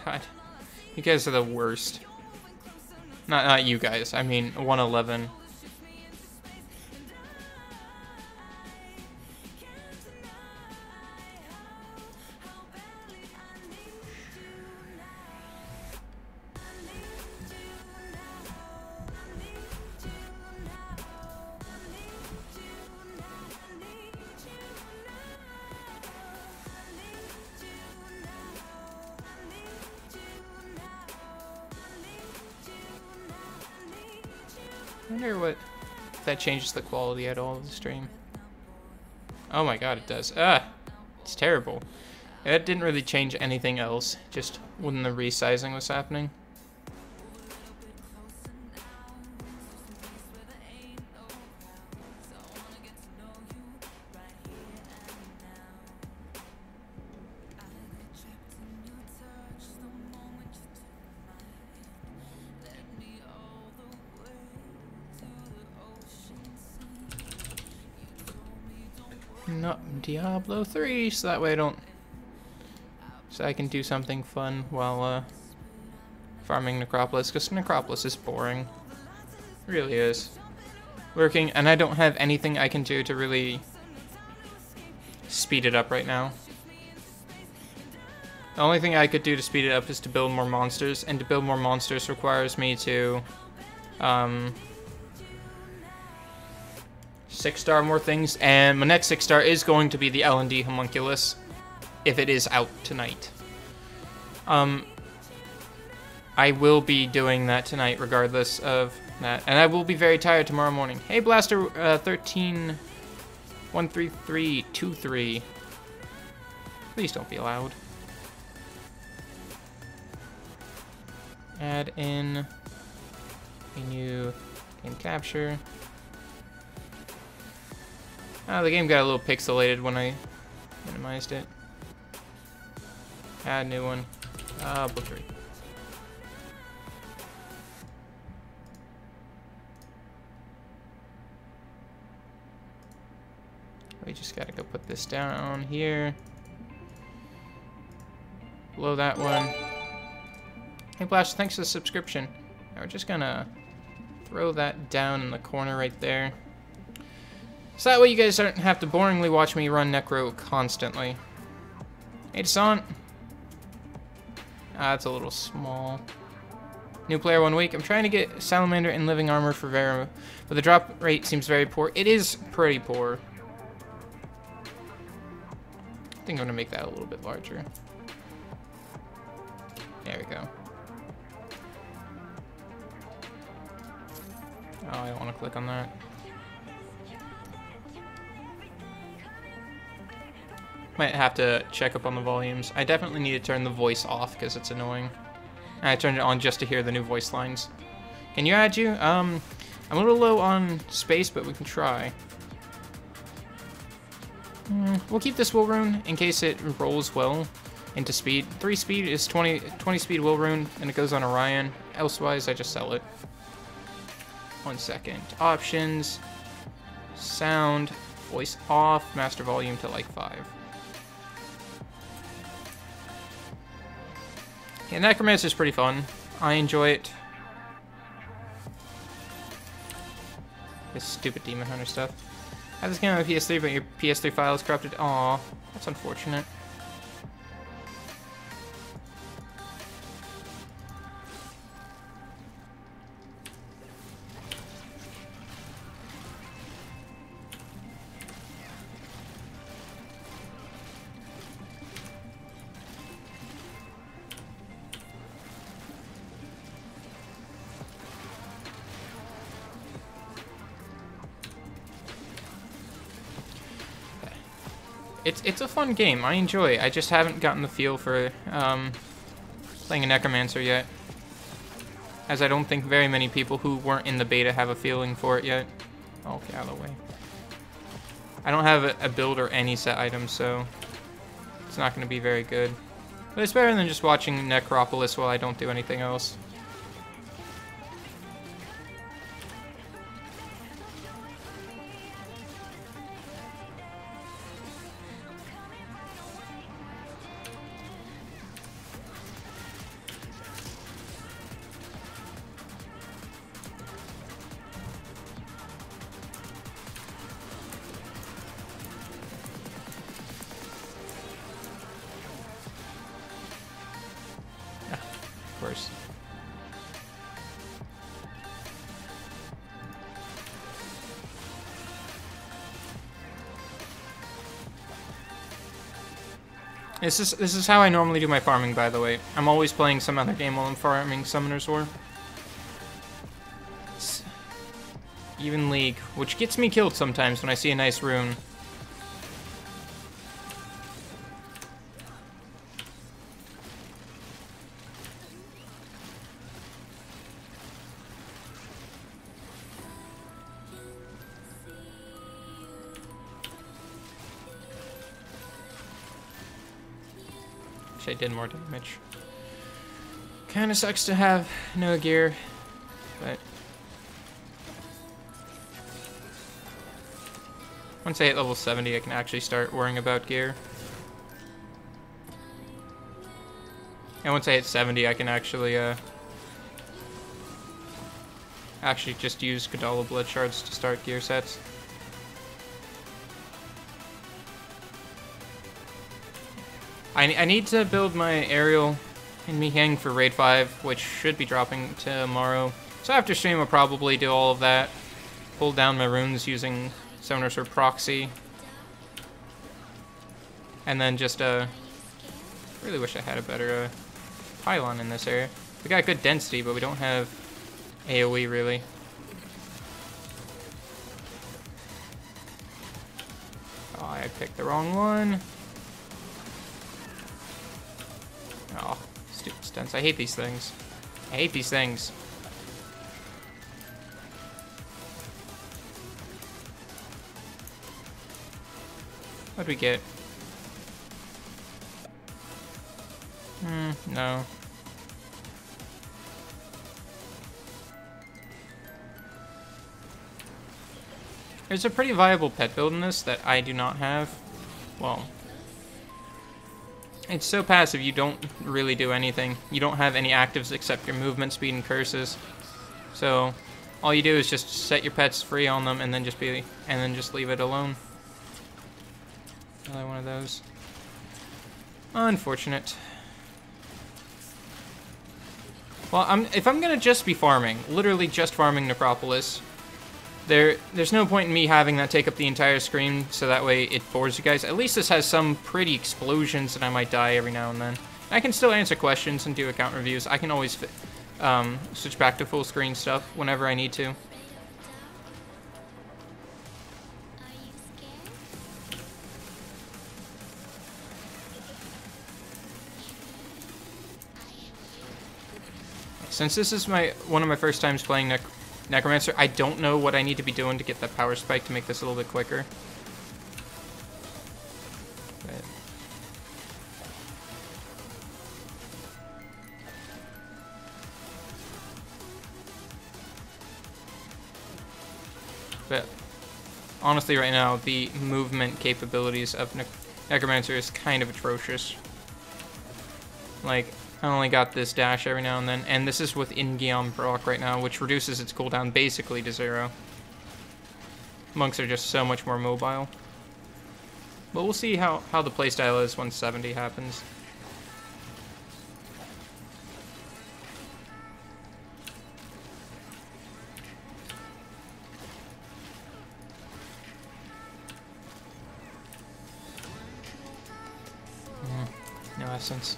God, you guys are the worst. Not you guys. I mean 111. I wonder what if that changes the quality at all of the stream. Oh my god, it does. It's terrible. It didn't really change anything else, just when the resizing was happening. Not Diablo 3, so that way I can do something fun while farming Necropolis, because Necropolis is boring. It really is. Working, and I don't have anything I can do to really speed it up right now. The only thing I could do to speed it up is to build more monsters, and to build more monsters requires me to 6-star more things, and my next 6-star is going to be the L&D Homunculus, if it is out tonight. I will be doing that tonight regardless of that, and I will be very tired tomorrow morning. Hey Blaster 1313323. Please don't be loud. Add in a new game capture. Oh, the game got a little pixelated when I minimized it. Add new one. Butchery. We just gotta go put this down here. Below that one. Hey Blash, thanks for the subscription. Now we're just gonna throw that down in the corner right there. So that way you guys don't have to boringly watch me run Necro constantly. Hey, Desant. Ah, that's a little small. New player 1 week. I'm trying to get Salamander and Living Armor for Vera, but the drop rate seems very poor. It is pretty poor. I think I'm gonna make that a little bit larger. There we go. Oh, I don't want to click on that. Might have to check up on the volumes. I definitely need to turn the voice off because it's annoying. I turned it on just to hear the new voice lines. Can you add you? I'm a little low on space, but we can try. We'll keep this will rune in case it rolls well into speed. 3 speed is 20 speed will rune, and it goes on Orion. Elsewise, I just sell it. 1 second. Options. Sound. Voice off. Master volume to like 5. Yeah, Necromancer is pretty fun. I enjoy it. This stupid Demon Hunter stuff. I have this game on PS3, but your PS3 file is corrupted. Aw, that's unfortunate. It's a fun game. I enjoy it. I just haven't gotten the feel for playing a Necromancer yet. As I don't think very many people who weren't in the beta have a feeling for it yet. Okay, out of the way. I don't have a build or any set items, so it's not going to be very good. But it's better than just watching Necropolis while I don't do anything else. Course. This is how I normally do my farming, by the way. I'm always playing some other game while I'm farming Summoner's War. Even League, which gets me killed sometimes when I see a nice rune. I did more damage. Kinda sucks to have no gear, but once I hit level 70, I can actually start worrying about gear. And once I hit 70, I can actually just use Kadala blood shards to start gear sets. I need to build my aerial in Miheng for Raid 5, which should be dropping tomorrow. So after stream, I'll probably do all of that. Pull down my runes using Summoner's War Proxy. And then just, really wish I had a better, pylon in this area. We got good density, but we don't have AoE, really. Oh, I picked the wrong one. Oh, stupid stunts. I hate these things. I hate these things. What'd we get? No. There's a pretty viable pet build in this that I do not have. Well, it's so passive, you don't really do anything. You don't have any actives except your movement speed and curses. So, all you do is just set your pets free on them, and then just leave it alone. Another one of those. Unfortunate. Well, if I'm gonna just be farming, literally just farming Necropolis, there's no point in me having that take up the entire screen, so that way it bores you guys. At least this has some pretty explosions, and I might die every now and then. I can still answer questions and do account reviews. I can always switch back to full screen stuff whenever I need to. Since this is one of my first times playing Necromancer, I don't know what I need to be doing to get that power spike to make this a little bit quicker. But honestly, right now, the movement capabilities of Necromancer is kind of atrocious. Like, I only got this dash every now and then, and this is with ENG proc right now, which reduces its cooldown basically to 0. Monks are just so much more mobile. But we'll see how the playstyle is when 70 happens. No essence.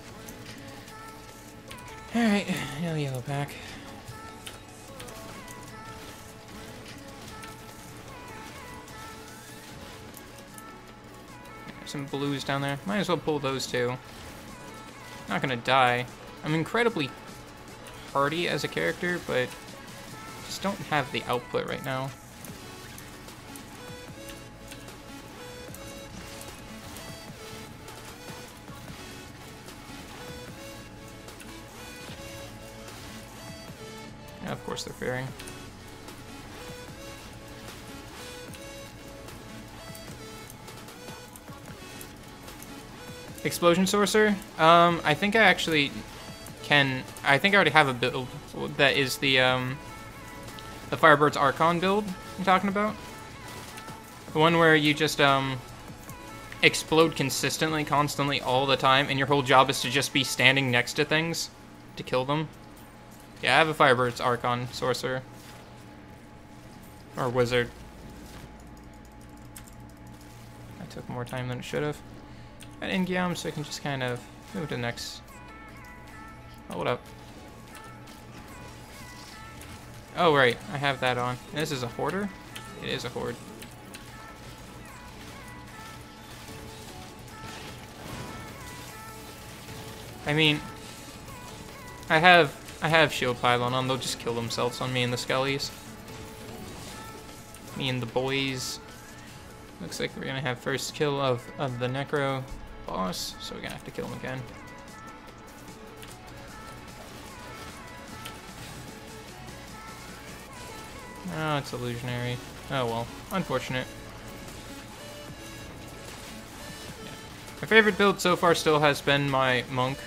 Alright, no yellow pack. There's some blues down there. Might as well pull those two. Not gonna die. I'm incredibly hardy as a character, but just don't have the output right now. Yeah, of course they're fearing. Explosion Sorcerer? I think I actually can... I think I already have a build that is the Firebird's Archon build I'm talking about. The one where you just, explode consistently, constantly, all the time, and your whole job is to just be standing next to things to kill them. Yeah, I have a Firebird's Archon Sorcerer. Or Wizard. That took more time than it should have. Got ENG, so I can just kind of move to the next. Oh, what up? Oh, right, I have that on. This is a Hoarder? It is a Horde. I mean, I have Shield Pylon on, they'll just kill themselves on me and the Skellies. Me and the boys. Looks like we're gonna have first kill of the Necro boss, so we're gonna have to kill him again. Oh, it's illusionary. Oh well, unfortunate. Yeah. My favorite build so far still has been my Monk.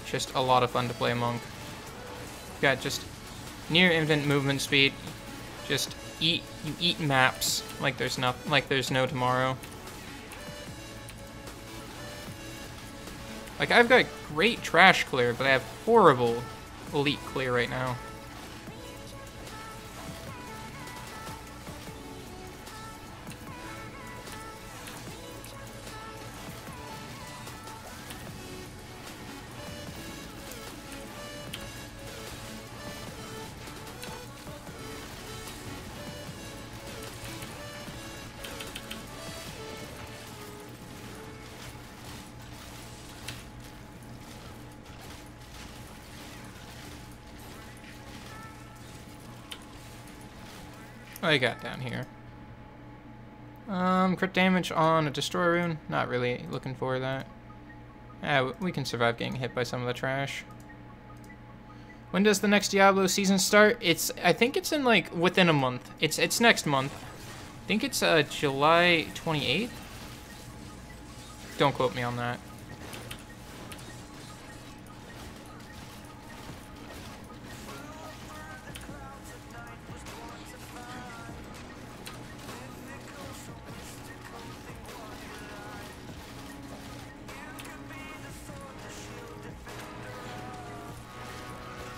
Just a lot of fun to play a Monk. Got just near infinite movement speed. Just you eat maps like there's no tomorrow. Like, I've got great trash clear, but I have horrible elite clear right now. What I got down here? Crit damage on a Destroy Rune. Not really looking for that. Yeah, we can survive getting hit by some of the trash. When does the next Diablo season start? I think it's in, like, within a month. It's next month. I think it's July 28th. Don't quote me on that.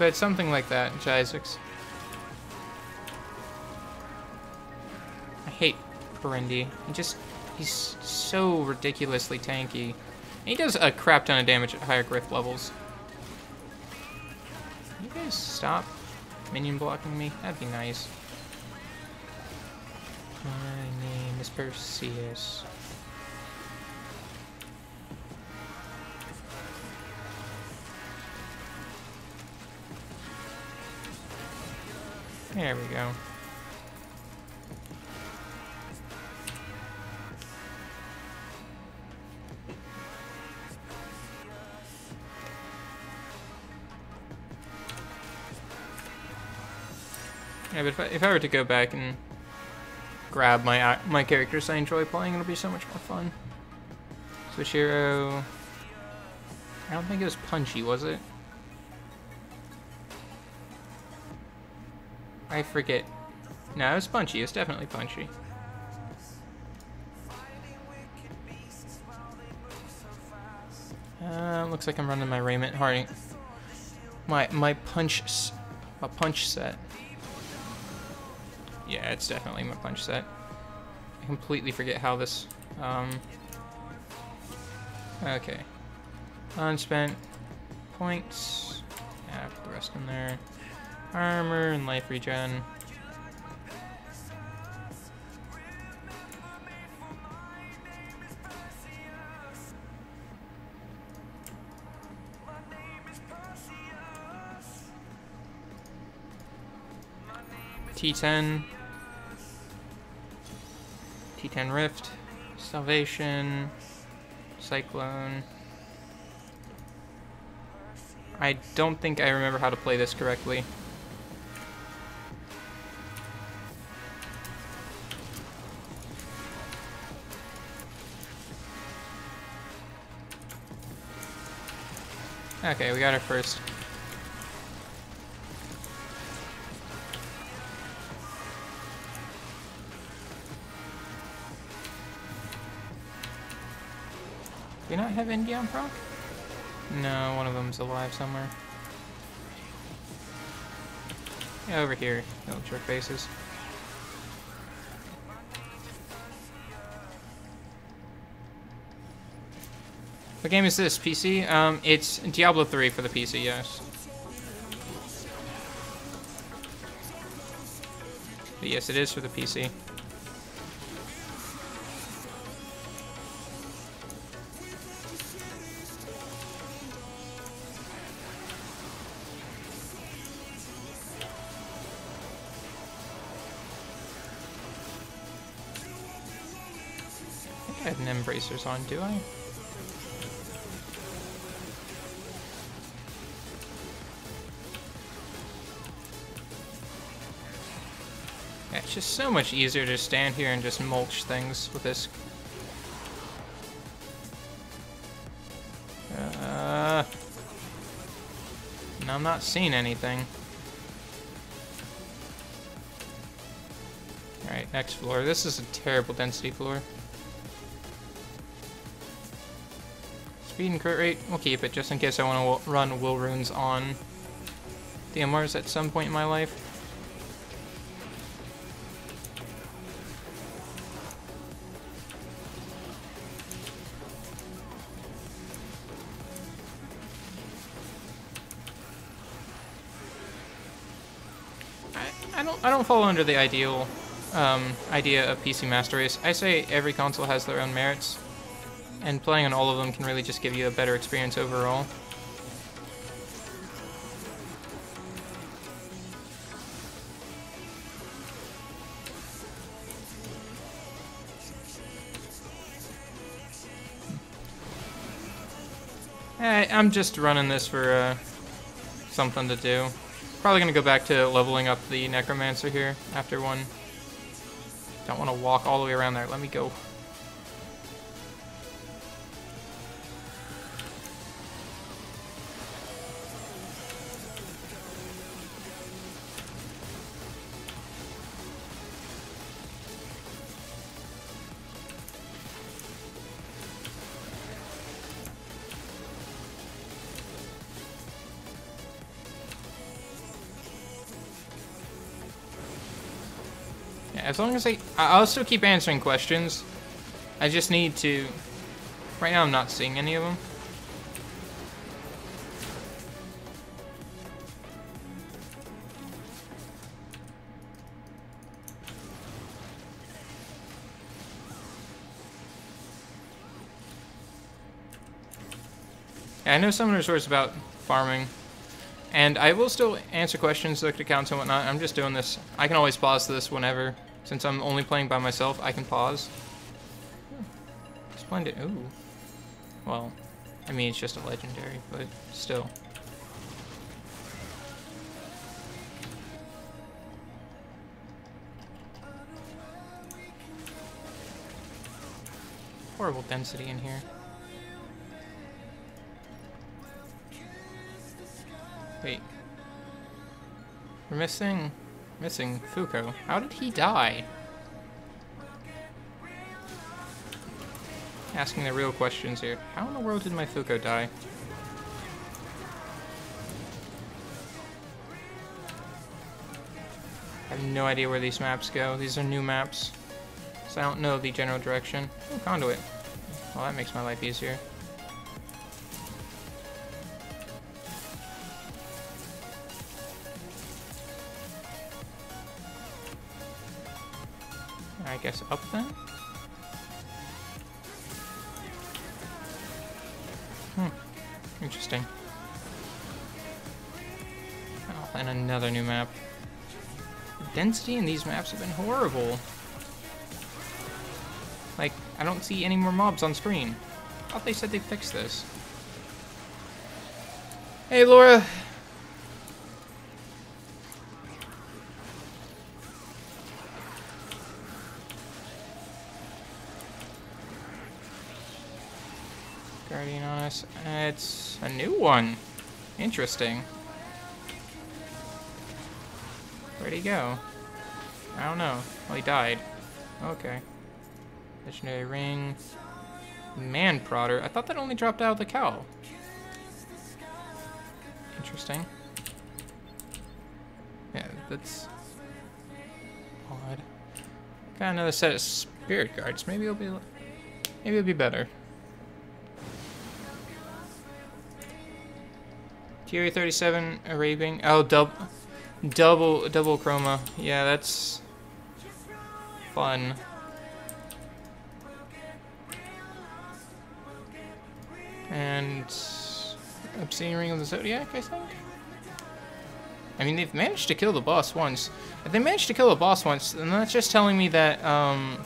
but something like that, Isaacs. I hate Perendi. He's so ridiculously tanky. And he does a crap ton of damage at higher growth levels. Can you guys stop minion blocking me? That'd be nice. My name is Perseus. There we go. Yeah, but if I were to go back and grab my characters I enjoy playing, it'll be so much more fun. Switch hero. I don't think it was Punchy, was it? I forget. No, it was Punchy. It was definitely Punchy. Looks like I'm running my Raiment Harding. My punch set. Yeah, it's definitely my punch set. I completely forget how this. Okay. Unspent points. Yeah, put the rest in there. Armor and life regen. T10. T10 Rift. Salvation. Cyclone. I don't think I remember how to play this correctly. Okay, we got our first. Do we not have ENG on proc? No, one of them's alive somewhere. Yeah, over here. Little jerk faces. What game is this? PC? It's Diablo 3 for the PC, yes. But yes, it is for the PC. I think I have an Embracers on, do I? Yeah, it's just so much easier to stand here and just mulch things with this. And I'm not seeing anything. Alright, next floor. This is a terrible density floor. Speed and crit rate, we'll keep it just in case I want to run will runes on DMRs at some point in my life. I don't fall under the idea of PC Master Race. I say every console has their own merits, and playing on all of them can really just give you a better experience overall. I'm just running this for something to do. Probably gonna go back to leveling up the Necromancer here after one. Don't want to walk all the way around there. Let me go. Yeah, as long as I'll still keep answering questions. I just need to... Right now I'm not seeing any of them. Yeah, I know Summoner's War is about farming. And I will still answer questions, look at accounts and whatnot. I'm just doing this. I can always pause this whenever. Since I'm only playing by myself, I can pause. Splendid. Ooh. Well, I mean, it's just a legendary, but still. Horrible density in here. Wait. We're missing Fuko. How did he die? Asking the real questions here. How in the world did my Fuko die? I have no idea where these maps go. These are new maps. So I don't know the general direction. Oh, conduit. Well, that makes my life easier. I guess up then? Interesting. Oh, and another new map. The density in these maps have been horrible. Like, I don't see any more mobs on screen. I thought they said they fixed this. Hey, Laura. Guardian on us. It's a new one. Interesting. Where'd he go? I don't know. Well, he died. Okay. Legendary ring. Man prodder. I thought that only dropped out of the cowl. Interesting. Yeah, that's odd. Got another set of spirit guards. Maybe it'll be better. Fury 37 Arabian. Oh, double chroma. Yeah, that's fun. And Obscene Ring of the Zodiac, I think. I mean, they've managed to kill the boss once. If they managed to kill the boss once, then that's just telling me that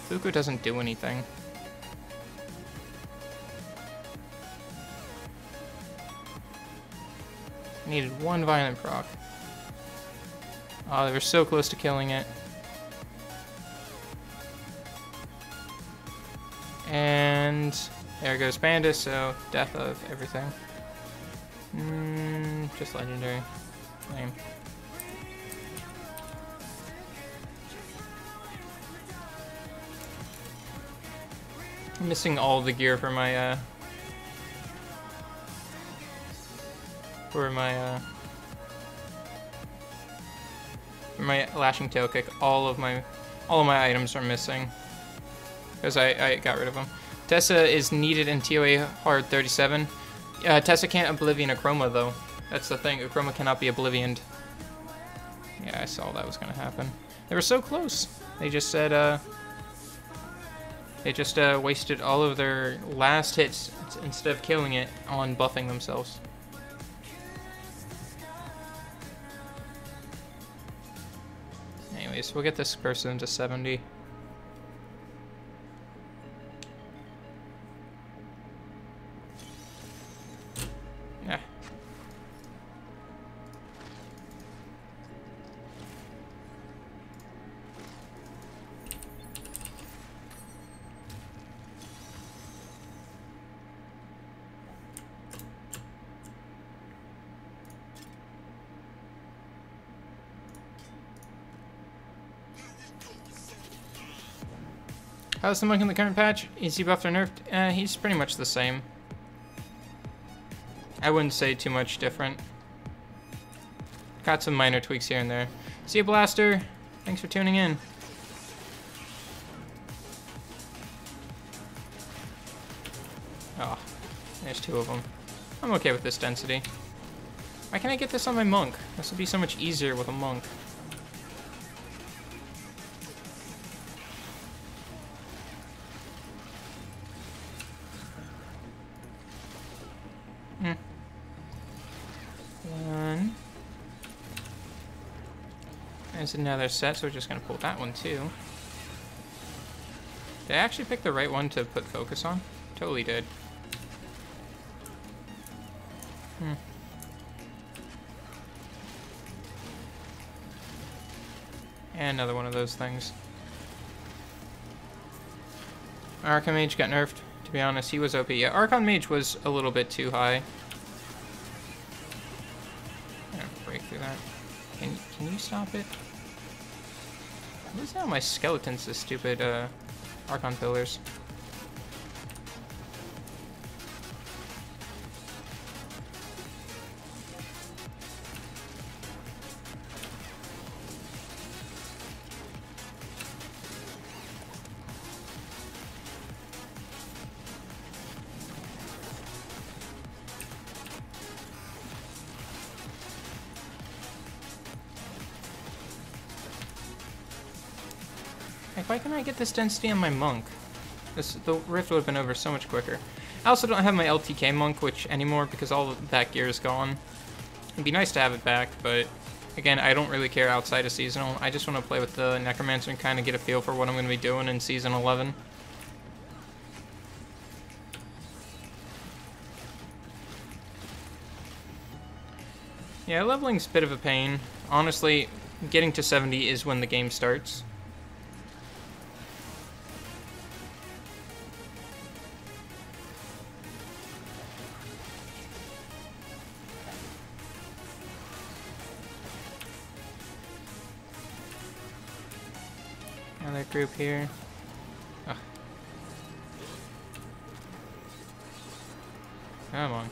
Fuko doesn't do anything. Needed one violent proc. Oh, they were so close to killing it. And there goes Panda, so death of everything. Just legendary. Lame. I'm missing all the gear for my for my lashing tail kick. All of my items are missing because I got rid of them. Tessa is needed in TOA hard 37. Tessa can't oblivion a chroma though. That's the thing. A chroma cannot be oblivioned. Yeah, I saw that was gonna happen. They were so close. They just said they just wasted all of their last hits instead of killing it on buffing themselves. Anyways, we'll get this person to 70. Yeah. How's the monk in the current patch? Is he buffed or nerfed? He's pretty much the same. I wouldn't say too much different. Got some minor tweaks here and there. See you, Blaster. Thanks for tuning in. 2 of them. I'm okay with this density. Why can't I get this on my monk? This would be so much easier with a monk. One. There's another set, so we're just gonna pull that one too. Did I actually pick the right one to put focus on? Totally did. And another one of those things. Archon Mage got nerfed. To be honest, he was OP. Yeah, Archon Mage was a little bit too high. I'm gonna break through that. Can you stop it? What is that on my skeletons, this stupid Archon pillars? Like, why can't I get this density on my monk? The rift would have been over so much quicker. I also don't have my LTK monk anymore because all of that gear is gone. It'd be nice to have it back, but again, I don't really care outside of seasonal. I just want to play with the Necromancer and kind of get a feel for what I'm going to be doing in Season 11. Yeah, leveling's a bit of a pain. Honestly, getting to 70 is when the game starts. Another group here. Ugh. Come on.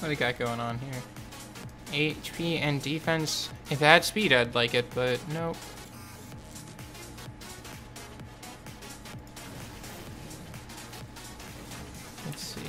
What do we got going on here? HP and defense. If it had speed, I'd like it, but nope. Let's see.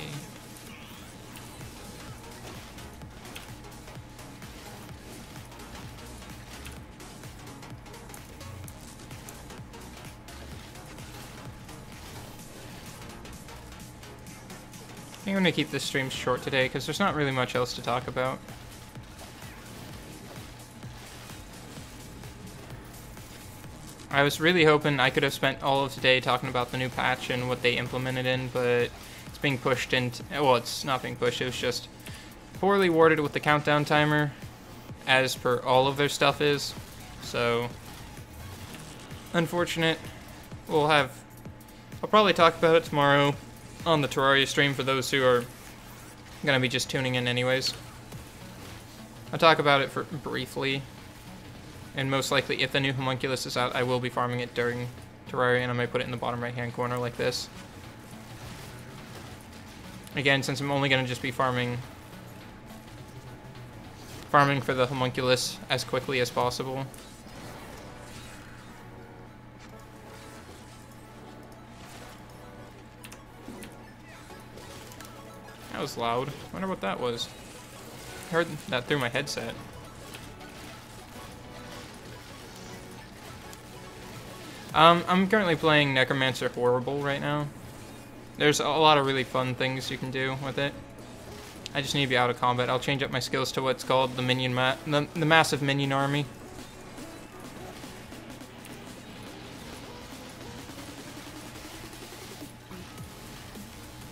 I think I'm going to keep this stream short today because there's not really much else to talk about. I was really hoping I could have spent all of today talking about the new patch and what they implemented in, but it's being pushed into... Well, it's not being pushed, it was just poorly worded with the countdown timer, as per all of their stuff is. So, unfortunate. I'll probably talk about it tomorrow on the Terraria stream for those who are going to be just tuning in anyways. I'll talk about it briefly, and most likely if the new Homunculus is out, I will be farming it during Terraria, and I might put it in the bottom right hand corner like this. Again, since I'm only going to just be farming for the Homunculus as quickly as possible. That was loud. I wonder what that was. I heard that through my headset. I'm currently playing Necromancer Horrible right now. There's a lot of really fun things you can do with it. I just need to be out of combat. I'll change up my skills to what's called the minion the massive minion army.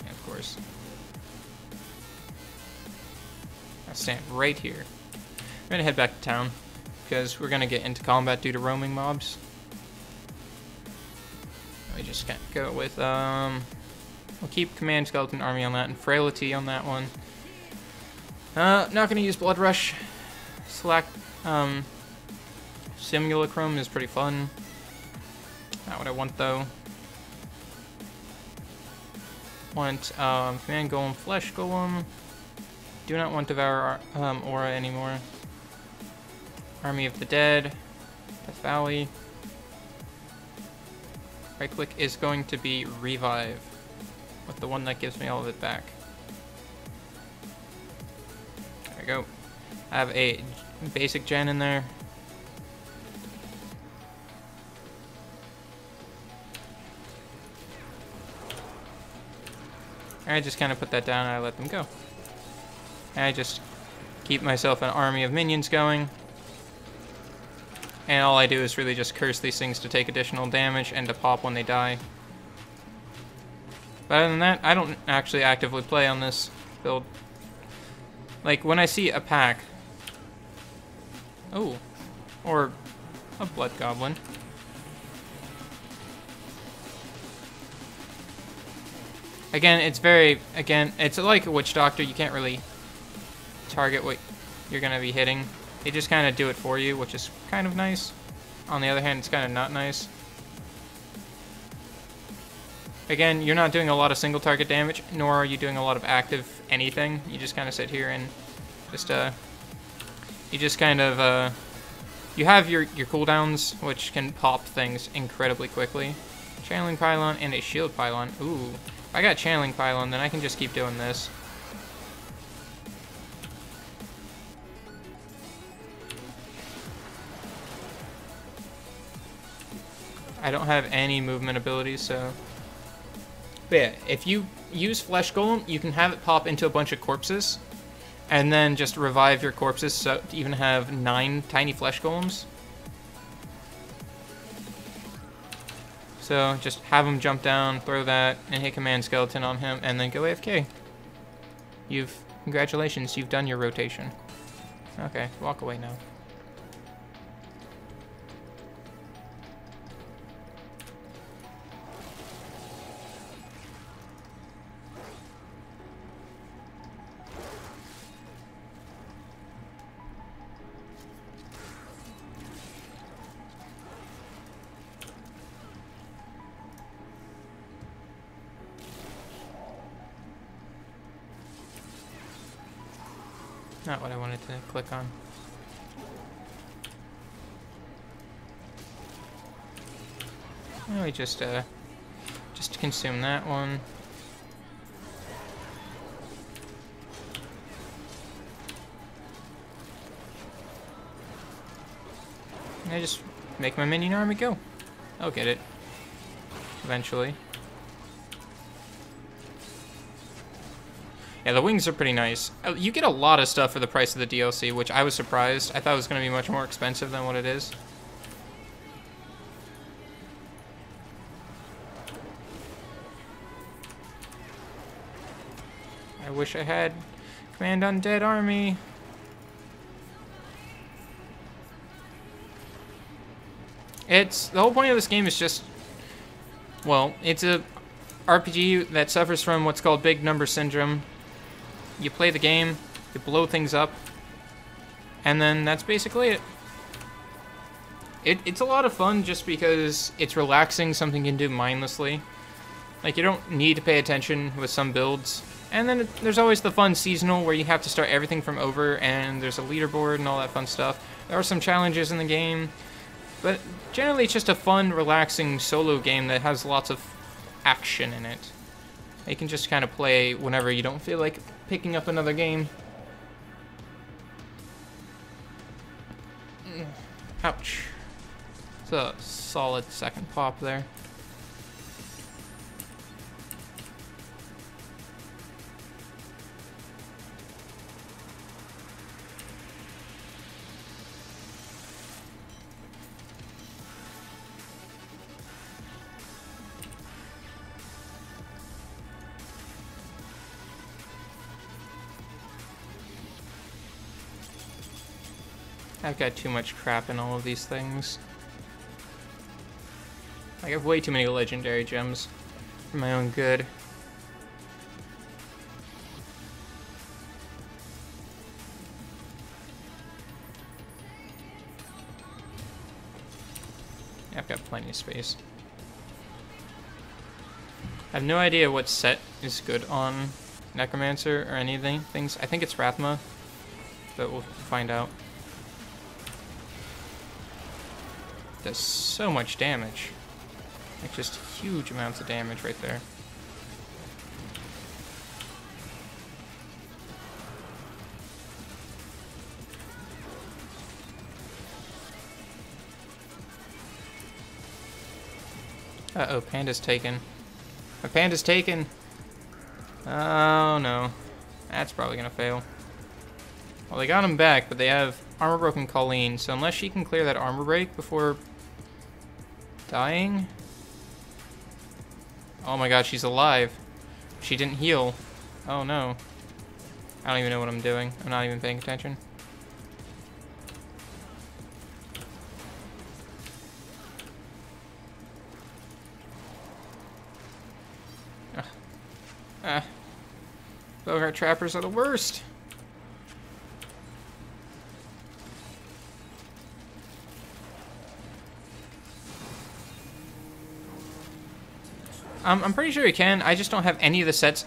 Yeah, of course. I'll stand right here. I'm gonna head back to town because we're gonna get into combat due to roaming mobs. We just can't go with we'll keep Command Skeleton Army on that and Frailty on that one. Not gonna use Blood Rush. Select Simulacrum is pretty fun. Not what I want though. Want Command Golem, Flesh Golem. Do not want Devour Aura anymore. Army of the Dead. Death Valley. Right click is going to be Revive, with the one that gives me all of it back. There we go. I have a basic gen in there. I just kind of put that down and I let them go. And I just keep myself an army of minions going. And all I do is really just curse these things to take additional damage and to pop when they die. But other than that, I don't actually actively play on this build. Like, when I see a pack... Oh. Or a Blood Goblin. Again, it's like a Witch Doctor. You can't really target what you're going to be hitting. They just kind of do it for you, which is kind of nice. On the other hand, it's kind of not nice. Again, you're not doing a lot of single target damage, nor are you doing a lot of active anything. You just kind of sit here and just, you just kind of, you have your cooldowns, which can pop things incredibly quickly. Channeling Pylon and a Shield Pylon. Ooh, if I got Channeling Pylon, then I can just keep doing this. I don't have any movement abilities, so... But yeah, if you use Flesh Golem, you can have it pop into a bunch of corpses, and then just revive your corpses, so to even have 9 tiny Flesh Golems. So just have him jump down, throw that, and hit Command Skeleton on him, and then go AFK. Congratulations, you've done your rotation. Okay, walk away now. Not what I wanted to click on. Well, we just consume that one. And I just make my minion army go. I'll get it. Eventually. Yeah, the wings are pretty nice. You get a lot of stuff for the price of the DLC, which I was surprised. I thought it was going to be much more expensive than what it is. I wish I had Command Undead Army. The whole point of this game is just, well, it's a RPG that suffers from what's called big number syndrome. You play the game, you blow things up, and then that's basically it. It's a lot of fun just because it's relaxing, something you can do mindlessly. Like, you don't need to pay attention with some builds. And then there's always the fun seasonal where you have to start everything from over, and there's a leaderboard and all that fun stuff. There are some challenges in the game, but generally it's just a fun, relaxing solo game that has lots of action in it. You can just kind of play whenever you don't feel like picking up another game. Ouch. It's a solid second pop there. I've got too much crap in all of these things. I have way too many legendary gems for my own good. I've got plenty of space. I have no idea what set is good on Necromancer or anything. I think it's Rathma, but we'll find out. Does so much damage. Like just huge amounts of damage right there. Uh-oh, Panda's taken. My Panda's taken! Oh no. That's probably gonna fail. Well, they got him back, but they have Armor Broken Colleen, so unless she can clear that armor break before dying... Oh my god, she's alive. She didn't heal. Oh no. I don't even know what I'm doing. I'm not even paying attention. Bogart trappers are the worst. I'm pretty sure you can. I just don't have any of the sets.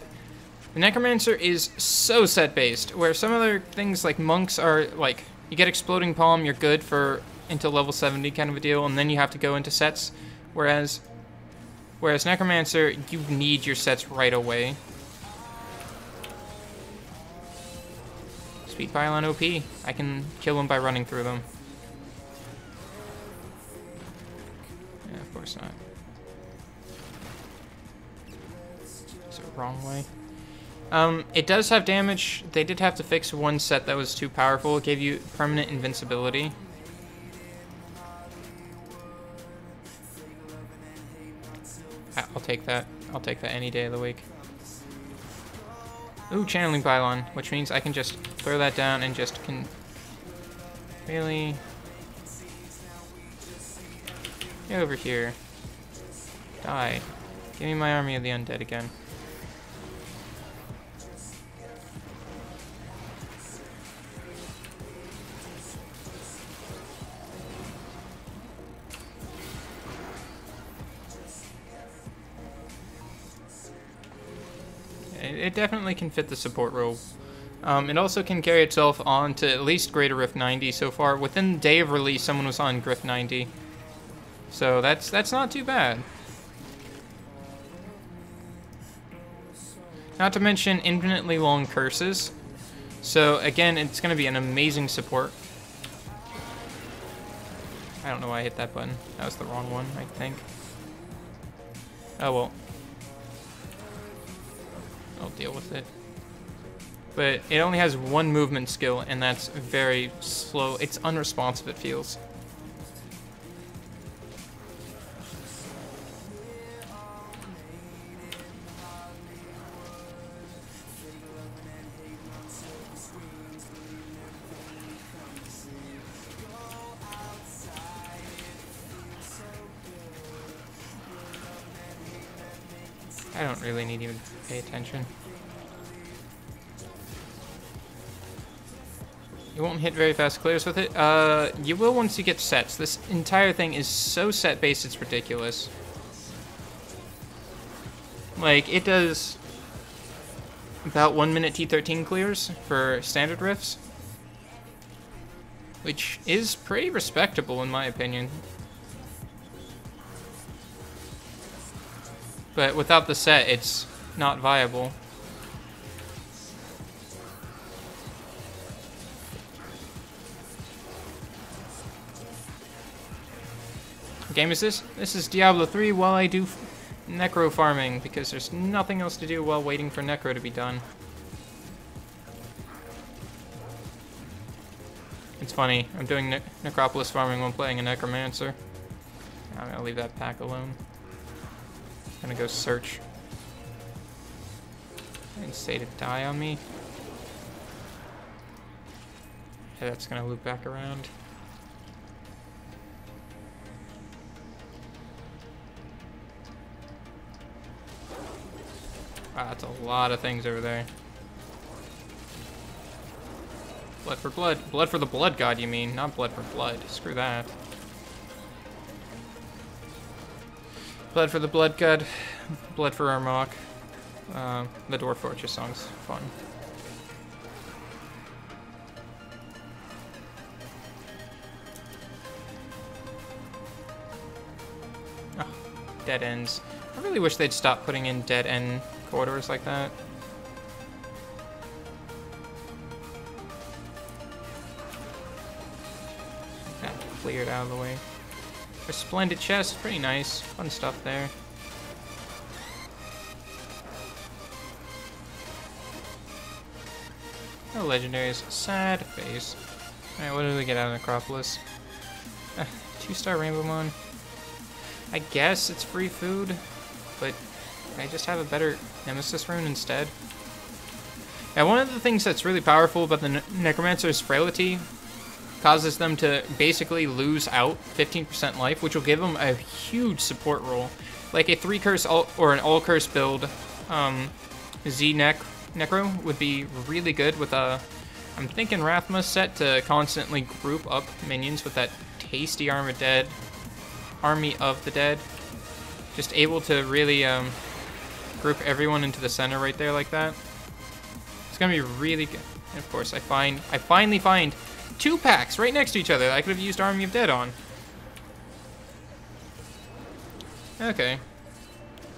The Necromancer is so set-based, where some other things like monks are like, you get Exploding Palm, you're good for until level 70 kind of a deal, and then you have to go into sets. Whereas Necromancer, you need your sets right away. Speed Pylon OP. I can kill them by running through them. Yeah, of course not. Is it wrong way? It does have damage. They did have to fix one set that was too powerful. It gave you permanent invincibility. I'll take that. I'll take that any day of the week. Ooh, Channeling Pylon, which means I can just throw that down and just can... Really? Get over here. Die. Give me my army of the undead again. It definitely can fit the support role. It also can carry itself on to at least Greater Rift 90 so far. Within the day of release, someone was on Griff 90. So that's not too bad. Not to mention infinitely long curses. So again, it's going to be an amazing support. I don't know why I hit that button. That was the wrong one, I think. Oh well. I'll deal with it. But it only has one movement skill, and that's very slow. It's unresponsive, it feels. I don't really need to even pay attention. You won't hit very fast clears with it. You will once you get sets. This entire thing is so set-based, it's ridiculous. Like, it does about 1 minute T13 clears for standard rifts, which is pretty respectable in my opinion. But without the set, it's not viable. What game is this? This is Diablo 3 while I do Necro farming, because there's nothing else to do while waiting for Necro to be done. It's funny, I'm doing Necropolis farming while playing a Necromancer. I'm gonna leave that pack alone. I'm gonna go search. And say to die on me. Okay, that's gonna loop back around. Wow, that's a lot of things over there. Blood for blood. Blood for the blood god, you mean? Not blood for blood. Screw that. Blood for the Blood God. Blood for Armok. The Dwarf Fortress song's fun. Oh, dead ends. I really wish they'd stop putting in dead end corridors like that. Cleared out of the way. A splendid chest, pretty nice. Fun stuff there. No legendaries. Sad face. Alright, what did we get out of Necropolis? 2-star Rainbow Mon. I guess it's free food, but I just have a better Nemesis rune instead. Now, one of the things that's really powerful about the Necromancer's frailty causes them to basically lose out 15% life, which will give them a huge support role. Like a 3-curse or an all-curse build, Necro would be really good with a... I'm thinking Rathma set to constantly group up minions with that tasty Army of the Dead. Just able to really group everyone into the center right there like that. It's gonna be really good. And of course, I finally find 2 packs right next to each other that I could have used Army of Dead on. Okay.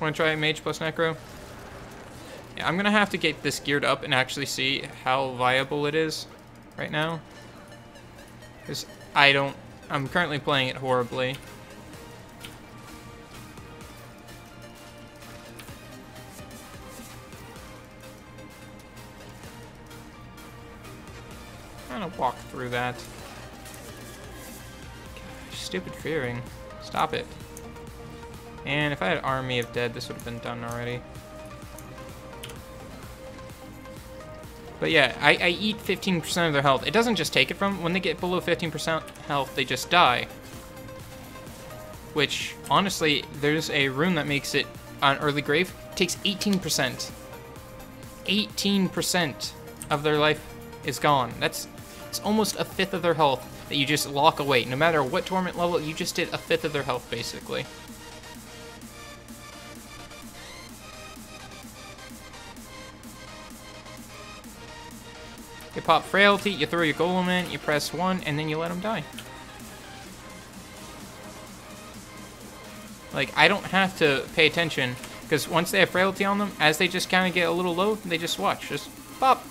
Want to try Mage plus Necro? Yeah, I'm going to have to get this geared up and actually see how viable it is right now. Because I'm currently playing it horribly. I'm gonna walk through that. Gosh, stupid fearing. Stop it. And if I had Army of Dead, this would have been done already. But yeah, I eat 15% of their health. It doesn't just take it from them. When they get below 15% health, they just die. Which, honestly, there's a rune that makes it on early grave. It takes 18%. 18% of their life is gone. It's almost a fifth of their health that you just lock away. No matter what torment level, you just did a fifth of their health, basically. You pop Frailty, you throw your Golem in, you press 1, and then you let them die. Like, I don't have to pay attention, because once they have Frailty on them, as they just kind of get a little low, they just watch. Just pop.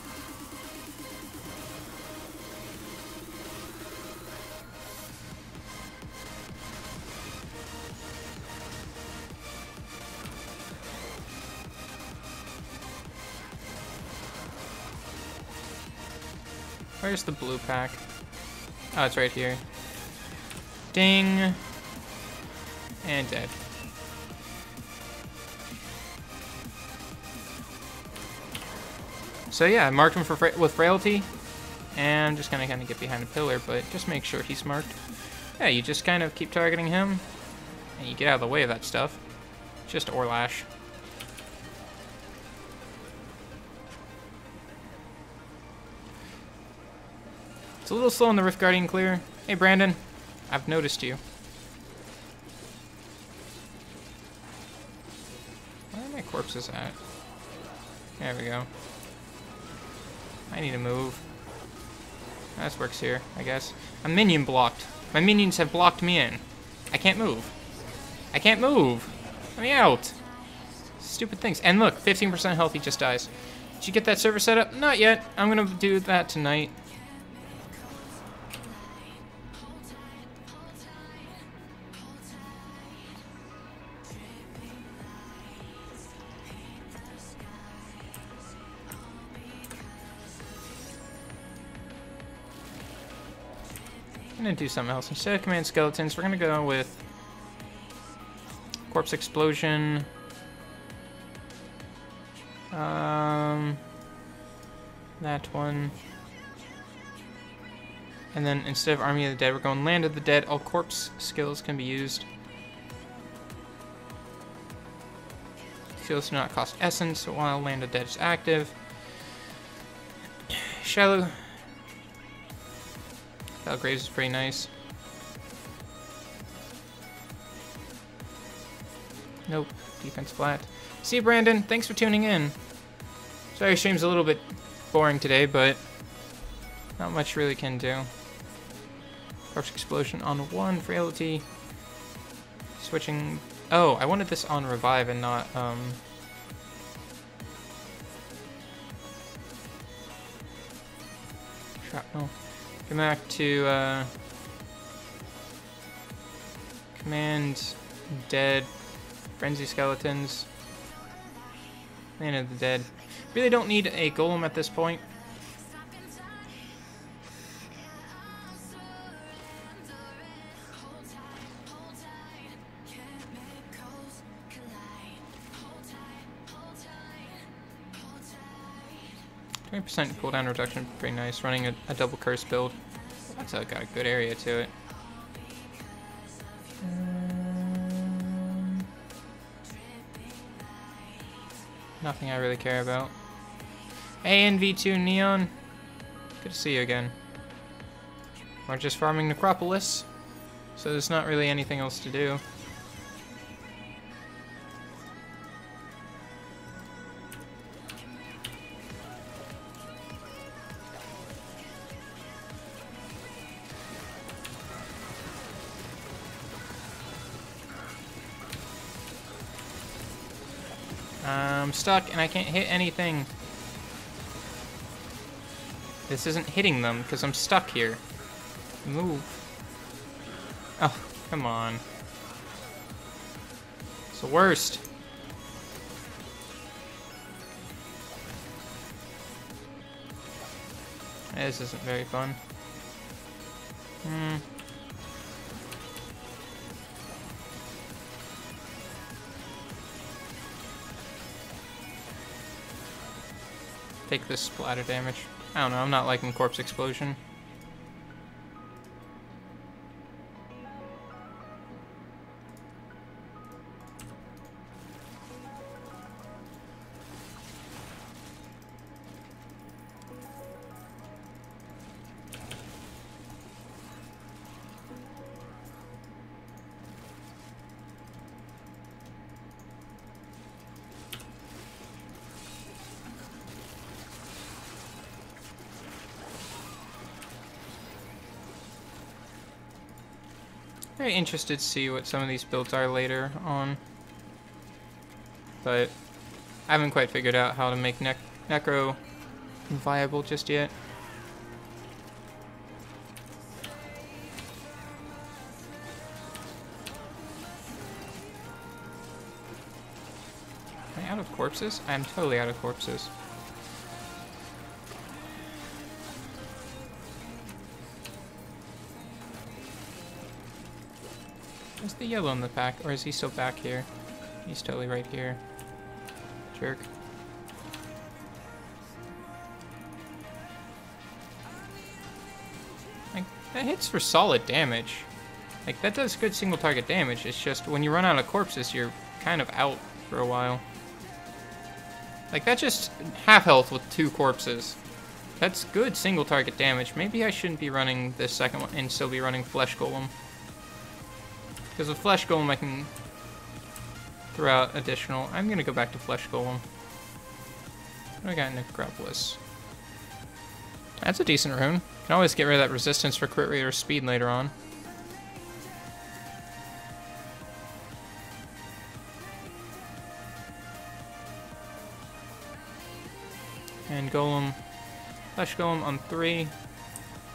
Where's the blue pack? Oh, it's right here. Ding. And dead. So yeah, I marked him with Frailty. And I'm just gonna kind of get behind a pillar, but just make sure he's marked. Yeah, you just kind of keep targeting him. And you get out of the way of that stuff. Just Orlash. It's a little slow on the Rift Guardian clear. Hey, Brandon. I've noticed you. Where are my corpses at? There we go. I need to move. This works here, I guess. I'm minion blocked. My minions have blocked me in. I can't move. I can't move. Let me out. Stupid things. And look, 15% health, he just dies. Did you get that server set up? Not yet. I'm gonna do that tonight. I'm gonna do something else. Instead of command skeletons, we're gonna go with corpse explosion. That one. And then instead of Army of the Dead, we're going Land of the Dead. All corpse skills can be used. Skills do not cost essence while Land of the Dead is active. Shallow Graves is pretty nice. Nope. Defense flat. See you, Brandon. Thanks for tuning in. Sorry, stream's a little bit boring today, but not much really can do. Corpse explosion on 1. Frailty. Switching. Oh, I wanted this on revive and not, shrapnel. Come back to, command dead. Frenzy skeletons. Man of the dead. Really don't need a golem at this point. %, cooldown reduction, pretty nice. Running a double curse build. That's got a good area to it. Nothing I really care about. Hey, NV2 Neon. Good to see you again. We're just farming Necropolis, so there's not really anything else to do. I'm stuck and I can't hit anything. This isn't hitting them because I'm stuck here. Move. Oh, come on. It's the worst. This isn't very fun. Take this splatter damage. I don't know, I'm not liking corpse explosion. Very interested to see what some of these builds are later on, but I haven't quite figured out how to make Necro viable just yet. Am I out of corpses? I am totally out of corpses. Is the yellow in the pack, or is he still back here? He's totally right here. Jerk. Like, that hits for solid damage. Like, that does good single target damage. It's just, when you run out of corpses, you're kind of out for a while. Like, that's just half health with 2 corpses. That's good single target damage. Maybe I shouldn't be running this second one and still be running Flesh Golem. Because with Flesh Golem, I can throw out additional. I'm going to go back to Flesh Golem. I got Necropolis. That's a decent rune. Can always get rid of that resistance for crit rate or speed later on. And Golem. Flesh Golem on 3.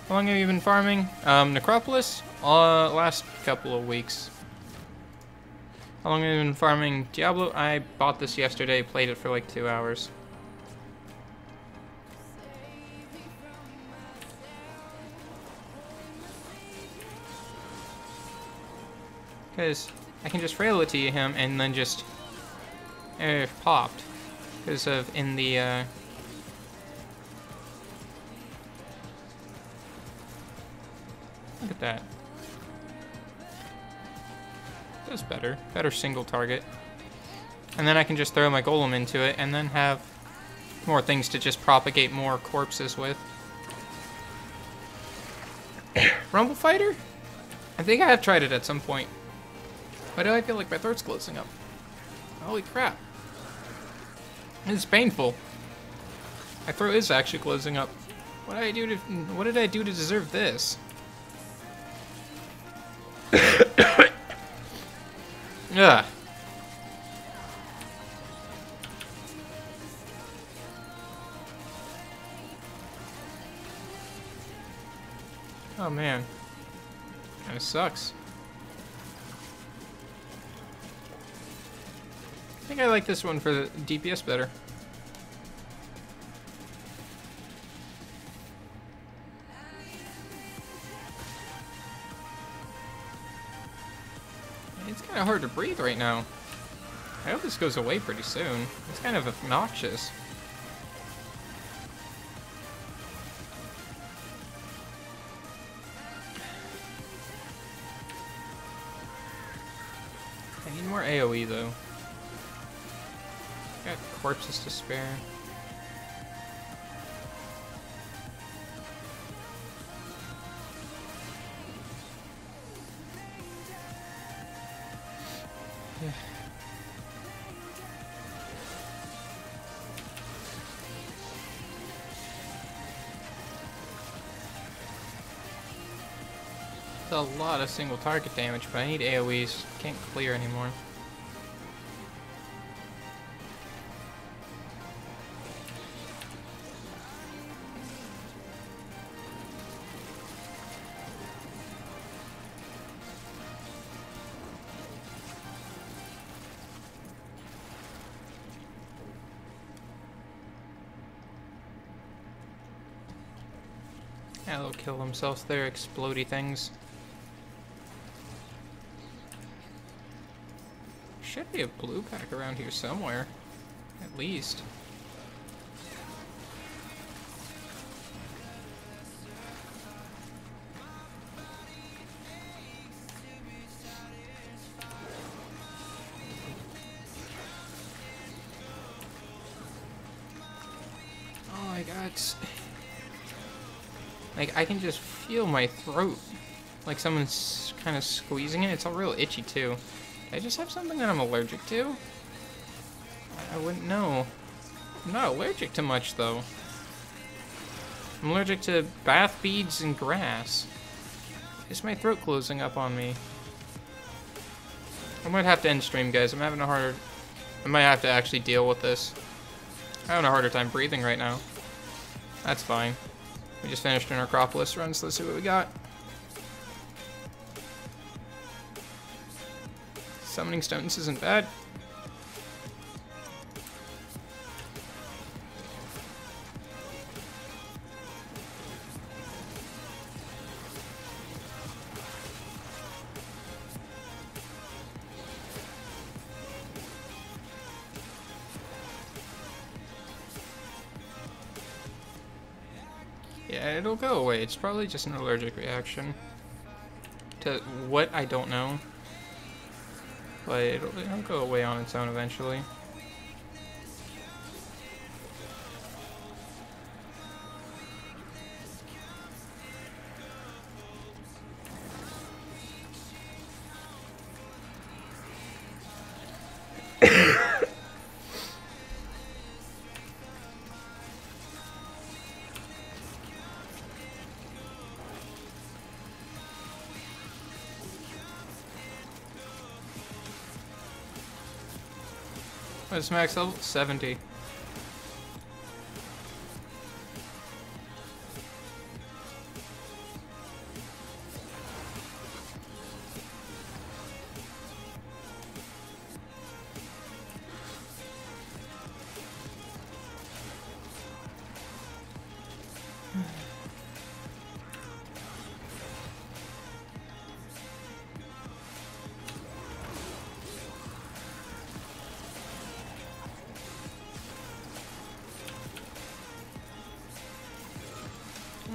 How long have you been farming? Necropolis? Last couple of weeks. How long have you been farming Diablo? I bought this yesterday, played it for like 2 hours. Because I can just frailty him and then just popped. Because of in the look at that. That's better. Better single target. And then I can just throw my golem into it and then have more things to just propagate more corpses with. Rumble Fighter? I think I have tried it at some point. Why do I feel like my throat's closing up? Holy crap. It's painful. My throat is actually closing up. What did I do to deserve this? Ugh. Oh man. Kinda sucks. I think I like this one for the DPS better. It's kind of hard to breathe right now. I hope this goes away pretty soon. It's kind of obnoxious. I need more AoE though. Got corpses to spare. Yeah. It's a lot of single target damage, but I need AoEs. Can't clear anymore. Yeah, they'll kill themselves there, explodey things. Should be a blue pack around here somewhere, at least. Oh my god. Like, I can just feel my throat. Like someone's kind of squeezing it. It's all real itchy, too. I just have something that I'm allergic to? I wouldn't know. I'm not allergic to much, though. I'm allergic to bath beads and grass. Is my throat closing up on me? I might have to end stream, guys. I'm having a harder... I might have to actually deal with this. I'm having a harder time breathing right now. That's fine. We just finished an Acropolis run, so let's see what we got. Summoning stones isn't bad. Yeah, it'll go away. It's probably just an allergic reaction to what I don't know. But it'll go away on its own eventually. What's max level? 70.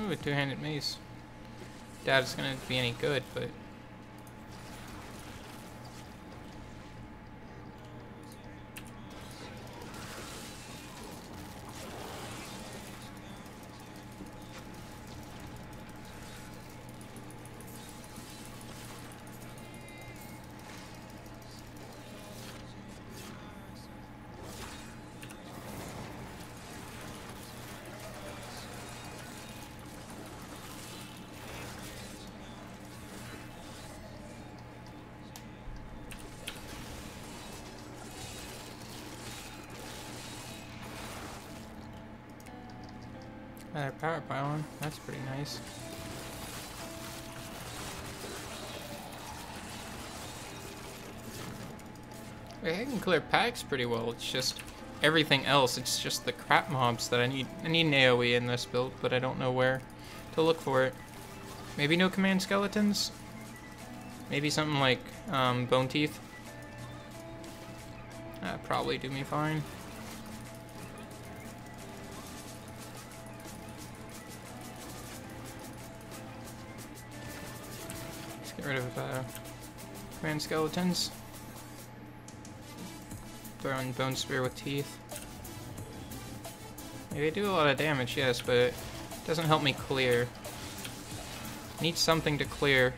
Ooh, a two-handed mace. Doubt it's gonna be any good, but... Another power pylon. That's pretty nice. I can clear packs pretty well. It's just everything else. It's just the crap mobs that I need. I need an AoE in this build, but I don't know where to look for it. Maybe no command skeletons? Maybe something like bone teeth? That'd probably do me fine. Let's get rid of command skeletons. Throw in bone spear with teeth. They do a lot of damage, yes, but it doesn't help me clear. Need something to clear.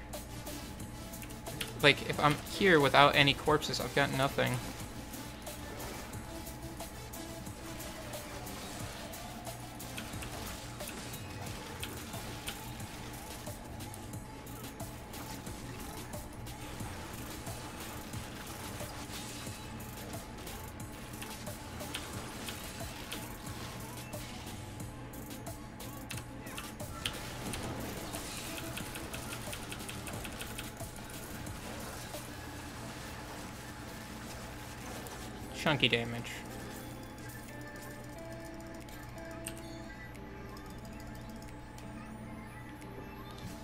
Like, if I'm here without any corpses, I've got nothing. Chunky damage.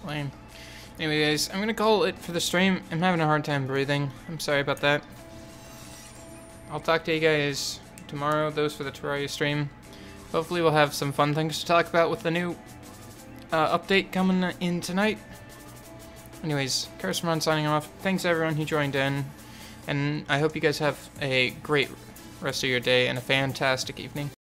Lame. Anyway, guys, I'm gonna call it for the stream. I'm having a hard time breathing. I'm sorry about that. I'll talk to you guys tomorrow, those for the Terraria stream. Hopefully we'll have some fun things to talk about with the new update coming in tonight. Anyways, Curseman signing off. Thanks everyone who joined in. And I hope you guys have a great rest of your day and a fantastic evening.